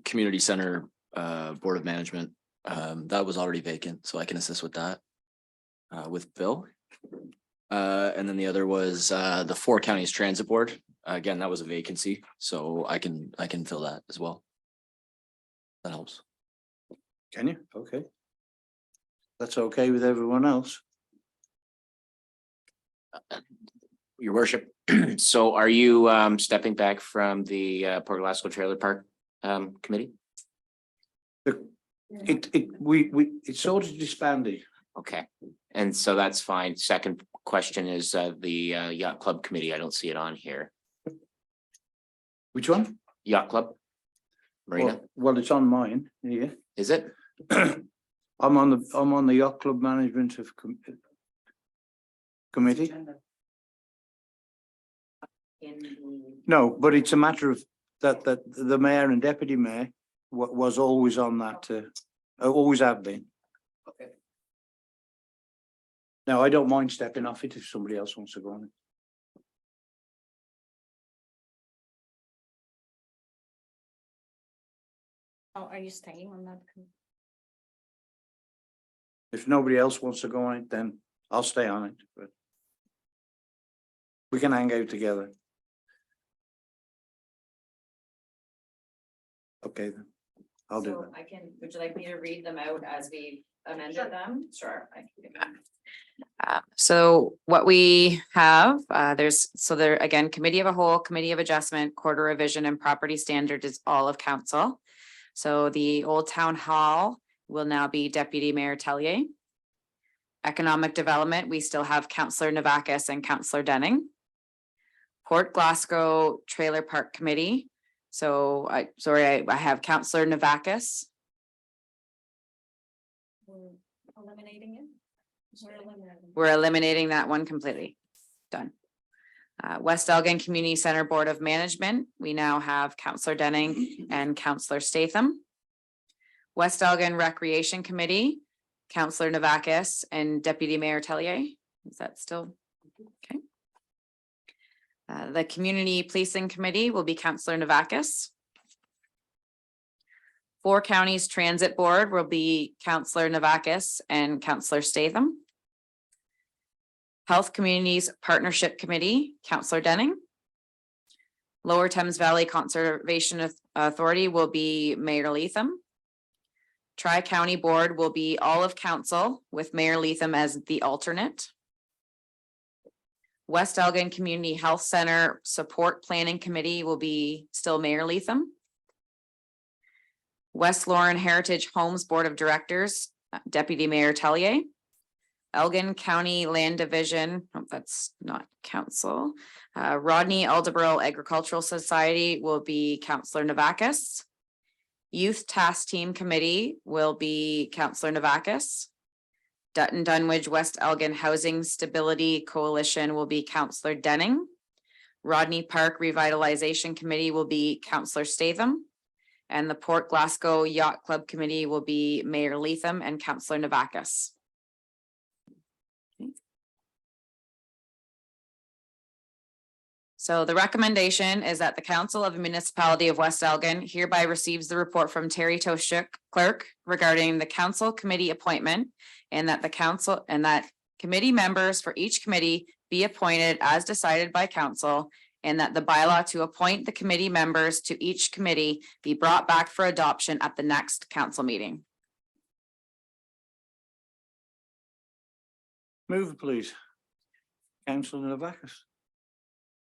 community center board of management. That was already vacant, so I can assist with that with Bill. And then the other was the 4 counties transit board. Again, that was a vacancy, so I can fill that as well. That helps. Can you? Okay. That's okay with everyone else. Your worship, so are you stepping back from the Port Glasgow Trailer Park committee? It's sort of disbanded. Okay, and so that's fine. Second question is the yacht club committee. I don't see it on here. Which one? Yacht club. Marina, Well, it's on mine. Yeah. is it? I'm on the yacht club management of committee. No, but it's a matter of that the mayor and deputy mayor was always on that, always have been. Okay. Now, I don't mind stepping off it if somebody else wants to go on it. Oh, are you staying on that? If nobody else wants to go on it, then I'll stay on it, but we can hang out together. Okay, then I'll do that. I can, would you like me to read them out as we amended them? Sure. I can do that. So what we have, there again, committee of a whole, committee of adjustment, quarter revision and property standard is all of council. So the old town hall will now be Deputy Mayor Tellier. Economic development, we still have Councillor Navakis and Councillor Denning. Port Glasgow Trailer Park Committee. So I have Councillor Navakis. Eliminating it? We're eliminating that one completely. Done. West Elgin Community Center Board of Management, we now have Counselor Denning and Counselor Statham. West Elgin Recreation Committee, Counselor Navakis and Deputy Mayor Tellier. Is that still? Okay. The Community Policing Committee will be Counselor Navakis. Four Counties Transit Board will be Counselor Navakis and Counselor Statham. Health Communities Partnership Committee, Counselor Denning. Lower Thames Valley Conservation Authority will be Mayor Leatham. Tri-County Board will be all of council with Mayor Leatham as the alternate. West Elgin Community Health Center Support Planning Committee will be still Mayor Leatham. West Lauren Heritage Homes Board of Directors, Deputy Mayor Tellier. Elgin County Land Division, oh, that's not council. Rodney Aldeboro Agricultural Society will be Counselor Navakis. Youth Task Team Committee will be Counselor Navakis. Dutton Dunwich West Elgin Housing Stability Coalition will be Counselor Denning. Rodney Park Revitalization Committee will be Counselor Statham. And the Port Glasgow Yacht Club Committee will be Mayor Leatham and Counselor Navakis. So the recommendation is that the Council of the Municipality of West Elgin hereby receives the report from Terry Toshuk, clerk, regarding the council committee appointment, and that the council and that committee members for each committee be appointed as decided by council, and that the bylaw to appoint the committee members to each committee be brought back for adoption at the next council meeting. Move, please. Councillor Navakis.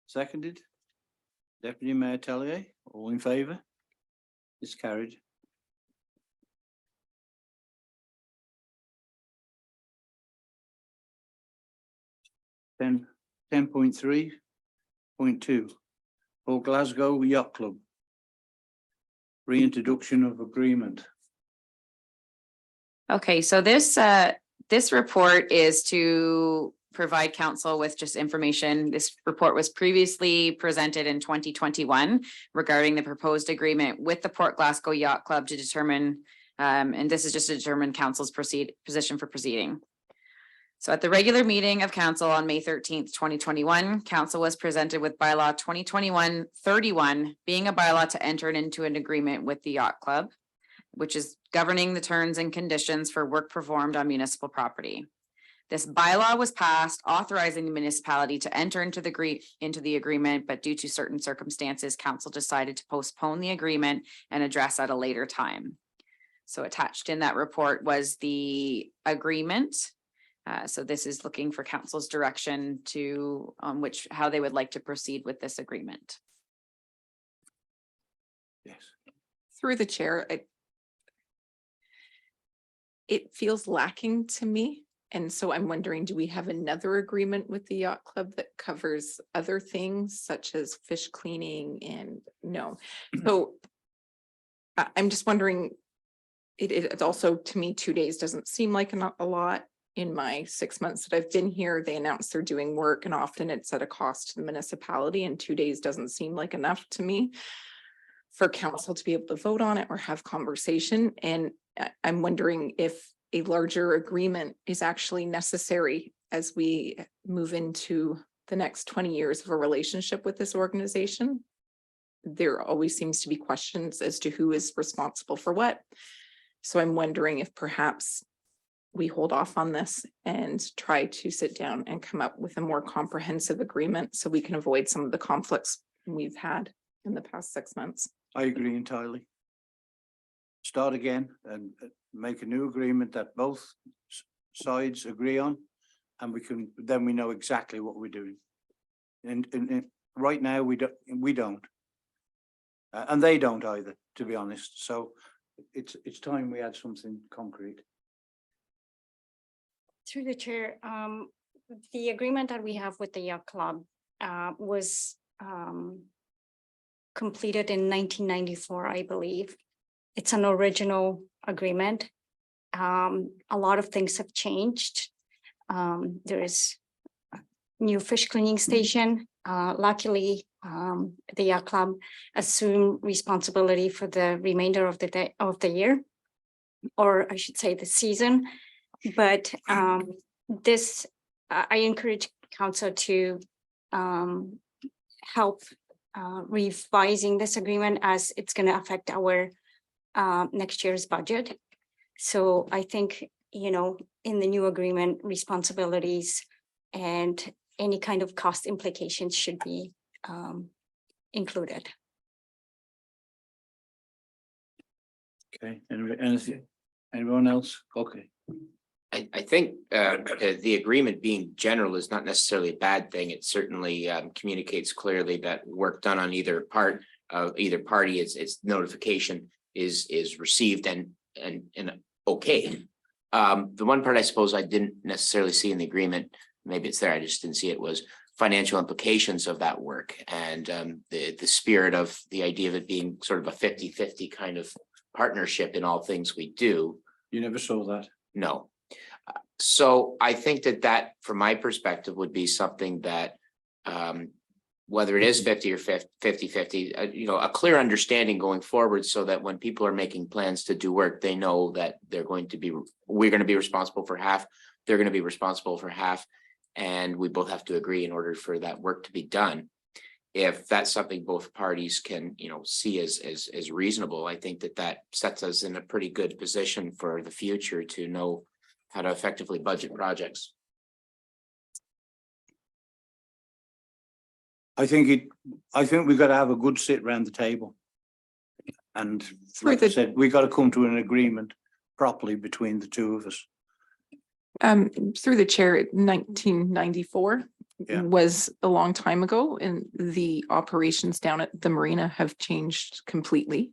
Seconded. Deputy Mayor Tellier, all in favour? It's carried. Ten 10.3.2 for Glasgow Yacht Club. Reintroduction of agreement. Okay, so this report is to provide council with just information. This report was previously presented in 2021 regarding the proposed agreement with the Port Glasgow Yacht Club to determine, and this is just to determine council's position for proceeding. So at the regular meeting of council on May 13th, 2021, council was presented with bylaw 2021-31, being a bylaw to enter into an agreement with the yacht club, which is governing the terms and conditions for work performed on municipal property. This bylaw was passed authorizing the municipality to enter into the agreement, but due to certain circumstances, council decided to postpone the agreement and address at a later time. So attached in that report was the agreement. So this is looking for council's direction to how they would like to proceed with this agreement. Yes. Through the chair, it feels lacking to me. And so I'm wondering, do we have another agreement with the yacht club that covers other things such as fish cleaning and no? So I'm just wondering, it's also, to me, 2 days doesn't seem like a lot. In my 6 months that I've been here, they announce they're doing work and often it's at a cost to the municipality, and 2 days doesn't seem like enough to me for council to be able to vote on it or have conversation. And I'm wondering if a larger agreement is actually necessary as we move into the next 20 years of a relationship with this organization. There always seems to be questions as to who is responsible for what. So I'm wondering if perhaps we hold off on this and try to sit down and come up with a more comprehensive agreement so we can avoid some of the conflicts we've had in the past 6 months. I agree entirely. Start again and make a new agreement that both sides agree on, and we know exactly what we're doing. And right now we don't, and they don't either, to be honest. So it's time we had something concrete. Through the chair, the agreement that we have with the yacht club was completed in 1994, I believe. It's an original agreement. A lot of things have changed. There is a new fish cleaning station. Luckily, the yacht club assumed responsibility for the remainder of the day of the year, or I should say the season. But this, I encourage council to help revising this agreement, as it's going to affect our next year's budget. So I think, you know, in the new agreement, responsibilities and any kind of cost implications should be included. Okay, anyone else? Okay. I think the agreement being general is not necessarily a bad thing. It certainly communicates clearly that work done on either party, its notification is received and okayed. The one part I suppose I didn't necessarily see in the agreement, maybe it's there, I just didn't see it, was financial implications of that work and the spirit of the idea of it being sort of a 50-50 kind of partnership in all things we do. You never saw that? No. So I think that from my perspective would be something that whether it is 50 or 50-50, you know, a clear understanding going forward so that when people are making plans to do work, they know that we're going to be responsible for half, they're going to be responsible for half, and we both have to agree in order for that work to be done. If that's something both parties can, you know, see as reasonable, I think that sets us in a pretty good position for the future to know how to effectively budget projects. I think we've got to have a good sit around the table. And like I said, we got to come to an agreement properly between the two of us. Through the chair, 1994 Yeah. was a long time ago, and the operations down at the marina have changed completely.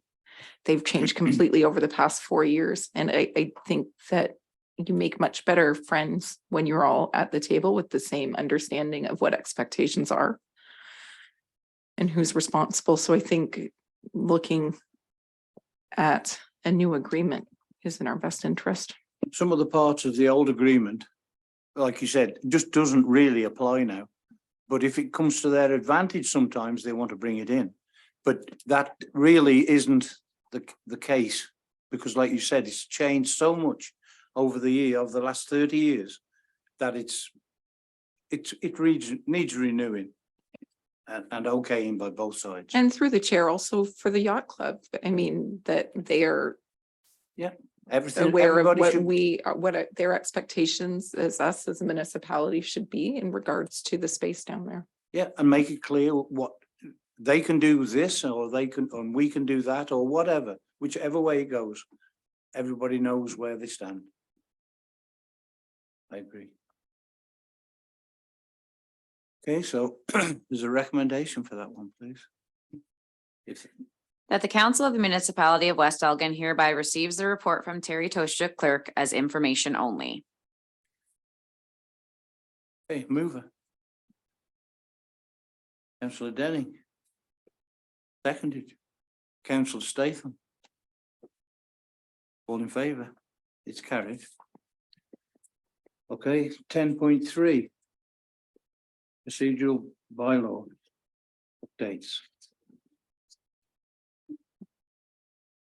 They've changed completely over the past 4 years, and I think that you make much better friends when you're all at the table with the same understanding of what expectations are and who's responsible. So I think looking at a new agreement is in our best interest. Some of the parts of the old agreement, like you said, just doesn't really apply now. But if it comes to their advantage, sometimes they want to bring it in. But that really isn't the case, because like you said, it's changed so much over the last 30 years that it needs renewing and okaying by both sides. And through the chair also for the yacht club, I mean, that they are Everything, aware of everybody what their expectations as us as a municipality should be in regards to the space down there. Yeah, and make it clear what they can do this, or we can do that, or whatever, whichever way it goes. Everybody knows where they stand. I agree. Okay, so there's a recommendation for that one, please. That the council of the municipality of West Elgin hereby receives the report from Terry Toshuk, clerk, as information only. Okay, mover. Councillor Denning. Seconded. Councillor Statham. All in favour? It's carried. Okay, 10.3. Procedural bylaw updates.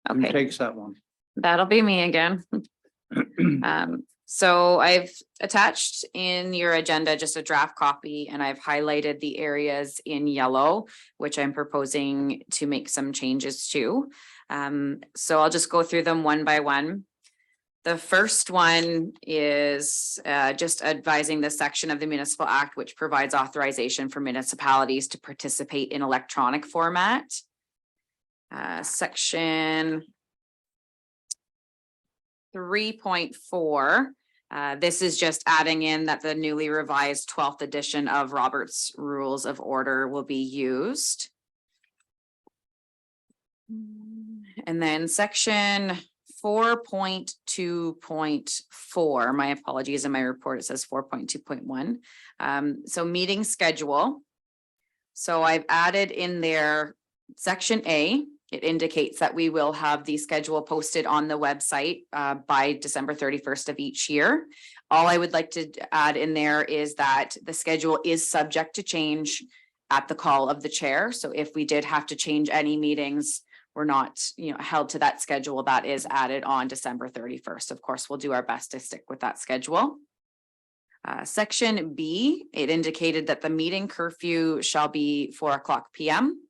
Who Okay. takes that one? That'll be me again. So I've attached in your agenda just a draft copy, and I've highlighted the areas in yellow, which I'm proposing to make some changes to. So I'll just go through them one by one. The first one is just advising the section of the Municipal Act which provides authorization for municipalities to participate in electronic format. Section 3.4. This is just adding in that the newly revised 12th edition of Robert's Rules of Order will be used. And then section 4.2.4, my apologies, in my report it says 4.2.1. So meeting schedule. So I've added in there section A, it indicates that we will have the schedule posted on the website by December 31st of each year. All I would like to add in there is that the schedule is subject to change at the call of the chair. So if we did have to change any meetings, we're not, held to that schedule that is added on December 31st. Of course, we'll do our best to stick with that schedule. Section B, it indicated that the meeting curfew shall be 4:00 p.m.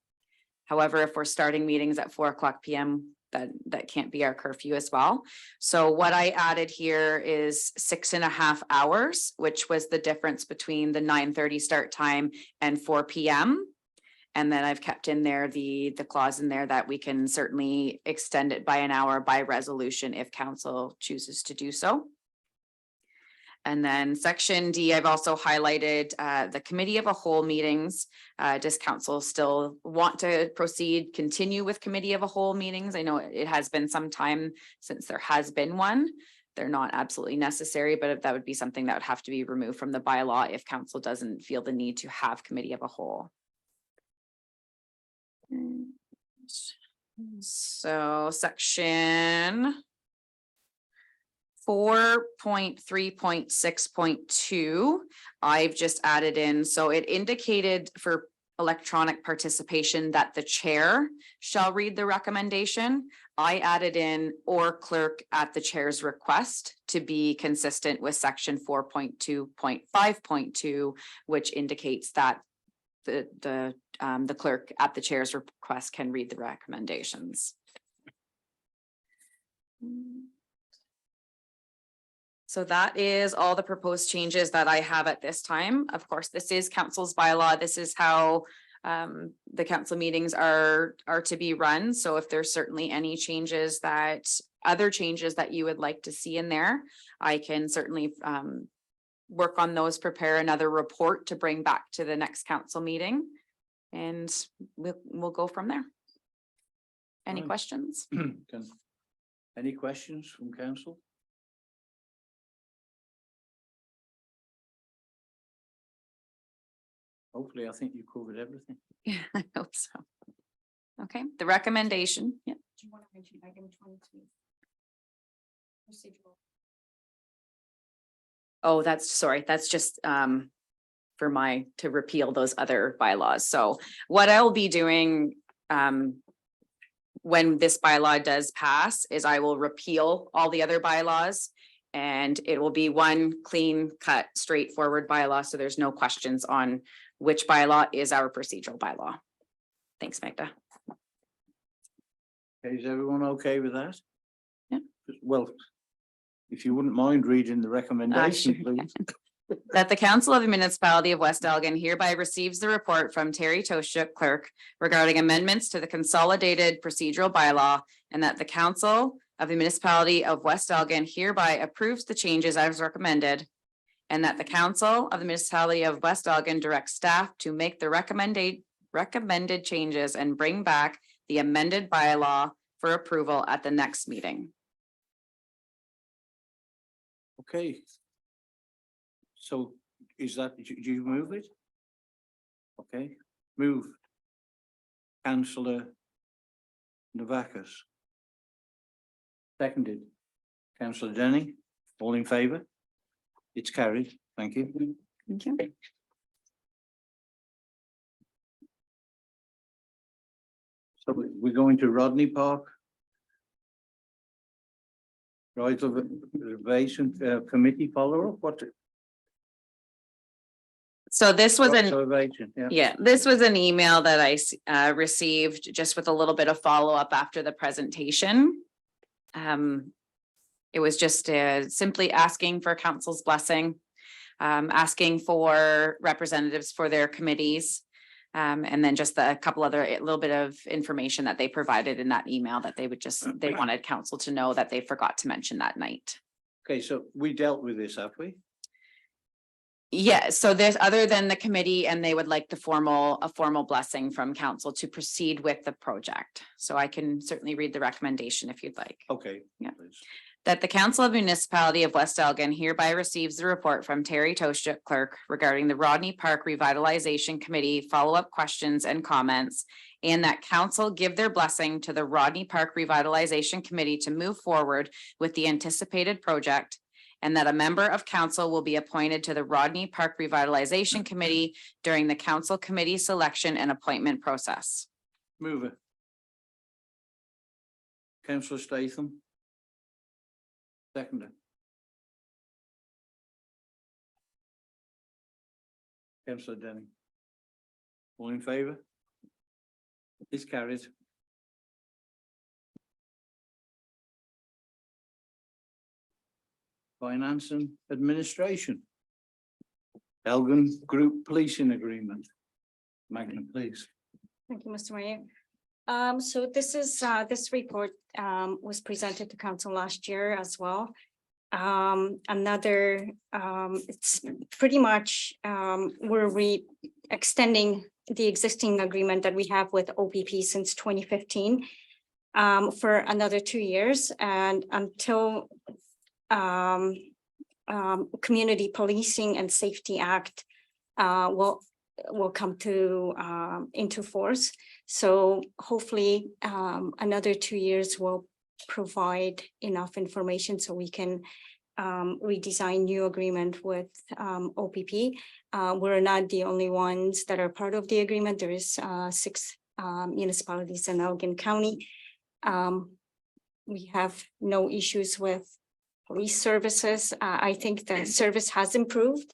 However, if we're starting meetings at 4:00 p.m., that can't be our curfew as well. So what I added here is 6.5 hours, which was the difference between the 9:30 start time and 4 p.m. And then I've kept in there the clause in there that we can certainly extend it by an hour by resolution if council chooses to do so. And then section D, I've also highlighted the committee of a whole meetings. Does council still want to proceed, continue with committee of a whole meetings? I know it has been some time since there has been one. They're not absolutely necessary, but that would be something that would have to be removed from the bylaw if council doesn't feel the need to have committee of a whole. So section 4.3.6.2, I've just added in, so it indicated for electronic participation that the chair shall read the recommendation. I added in or clerk at the chair's request to be consistent with section 4.2.5.2, which indicates that the clerk at the chair's request can read the recommendations. So that is all the proposed changes that I have at this time. Of course, this is council's bylaw. This is how the council meetings are to be run. So if there's certainly any changes other changes that you would like to see in there, I can certainly work on those, prepare another report to bring back to the next council meeting, and we'll go from there. Any Right. questions? Any questions from council? Hopefully, I think you covered everything. Yeah, I hope so. Okay, the recommendation, yeah. Do you want to mention item 22? Procedural. Oh, that's just for to repeal those other bylaws. So what I'll be doing when this bylaw does pass is I will repeal all the other bylaws, and it will be one clean cut, straightforward bylaw. So there's no questions on which bylaw is our procedural bylaw. Thanks, Magda. Is everyone okay with that? Yeah. Well, if you wouldn't mind reading the recommendation, sure. please. That the Council of the Municipality of West Elgin hereby receives the report from Terry Toshuk, clerk, regarding amendments to the consolidated procedural bylaw, and that the Council of the Municipality of West Elgin hereby approves the changes as recommended, and that the Council of the Municipality of West Elgin directs staff to make the recommended changes and bring back the amended bylaw for approval at the next meeting. Okay. So is that, do you move it? Okay, moved. Councillor Navakis. Seconded. Councillor Denny, all in favour? It's carried. Thank you. Thank you. So we're going to Rodney Park. Right of Reservation Committee follow-up, what? So this was an Reservation, yeah. Yeah, this was an email that I received just with a little bit of follow-up after the presentation. It was just simply asking for council's blessing, asking for representatives for their committees. And then just a couple other, a little bit of information that they provided in that email that they wanted council to know that they forgot to mention that night. Okay, so we dealt with this, have we? Yeah, so there's other than the committee, and they would like a formal blessing from council to proceed with the project. So I can certainly read the recommendation if you'd like. Okay. Yeah. please. That the Council of Municipality of West Elgin hereby receives the report from Terry Toshuk, clerk, regarding the Rodney Park Revitalization Committee follow-up questions and comments, and that council give their blessing to the Rodney Park Revitalization Committee to move forward with the anticipated project, and that a member of council will be appointed to the Rodney Park Revitalization Committee during the council committee selection and appointment process. Move it. Councillor Statham. Seconder. Councillor Denning. All in favour? Is carried. Finance and Administration. Elgin Group Policing Agreement. Magna, please. Thank you, Mr. Mayor. So this is, this report, was presented to council last year as well. It's pretty much, we're extending the existing agreement that we have with OPP since 2015 for another 2 years, and until Community Policing and Safety Act will come to into force. So hopefully another 2 years will provide enough information so we can redesign new agreement with OPP. We're not the only ones that are part of the agreement. There is 6 municipalities in Elgin County. We have no issues with police services. I think the service has improved.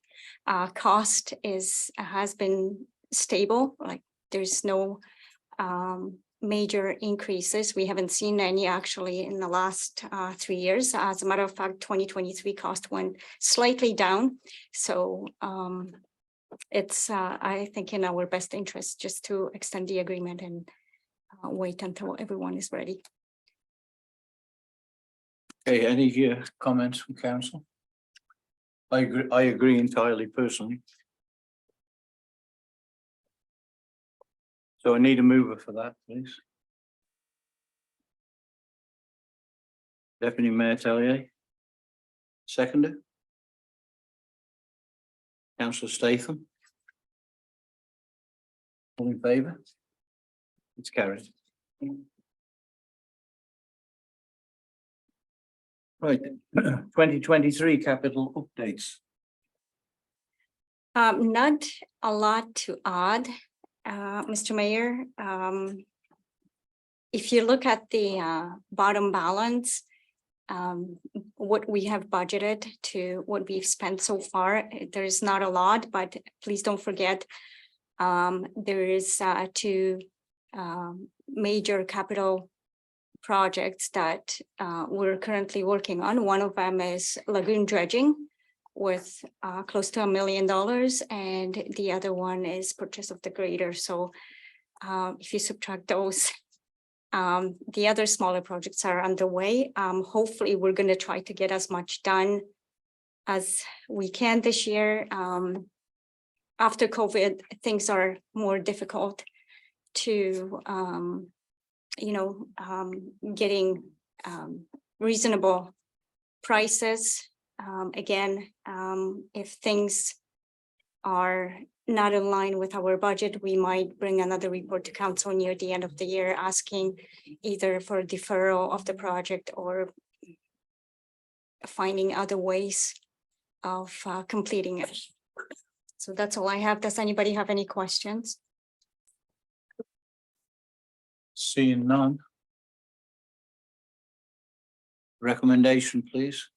Cost has been stable, like there's no major increases. We haven't seen any actually in the last 3 years. As a matter of fact, 2023 cost went slightly down. So it's I think in our best interest just to extend the agreement and wait until everyone is ready. Okay, any comments from council? I agree entirely personally. So I need a mover for that, please. Deputy Mayor Tellier. Seconder. Councillor Statham. All in favour? It's carried. Right, 2023 capital updates. Not a lot to add, Mr. Mayor. If you look at the bottom balance, what we have budgeted to what we've spent so far, there is not a lot, but please don't forget, there is 2 major capital projects that we're currently working on. One of them is lagoon dredging with close to $1 million, and the other one is purchase of the grader. So if you subtract those, the other smaller projects are underway. Hopefully we're going to try to get as much done as we can this year. After COVID, things are more difficult to getting reasonable prices. Again, if things are not in line with our budget, we might bring another report to council near the end of the year asking either for deferral of the project or finding other ways of completing it. So that's all I have. Does anybody have any questions? Seeing none. Recommendation, please.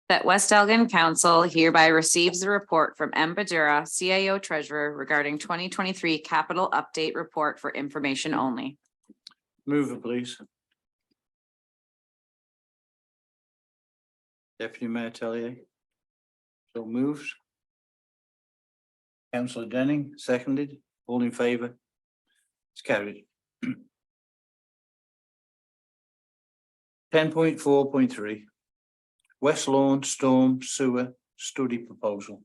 That West Elgin Council hereby receives the report from M. Badura, CIO Treasurer, regarding 2023 capital update report for information only. Move it, please. Deputy Mayor Tellier. So moved. Councillor Denning, seconded. All in favour? It's carried. 10.4.3. West Lawn Storm Sewer Study Proposal.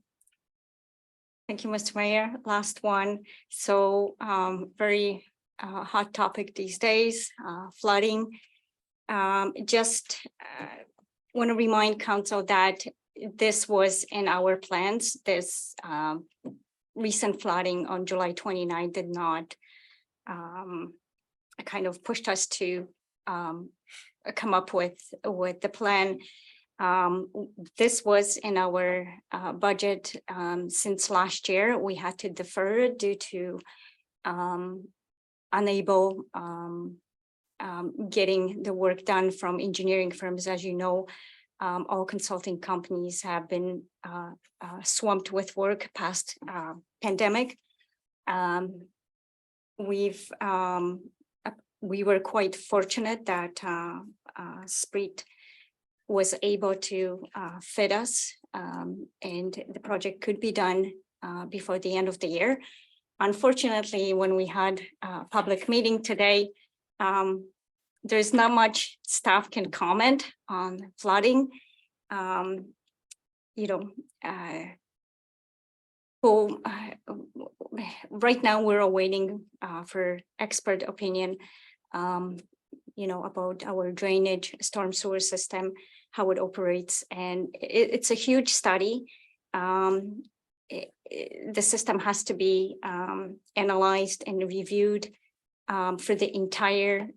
Thank you, Mr. Mayor. Last one. So very hot topic these days, flooding. Just want to remind council that this was in our plans. This recent flooding on July 29 did not kind of pushed us to come up with the plan. This was in our budget since last year. We had to defer due to unable getting the work done from engineering firms. As you know, all consulting companies have been swamped with work past pandemic. We were quite fortunate that Spreet was able to fit us, and the project could be done before the end of the year. Unfortunately, when we had a public meeting today, there's not much staff can comment on flooding. Right now we're awaiting for expert opinion, about our drainage storm sewer system, how it operates, and it's a huge study. The system has to be analyzed and reviewed for the entire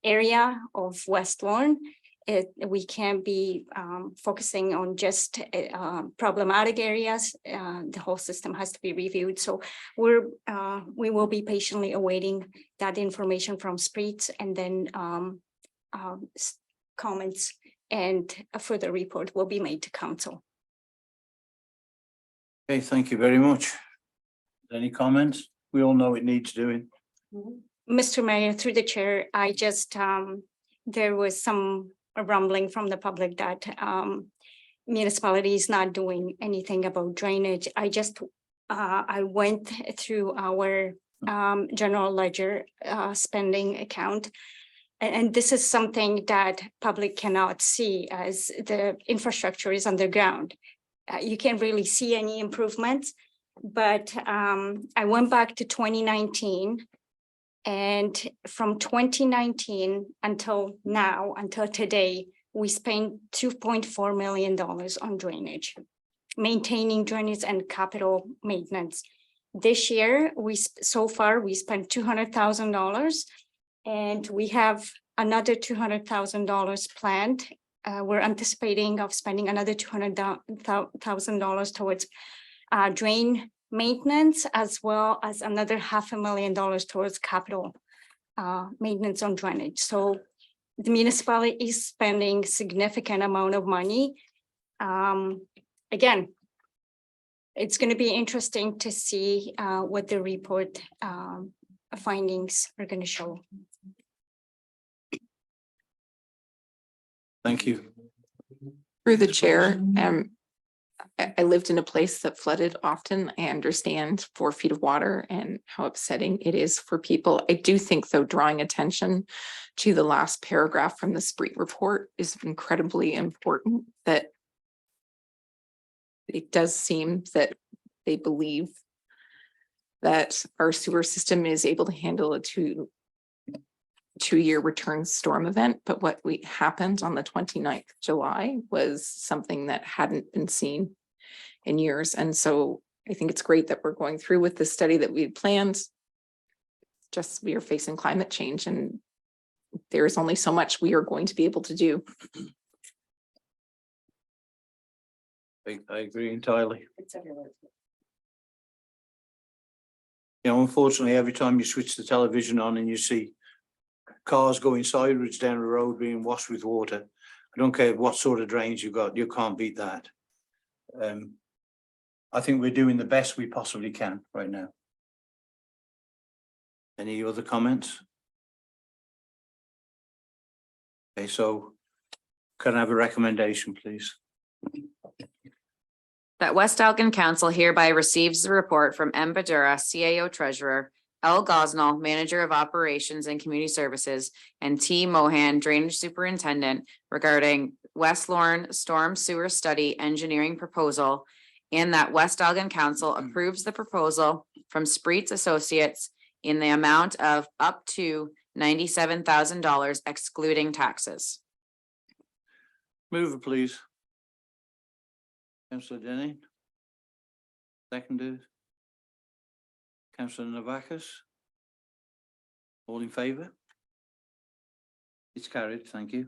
area of West Lorne. We can't be focusing on just problematic areas. The whole system has to be reviewed. So we will be patiently awaiting that information from Spreet, and then comments and a further report will be made to council. Okay, thank you very much. Any comments? We all know it needs doing. Mr. Mayor, through the chair, I just, there was some rumbling from the public that municipality is not doing anything about drainage. I went through our general ledger spending account, and this is something that public cannot see as the infrastructure is underground. You can't really see any improvements, but I went back to 2019. And from 2019 until now, until today, we spent $2.4 million on drainage, maintaining drainage and capital maintenance. This year, so far we spent $200,000, and we have another $200,000 planned. We're anticipating of spending another $200,000 towards drain maintenance, as well as another $500,000 towards capital maintenance on drainage. So the municipality is spending significant amount of money. Again, it's going to be interesting to see what the report findings are going to show. Thank you. Through the chair, I lived in a place that flooded often. I understand 4 feet of water and how upsetting it is for people. I do think, though, drawing attention to the last paragraph from the Spreet report is incredibly important, that it does seem that they believe that our sewer system is able to handle a two-year return storm event, but what happened on the 29th of July was something that hadn't been seen in years. And so I think it's great that we're going through with the study that we had planned. Just we are facing climate change, and there is only so much we are going to be able to do. I agree entirely. Unfortunately, every time you switch the television on and you see cars going sideways down the road being washed with water, I don't care what sort of drains you got, you can't beat that. I think we're doing the best we possibly can right now. Any other comments? Okay, so can I have a recommendation, please? That West Elgin Council hereby receives the report from M. Badura, CAO Treasurer, L. Gosnell, Manager of Operations and Community Services, and T. Mohan, Drainage Superintendent, regarding West Lorne Storm Sewer Study Engineering Proposal, and that West Elgin Council approves the proposal from Spreet's Associates in the amount of up to $97,000 excluding taxes. Move it, please. Councillor Denny. Seconded. Councillor Navakis. All in favour? It's carried, thank you.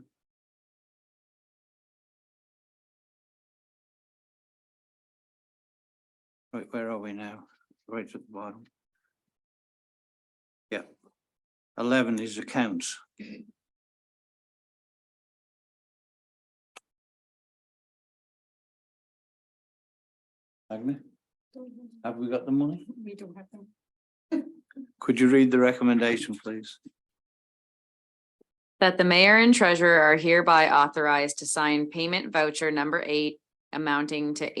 Right, where are we now? Right at the bottom. Yeah. 11 is accounts. Agnes, have we got the money? We don't have them. Could you read the recommendation, please? That the mayor and treasurer are hereby authorized to sign payment voucher number 8 amounting to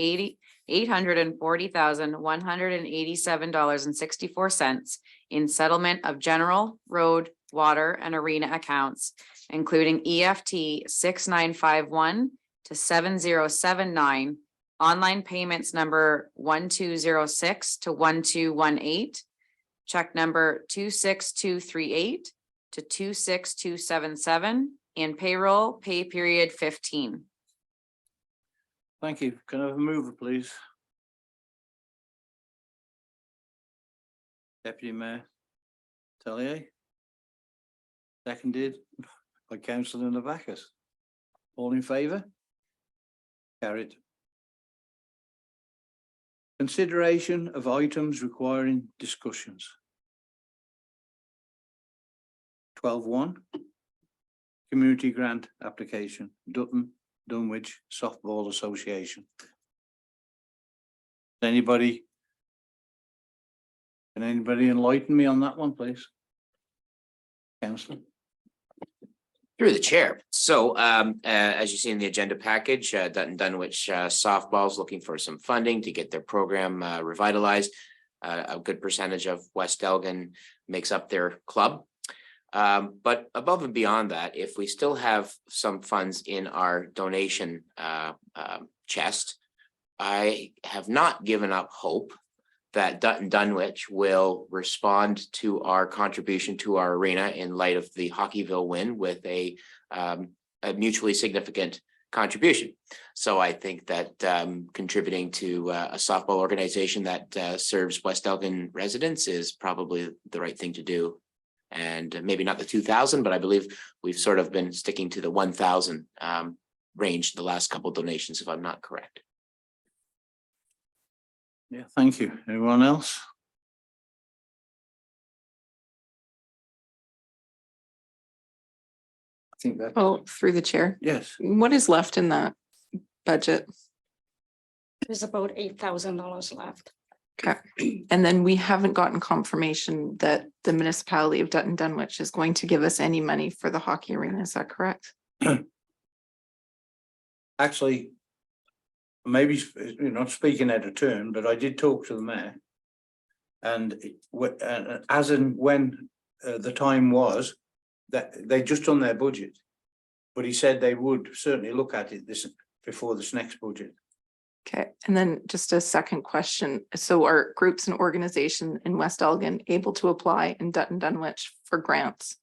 $840,187.64 in settlement of general, road, water, and arena accounts, including EFT 6951 to 7079, online payments number 1206 to 1218, check number 26238 to 26277, and payroll pay period 15. Thank you. Can I have a mover, please? Deputy Mayor Tellier. Seconded by Councillor Navakis. All in favour? Carried. Consideration of items requiring discussions. 12.1. Community grant application, Dutton Dunwich Softball Association. Anybody? Can anybody enlighten me on that one, please? Councillor. Through the chair. So as you see in the agenda package, Dutton Dunwich softball's looking for some funding to get their program revitalized. A good percentage of West Elgin makes up their club. But above and beyond that, if we still have some funds in our donation chest, I have not given up hope that Dutton Dunwich will respond to our contribution to our arena in light of the Hockeyville win with a mutually significant contribution. So I think that contributing to a softball organization that serves West Elgin residents is probably the right thing to do. And maybe not the 2,000, but I believe we've sort of been sticking to the 1,000 range the last couple of donations, if I'm not correct. Yeah, thank you. Anyone else? I think that. Oh, through the chair. Yes. What is left in that budget? There's about $8,000 left. Okay, and then we haven't gotten confirmation that the municipality of Dutton Dunwich is going to give us any money for the hockey arena, is that correct? Actually, maybe you're not speaking out of turn, but I did talk to the mayor. And as and when the time was, that they just done their budget. But he said they would certainly look at it before this next budget. Okay, and then just a second question. So are groups and organizations in West Elgin able to apply in Dutton Dunwich for grants?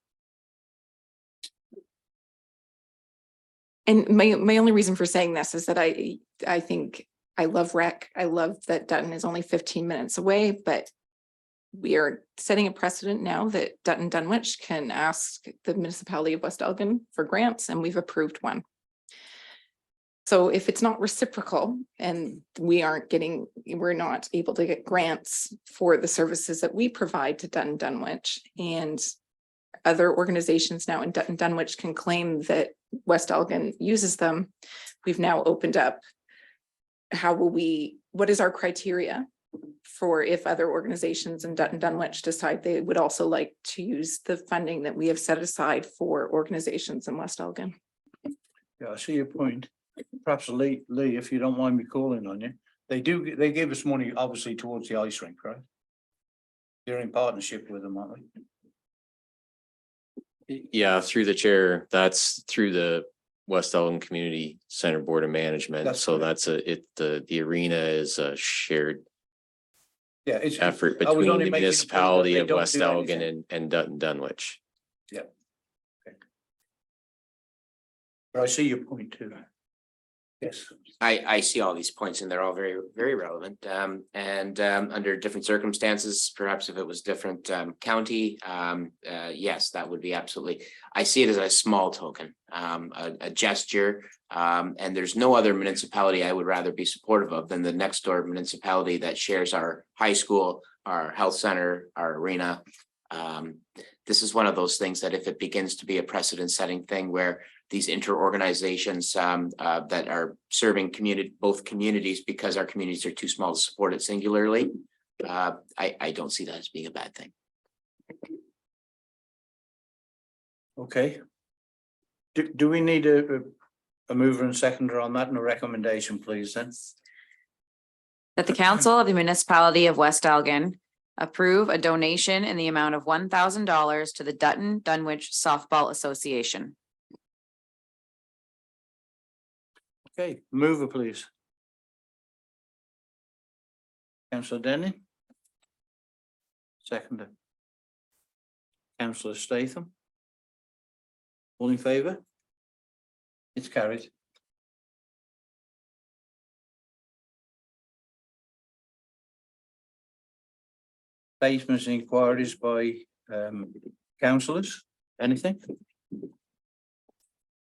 And my only reason for saying this is that I think I love rec. I love that Dutton is only 15 minutes away, but we are setting a precedent now that Dutton Dunwich can ask the municipality of West Elgin for grants, and we've approved one. So if it's not reciprocal and we're not able to get grants for the services that we provide to Dutton Dunwich, and other organizations now in Dutton Dunwich can claim that West Elgin uses them, we've now opened up. What is our criteria for if other organizations in Dutton Dunwich decide they would also like to use the funding that we have set aside for organizations in West Elgin? Yeah, I see your point. Perhaps Lee, if you don't mind me calling on you, they give us money obviously towards the ice rink, right? You're in partnership with them, aren't we? Yeah, through the chair, that's through the West Elgin Community Center Board of Management. That's So correct. that's the arena is a shared Yeah, it's effort I was between only the making a point that municipality they of don't West do Elgin anything. and Dutton Dunwich. Yeah. Okay. But I see your point too. Yes. I see all these points and they're all very, very relevant. Under different circumstances, perhaps if it was different county, yes, that would be absolutely. I see it as a small token, a gesture. And there's no other municipality I would rather be supportive of than the next door municipality that shares our high school, our health center, our arena. This is one of those things that if it begins to be a precedent-setting thing where these interorganizations that are serving both communities because our communities are too small to support it singularly, I don't see that as being a bad thing. Okay. Do we need a mover and seconder on that and a recommendation, please, then? That the council of the municipality of West Elgin approve a donation in the amount of $1,000 to the Dutton Dunwich Softball Association. Okay, mover, please. Councillor Denny. Seconder. Councillor Statham. All in favour? It's carried. Statements and inquiries by councillors, anything?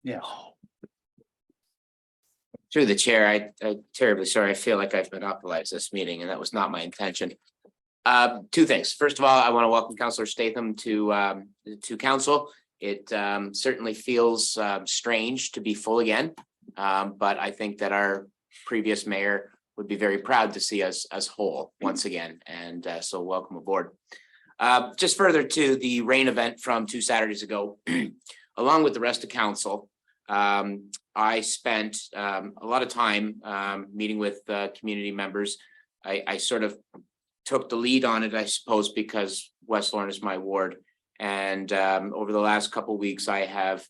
Yeah. Through the chair, I'm terribly sorry. I feel like I've monopolized this meeting and that was not my intention. Two things. First of all, I want to welcome Councillor Statham to council. It certainly feels strange to be full again. But I think that our previous mayor would be very proud to see us as whole once again. And so welcome aboard. Just further to the rain event from 2 Saturdays ago, along with the rest of council, I spent a lot of time meeting with community members. I sort of took the lead on it, I suppose, because West Lorne is my ward. And over the last couple of weeks, I have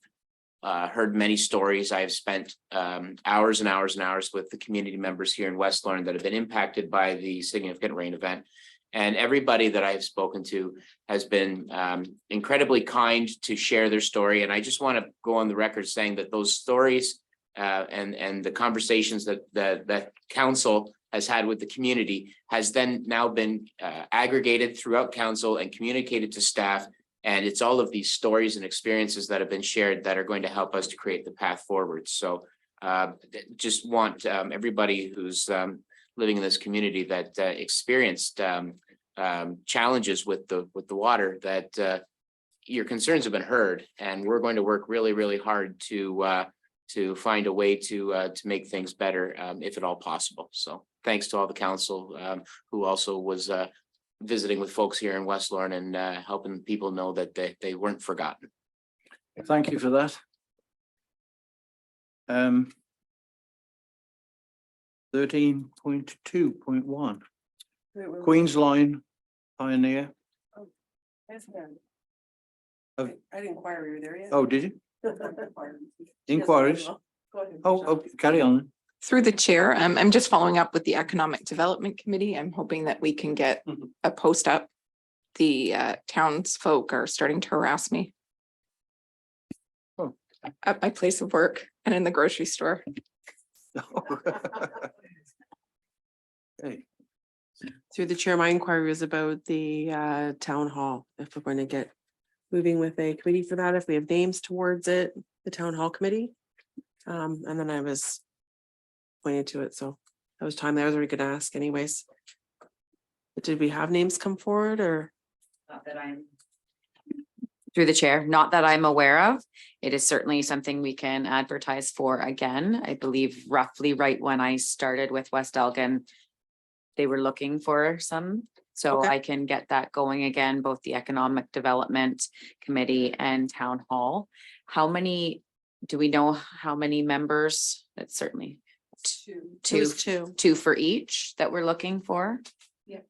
heard many stories. I have spent hours and hours and hours with the community members here in West Lorne that have been impacted by the significant rain event. And everybody that I have spoken to has been incredibly kind to share their story. And I just want to go on the record saying that those stories and the conversations that council has had with the community has then now been aggregated throughout council and communicated to staff. And it's all of these stories and experiences that have been shared that are going to help us to create the path forward. So just want everybody who's living in this community that experienced challenges with the water, that your concerns have been heard, and we're going to work really, really hard to find a way to make things better if at all possible. So thanks to all the council who also was visiting with folks here in West Lorne and helping people know that they weren't forgotten. Thank you for that. 13.2.1 Queen's Line Pioneer. I Oh. didn't inquire, were you there yet? Oh, did you? Inquiries? Oh, carry on. Through the chair, I'm just following up with the Economic Development Committee. I'm hoping that we can get a post up. The townsfolk are starting to harass me. Oh. At my place of work and in the grocery store. Hey. Through the chair, my inquiry was about the town hall, if we're going to get moving with a committee for that, if we have names towards it, the town hall committee. And then I was pointed to it, so that was time that I was already gonna ask anyways. But did we have names come forward or? Not that I'm. Through the chair, not that I'm aware of. It is certainly something we can advertise for again. I believe roughly right when I started with West Elgin, they were looking for some. So Okay. I can get that going again, both the Economic Development Committee and Town Hall. How many, do we know how many members? That's certainly It was two. two for each that we're looking for. Yeah.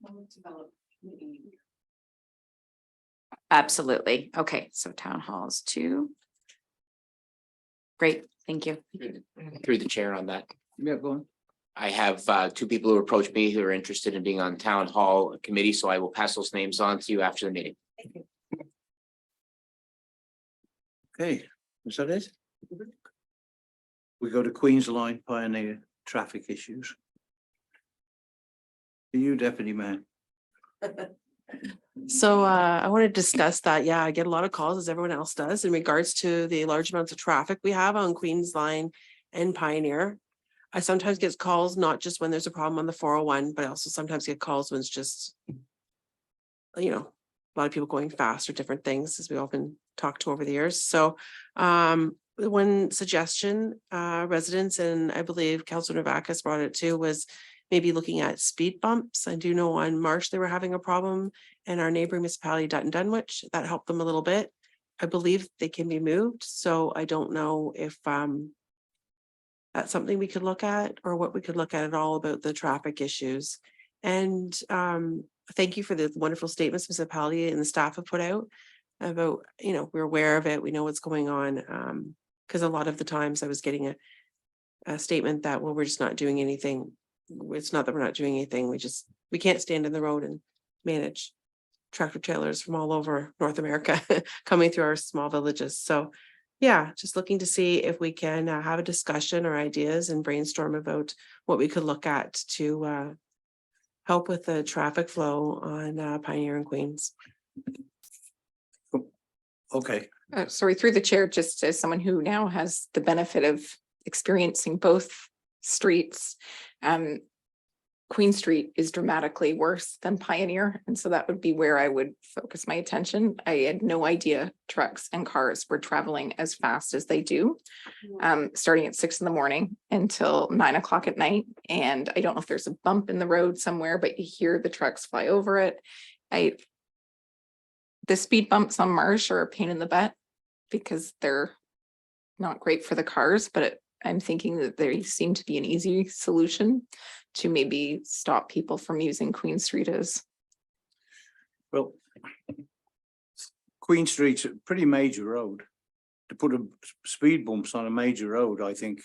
Absolutely. Okay, so Town Hall's 2. Great, thank you. Through the chair on that. Yeah, go on. I have 2 people who approached me who are interested in being on town hall committee, so I will pass those names on to you after the meeting. Okay, is that it? We go to Queen's Line Pioneer traffic issues. To you, Deputy Mayor. So I want to discuss that. Yeah, I get a lot of calls as everyone else does in regards to the large amounts of traffic we have on Queens Line and Pioneer. I sometimes get calls, not just when there's a problem on the 401, but I also sometimes get calls when it's just, you know, a lot of people going fast or different things, as we often talked to over the years. So one suggestion, residents, and I believe Councilor Novakis brought it too, was maybe looking at speed bumps. I do know on March they were having a problem in our neighboring municipality, Dutton Dunwich. That helped them a little bit. I believe they can be moved. So I don't know if that's something we could look at, or what we could look at all about the traffic issues. And thank you for the wonderful statements municipality and the staff have put out about, you know, we're aware of it, we know what's going on. Because a lot of the times I was getting a statement that, well, we're just not doing anything. It's not that we're not doing anything, we can't stand in the road and manage tractor trailers from all over North America coming through our small villages. So yeah, just looking to see if we can have a discussion or ideas and brainstorm about what we could look at to help with the traffic flow on Pioneer and Queens. Okay, Sorry, through the chair, just as someone who now has the benefit of experiencing both streets. Queen Street is dramatically worse than Pioneer, and so that would be where I would focus my attention. I had no idea trucks and cars were traveling as fast as they do. Starting at 6 a.m. until 9 o'clock at night. And I don't know if there's a bump in the road somewhere, but you hear the trucks fly over it. The speed bumps on Marsh are a pain in the butt because they're not great for the cars, but I'm thinking that they seem to be an easy solution to maybe stop people from using Queen Street as. well, Queen Street's a pretty major road. To put a speed bumps on a major road, I think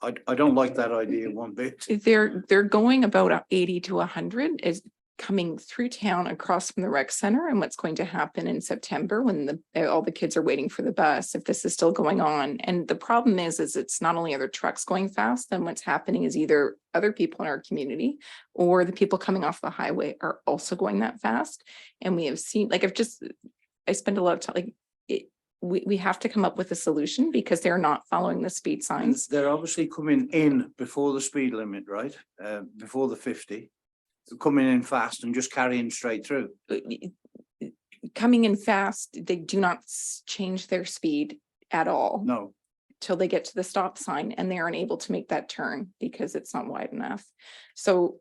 I don't like that idea one bit. They're going about 80 to 100 is coming through town across from the rec center, and what's going to happen in September when all the kids are waiting for the bus, if this is still going on. And the problem is it's not only other trucks going fast, then what's happening is either other people in our community or the people coming off the highway are also going that fast. And we have seen, like, I spend a lot of time, like, we have to come up with a solution because they're not following the speed signs. They're obviously coming in before the speed limit, right? Before the 50. Coming in fast and just carrying straight through. Coming in fast, they do not change their speed at all. No. Till they get to the stop sign and they aren't able to make that turn because it's not wide enough. So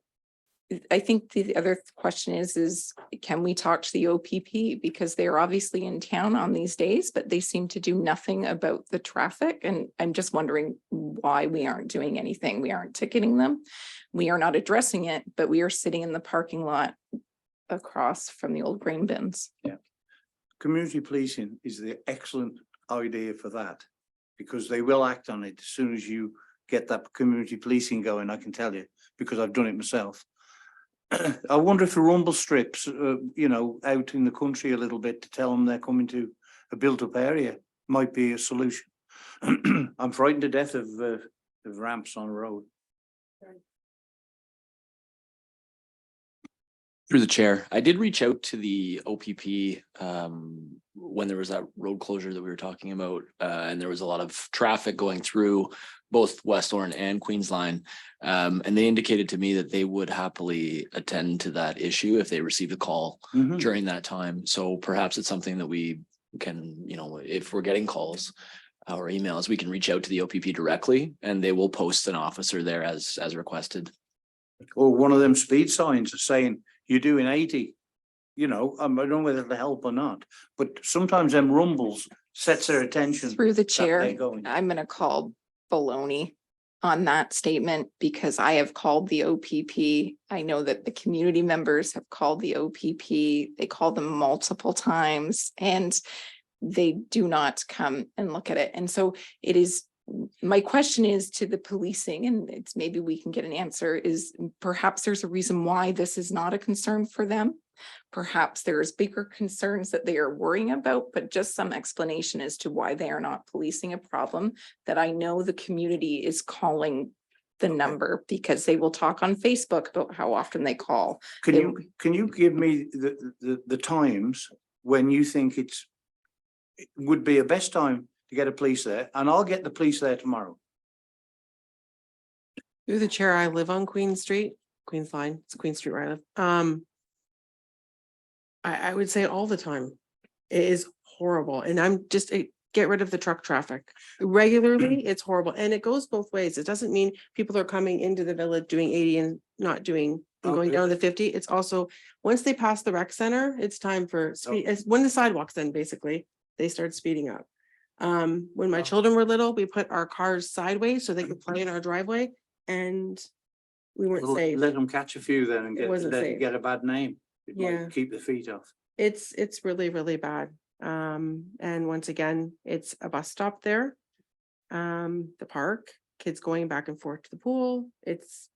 I think the other question is can we talk to the OPP, because they're obviously in town on these days, but they seem to do nothing about the traffic. And I'm just wondering why we aren't doing anything. We aren't ticketing them. We are not addressing it, but we are sitting in the parking lot across from the old grain bins. Yeah. Community policing is the excellent idea for that, because they will act on it as soon as you get that community policing going, I can tell you, because I've done it myself. I wonder if the rumble strips, you know, out in the country a little bit to tell them they're coming to a built-up area might be a solution. I'm frightened to death of ramps on the road. Through the chair, I did reach out to the OPP when there was that road closure that we were talking about, and there was a lot of traffic going through both West Oran and Queens Line. And they indicated to me that they would happily attend to that issue if they received a call during that time. So perhaps it's something that we can, you know, if we're getting calls or emails, we can reach out to the OPP directly and they will post an officer there as requested. Or one of them speed signs are saying you're doing 80, you know, I don't know whether it'll help or not, but sometimes them rumbles sets their attention. Through the chair, they're going. I'm gonna call baloney on that statement because I have called the OPP. I know that the community members have called the OPP. They call them multiple times and they do not come and look at it. And so it is, my question is to the policing, and it's maybe we can get an answer, is perhaps there's a reason why this is not a concern for them. Perhaps there's bigger concerns that they are worrying about, but just some explanation as to why they are not policing a problem that I know the community is calling the number, because they will talk on Facebook about how often they call. Can They you, can you give me the times when you think it would be a best time to get a police there, and I'll get the police there tomorrow. Through the chair, I live on Queen Street, Queen's Line, it's Queen Street where I live. I would say all the time. It is horrible, and I'm just, get rid of the truck traffic. Regularly, it's horrible, and it goes both ways. It doesn't mean people are coming into the village doing 80 and not doing, and going Okay. down to 50. It's also, once they pass the rec center, it's time for speed, it's when the sidewalks then basically, they start speeding up. When my children were little, we put our cars sideways so they could play in our driveway, and we weren't safe. Let them catch a few then and It wasn't safe. get a bad name. It might Yeah. keep the feet off. It's really, really bad. And once again, it's a bus stop there. The park, kids going back and forth to the pool. It's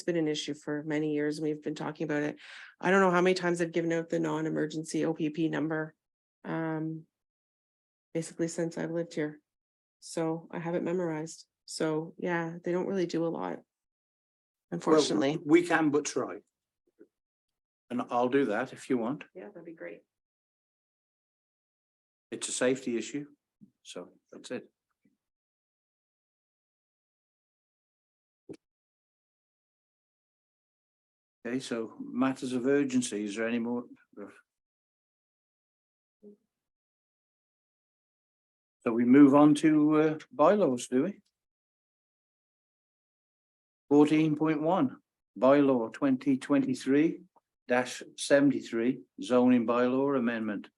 been an issue for many years. We've been talking about it. I don't know how many times I've given out the non-emergency OPP number. Basically since I've lived here. So I have it memorized. So yeah, they don't really do a lot. Unfortunately. Well, we can but try. And I'll do that if you want. Yeah, that'd be great. It's a safety issue, so that's it. Okay, so matters of urgency, is there any more? So we move on to bylaws, do we? 14.1, bylaw 2023-73, zoning bylaw amendment.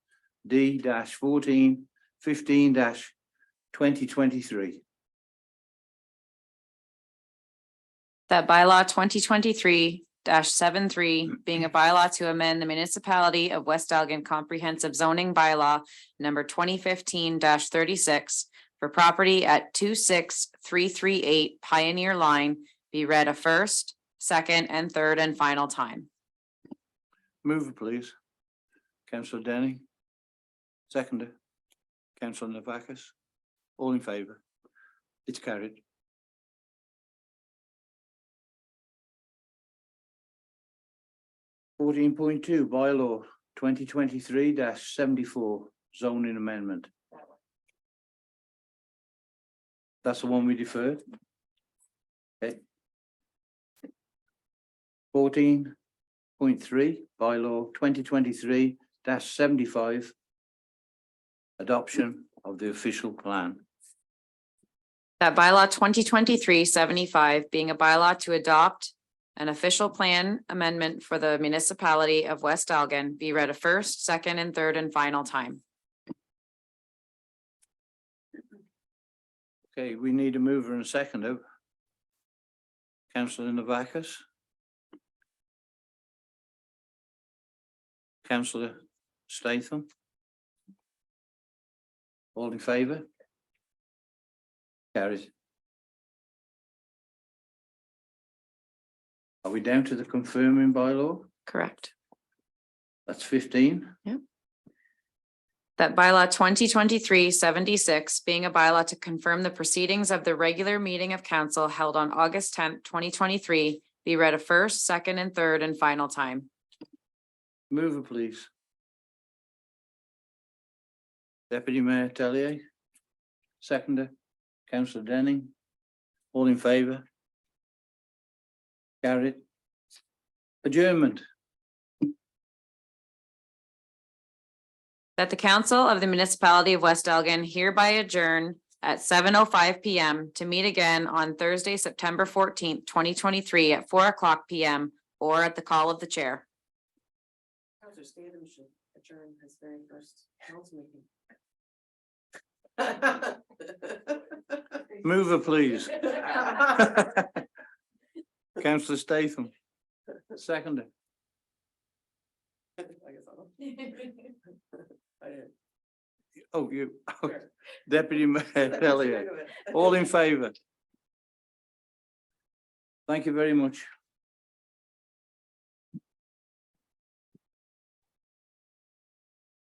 D-14 15-2023. That bylaw 2023-73 being a bylaw to amend the municipality of West Elgin comprehensive zoning bylaw number 2015-36 for property at 26338 Pioneer Line be read a first, second, and third and final time. Move it, please. Councillor Denny. Seconder. Councillor Navakis. All in favour? It's carried. Fourteen point two, bylaw 2023-74, zoning amendment. That's the one we deferred. Okay. 14.3, bylaw 2023-75. Adoption of the official plan. That bylaw 2023-75 being a bylaw to adopt an official plan amendment for the municipality of West Elgin be read a first, second, and third and final time. Okay, we need a mover and a seconder. Councillor Navakis. Councillor Statham. All in favour? Carried. Are we down to the confirming bylaw? Correct. That's 15. That bylaw 2023-76 being a bylaw to confirm the proceedings of the regular meeting of council held on August 10th, 2023 be read a first, second, and third and final time. Mover, please. Deputy Mayor Tellier. Seconder, Councillor Denning. All in favour? Carried. Adjournment. That the council of the municipality of West Elgin hereby adjourn at 7:05 PM to meet again on Thursday, September 14th, 2023 at 4:00 PM or at the call of the chair. Councillor Statham should adjourn his very first council meeting. Mover, please. Councillor Statham. Seconder. Oh, you. Deputy Mayor Tellier. All in favour? Thank you very much.